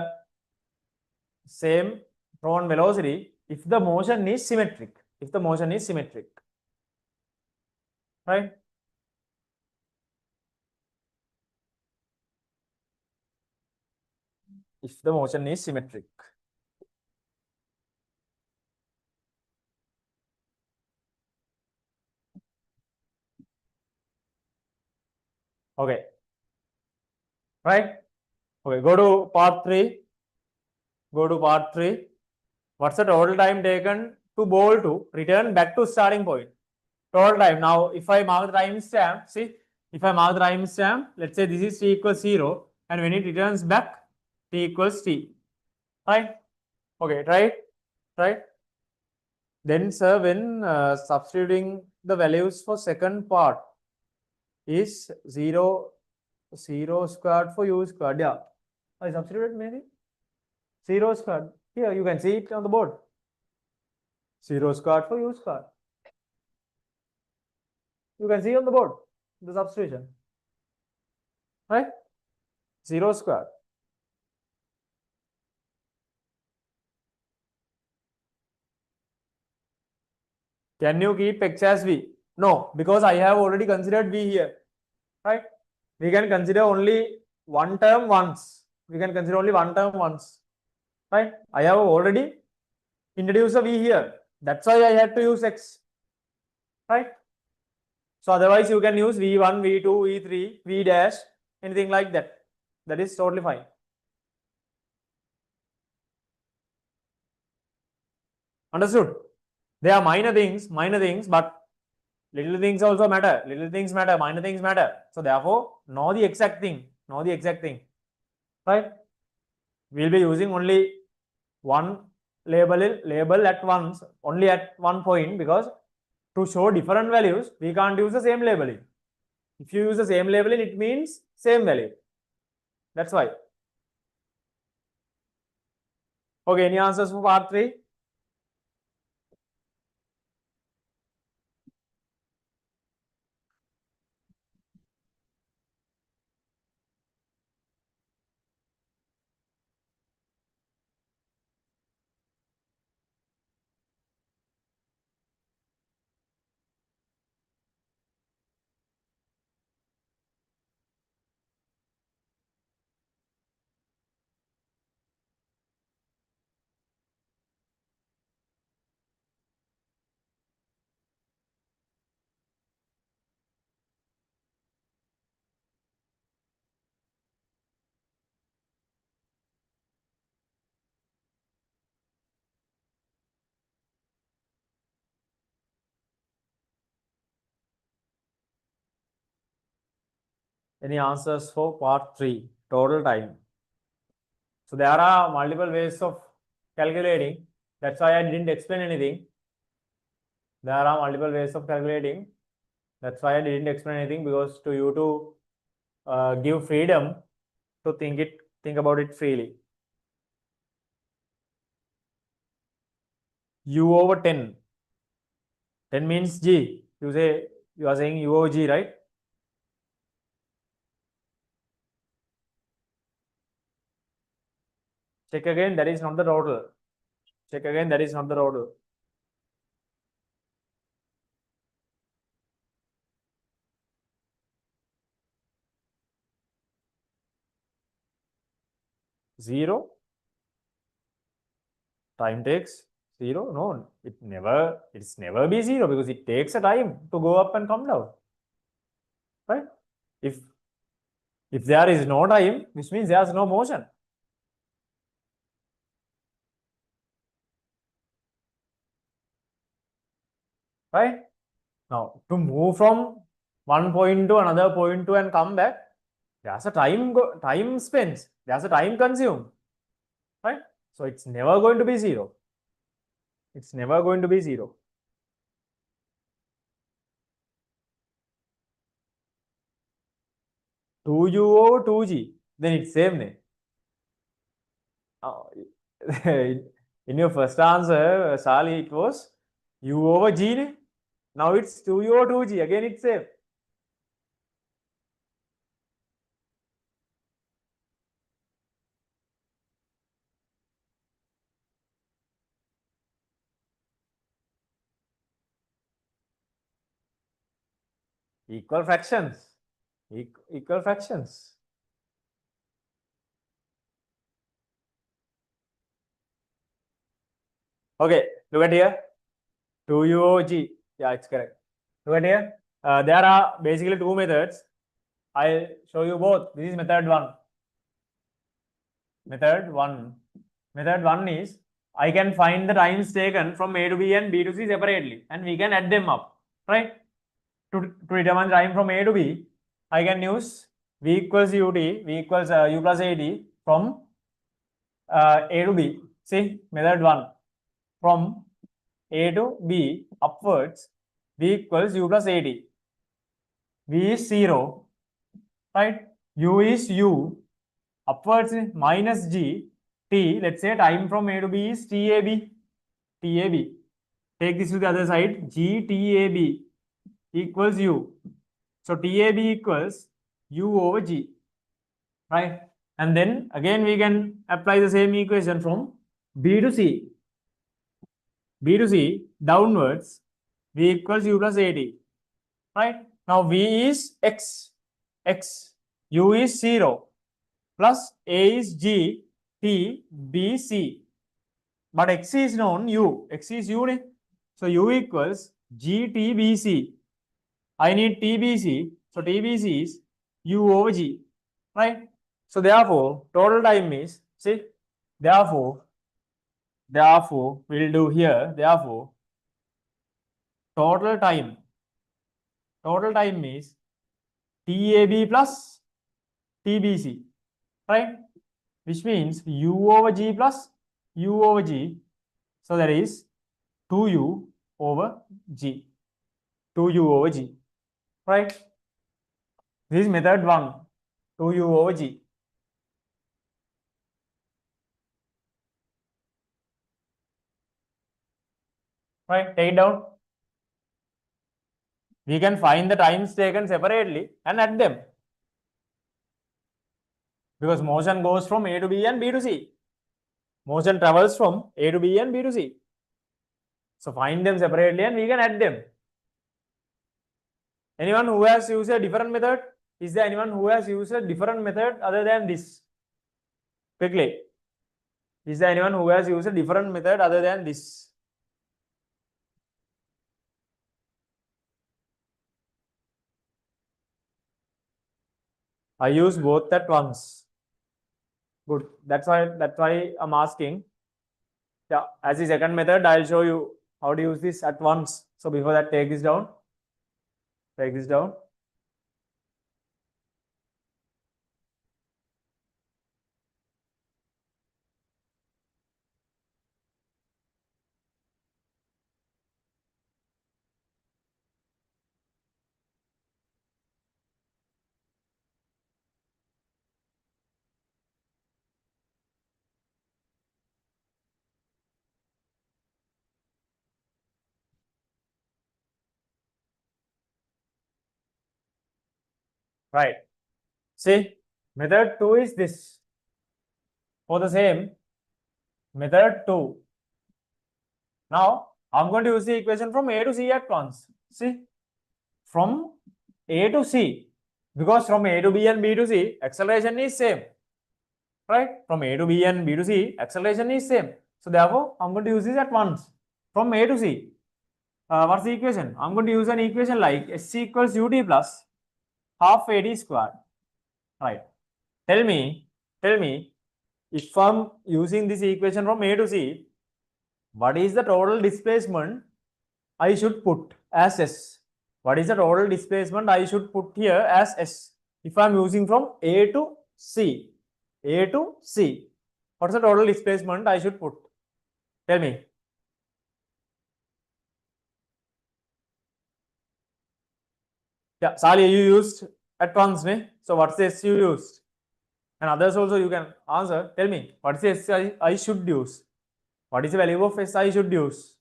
same thrown velocity if the motion is symmetric. If the motion is symmetric, right? If the motion is symmetric. Okay. Right? Okay, go to part 3. Go to part 3. What's the total time taken to ball to return back to starting point? Total time. Now, if I mark the timestamp, see, if I mark the timestamp, let's say this is t equals 0, and when it returns back, t equals t. Right? Okay, right? Then, sir, when substituting the values for second part is 0 squared for u squared. Yeah, I substituted maybe 0 squared. Here you can see it on the board. 0 squared for u squared. You can see on the board the substitution, right? 0 squared. Can you keep x as v? No, because I have already considered v here, right? We can consider only one term once. We can consider only one term once, right? I have already introduced a v here. That's why I had to use x, right? So otherwise you can use v1, v2, v3, v dash, anything like that. That is totally fine. Understood? They are minor things, but little things also matter. Little things matter, minor things matter. So therefore, know the exact thing. Know the exact thing. Right? We'll be using only one label at once, only at one point, because to show different values, we can't use the same labeling. If you use the same labeling, it means same value. That's why. Okay, any answers for part 3? Any answers for part 3? Total time. So there are multiple ways of calculating. That's why I didn't explain anything. There are multiple ways of calculating. That's why I didn't explain anything, because to you to give freedom to think about it freely. U over 10. 10 means G. You are saying U over G, right? Check again, that is not the total. Check again, that is not the total. Zero. Time takes 0. No, it's never be 0, because it takes a time to go up and come down. Right? If there is no time, which means there is no motion. Right? Now, to move from one point to another point to and come back, there's a time spent. There's a time consumed. Right? So it's never going to be 0. It's never going to be 0. Two U over 2G. Then it's same name. In your first answer, Sali, it was U over G. Now it's 2U over 2G. Again, it's same. Equal fractions. Equal fractions. Okay, look at here. 2UOG. Yeah, it's correct. Look at here. There are basically two methods. I'll show you both. This is method 1. Method 1. Method 1 is I can find the times taken from A to B and B to C separately, and we can add them up, right? To determine time from A to B, I can use V equals UT, V equals U plus AT from A to B. See, method 1. From A to B upwards, V equals U plus AT. V is 0, right? U is U. Upwards minus G. T, let's say time from A to B is TAB. TAB. Take this to the other side. G TAB equals U. So TAB equals U over G, right? And then again we can apply the same equation from B to C. B to C downwards, V equals U plus AT, right? Now V is X, U is 0, plus A is G, T, B, C. But X is known, U. X is U. So U equals G, T, B, C. I need TBC. So TBC is U over G, right? So therefore, total time is, see, therefore, we'll do here, therefore, total time is TAB plus TBC, right? Which means U over G plus U over G. So that is 2U over G. 2U over G, right? This is method 1, 2U over G. Right, take it down. We can find the times taken separately and add them. Because motion goes from A to B and B to C. Motion travels from A to B and B to C. So find them separately and we can add them. Anyone who has used a different method? Is there anyone who has used a different method other than this? Quickly. Is there anyone who has used a different method other than this? I use both at once. Good. That's why I'm asking. Yeah, as the second method, I'll show you how to use this at once. So before that, take this down. Take this down. Right. See, method 2 is this. For the same, method 2. Now, I'm going to use the equation from A to C at once. See, from A to C. Because from A to B and B to C, acceleration is same. Right? From A to B and B to C, acceleration is same. So therefore, I'm going to use this at once. From A to C. What's the equation? I'm going to use an equation like S equals UT plus half AD squared. Right. Tell me, if I'm using this equation from A to C, what is the total displacement I should put as S? What is the total displacement I should put here as S? If I'm using from A to C. A to C. What's the total displacement I should put? Tell me. Yeah, Sali, you used at once, me. So what's the S you used? And others also you can answer. Tell me, what's the S I should use? What is the value of S I should use?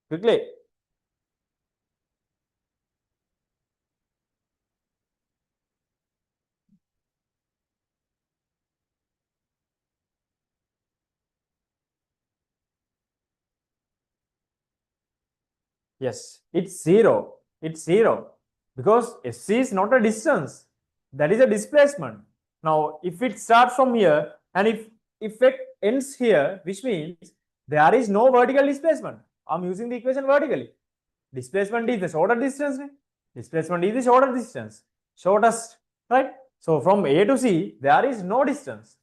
Quickly. Yes, it's 0. It's 0 because SC is not a distance. That is a displacement. Now, if it starts from here and if it ends here, which means there is no vertical displacement. I'm using the equation vertically. Displacement is the shorter distance. Displacement is the shorter distance. Shortest, right? So from A to C, there is no distance.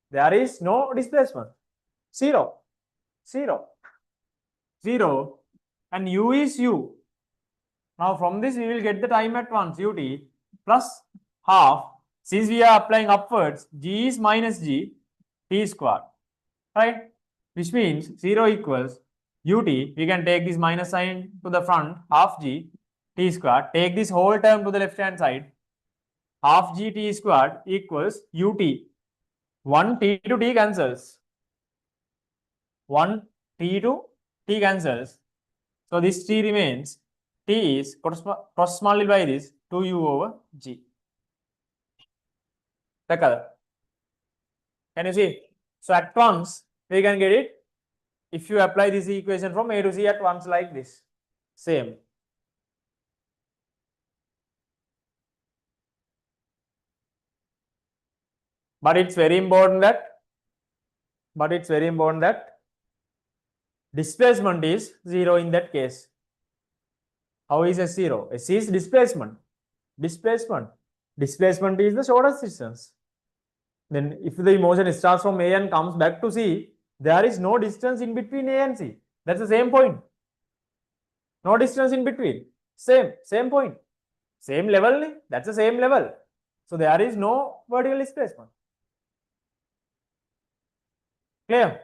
There is no displacement. 0. 0. 0. And U is U. Now from this we will get the time at once ut plus half. Since we are applying upwards, g is minus g t square, right? Which means 0 equals ut. We can take this minus sign to the front, half g t square. Take this whole term to the left hand side. Half g t squared equals ut. 1 t to t cancels. 1 t to t cancels. So this t remains. T is cross multiplied by this 2u over g. Can you see? So at once we can get it if you apply this equation from A to C at once like this. Same. But it's very important that displacement is 0 in that case. How is S 0? S is displacement. Displacement is the shortest distance. Then if the motion starts from A and comes back to C, there is no distance in between A and C. That's the same point. No distance in between. Same point. Same level. That's the same level. So there is no vertical displacement. Clear?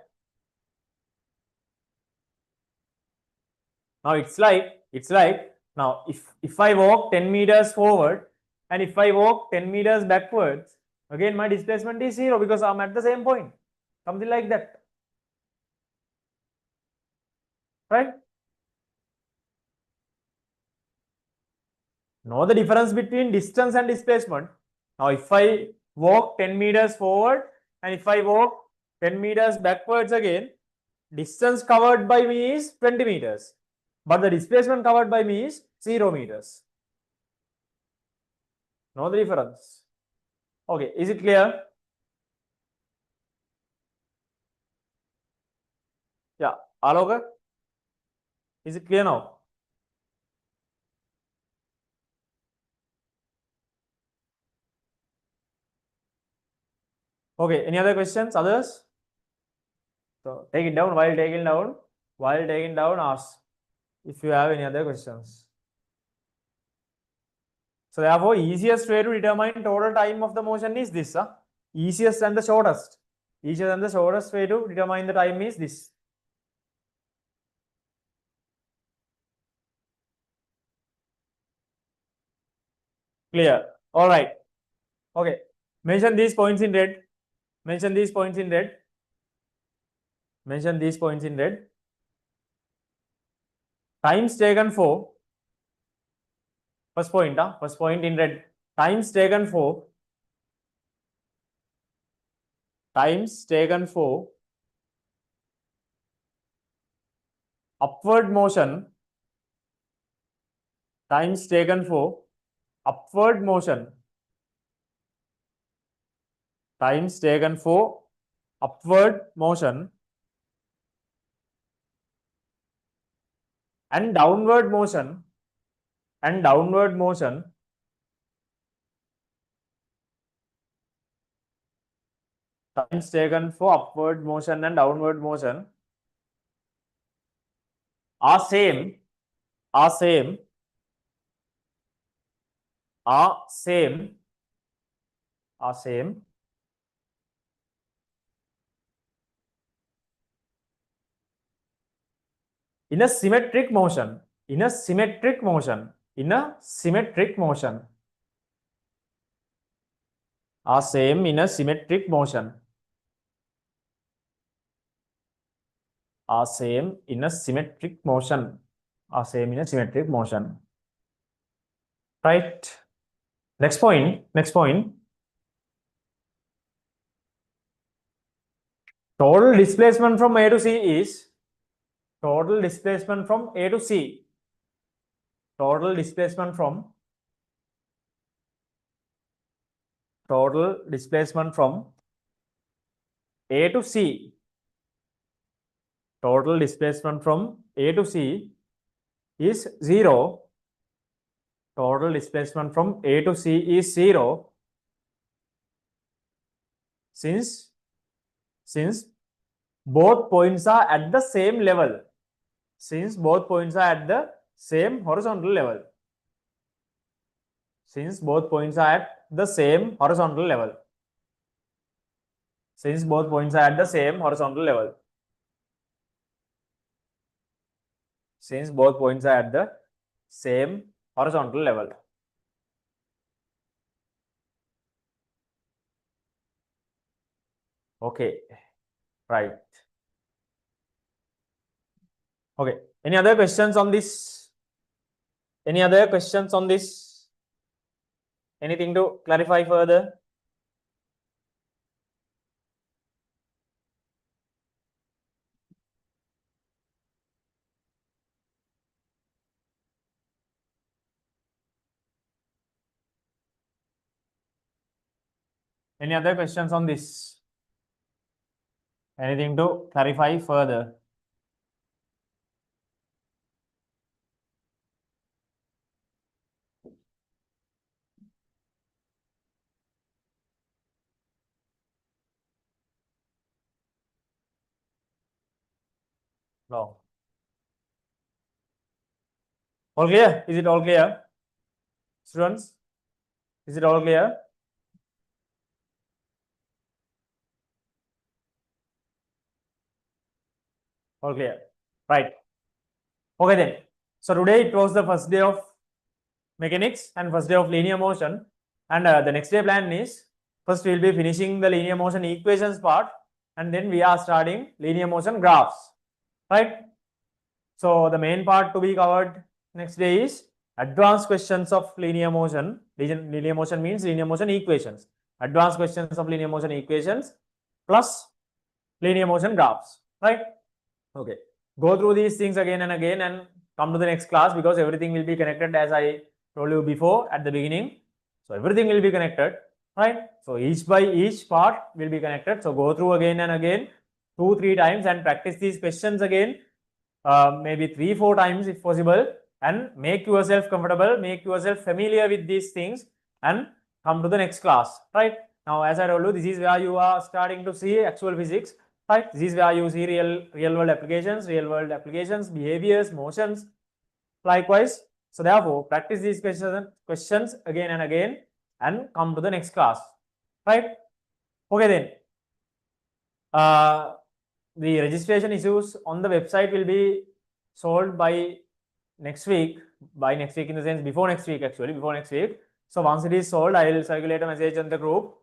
Now it's like now if I walk 10 meters forward and if I walk 10 meters backwards, again my displacement is 0 because I'm at the same point. Something like that. Right? Know the difference between distance and displacement. Now if I walk 10 meters forward and if I walk 10 meters backwards again, distance covered by me is 20 meters. But the displacement covered by me is 0 meters. Know the difference? Okay, is it clear? Yeah, Aloka? Is it clear now? Okay, any other questions? Others? So take it down. While taking down, ask if you have any other questions. So therefore, easiest way to determine total time of the motion is this. Easiest and the shortest. Easiest and the shortest way to determine the time is this. Clear. All right. Okay. Mention these points in red. Mention these points in red. Mention these points in red. Times taken for. First point. First point in red. Times taken for. Times taken for upward motion. Times taken for upward motion. Times taken for upward motion and downward motion times taken for upward motion and downward motion are same in a symmetric motion are same in a symmetric motion are same in a symmetric motion right. Next point total displacement from A to C is total displacement from A to C. Total displacement from A to C. Total displacement from A to C is 0. Total displacement from A to C is 0 since both points are at the same level. Since both points are at the same horizontal level. Since both points are at the same horizontal level. Since both points are at the same horizontal level. Since both points are at the same horizontal level. Okay, right. Okay, any other questions on this? Any other questions on this? Anything to clarify further? Any other questions on this? Anything to clarify further? No. All clear? Is it all clear? Students, is it all clear? All clear. Right. Okay then. So today it was the first day of mechanics and first day of linear motion. And the next day plan is first we will be finishing the linear motion equations part and then we are starting linear motion graphs. Right. So the main part to be covered next day is advanced questions of linear motion. Linear motion means linear motion equations. Advanced questions of linear motion equations plus linear motion graphs. Right. Okay. Go through these things again and again and come to the next class because everything will be connected as I told you before at the beginning. So everything will be connected, right? So each by each part will be connected. So go through again and again 2-3 times and practice these questions again, maybe 3-4 times if possible, and make yourself comfortable, make yourself familiar with these things and come to the next class, right? Now, as I told you, this is where you are starting to see actual physics, right? This is where you see real world applications, behaviors, motions, likewise. So therefore, practice these questions again and again and come to the next class, right? Okay then. The registration issues on the website will be solved by next week. By next week in the sense before next week actually, before next week. So once it is solved, I will circulate a message on the group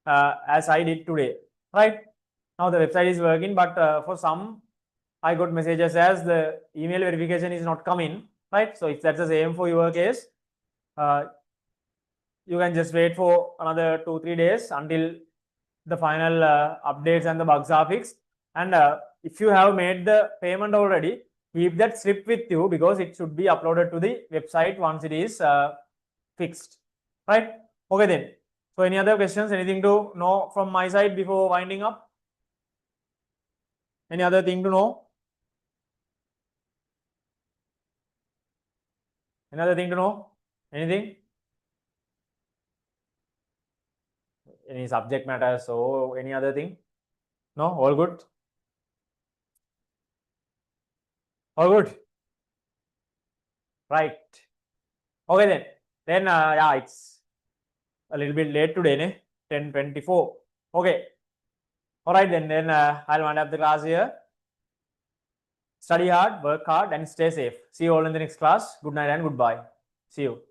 as I did today, right? Now the website is working, but for some I got messages as the email verification is not coming, right? So if that's the same for your case, you can just wait for another 2-3 days until the final updates and the bugs are fixed. And if you have made the payment already, keep that slip with you because it should be uploaded to the website once it is fixed, right? Okay then. So any other questions, anything to know from my side before winding up? Any other thing to know? Another thing to know? Anything? Any subject matter? So any other thing? No? All good? All good? Right. Okay then. Then yeah, it's a little bit late today, ne? 10:24. Okay. All right then. Then I'll wind up the class here. Study hard, work hard, and stay safe. See you all in the next class. Good night and goodbye. See you.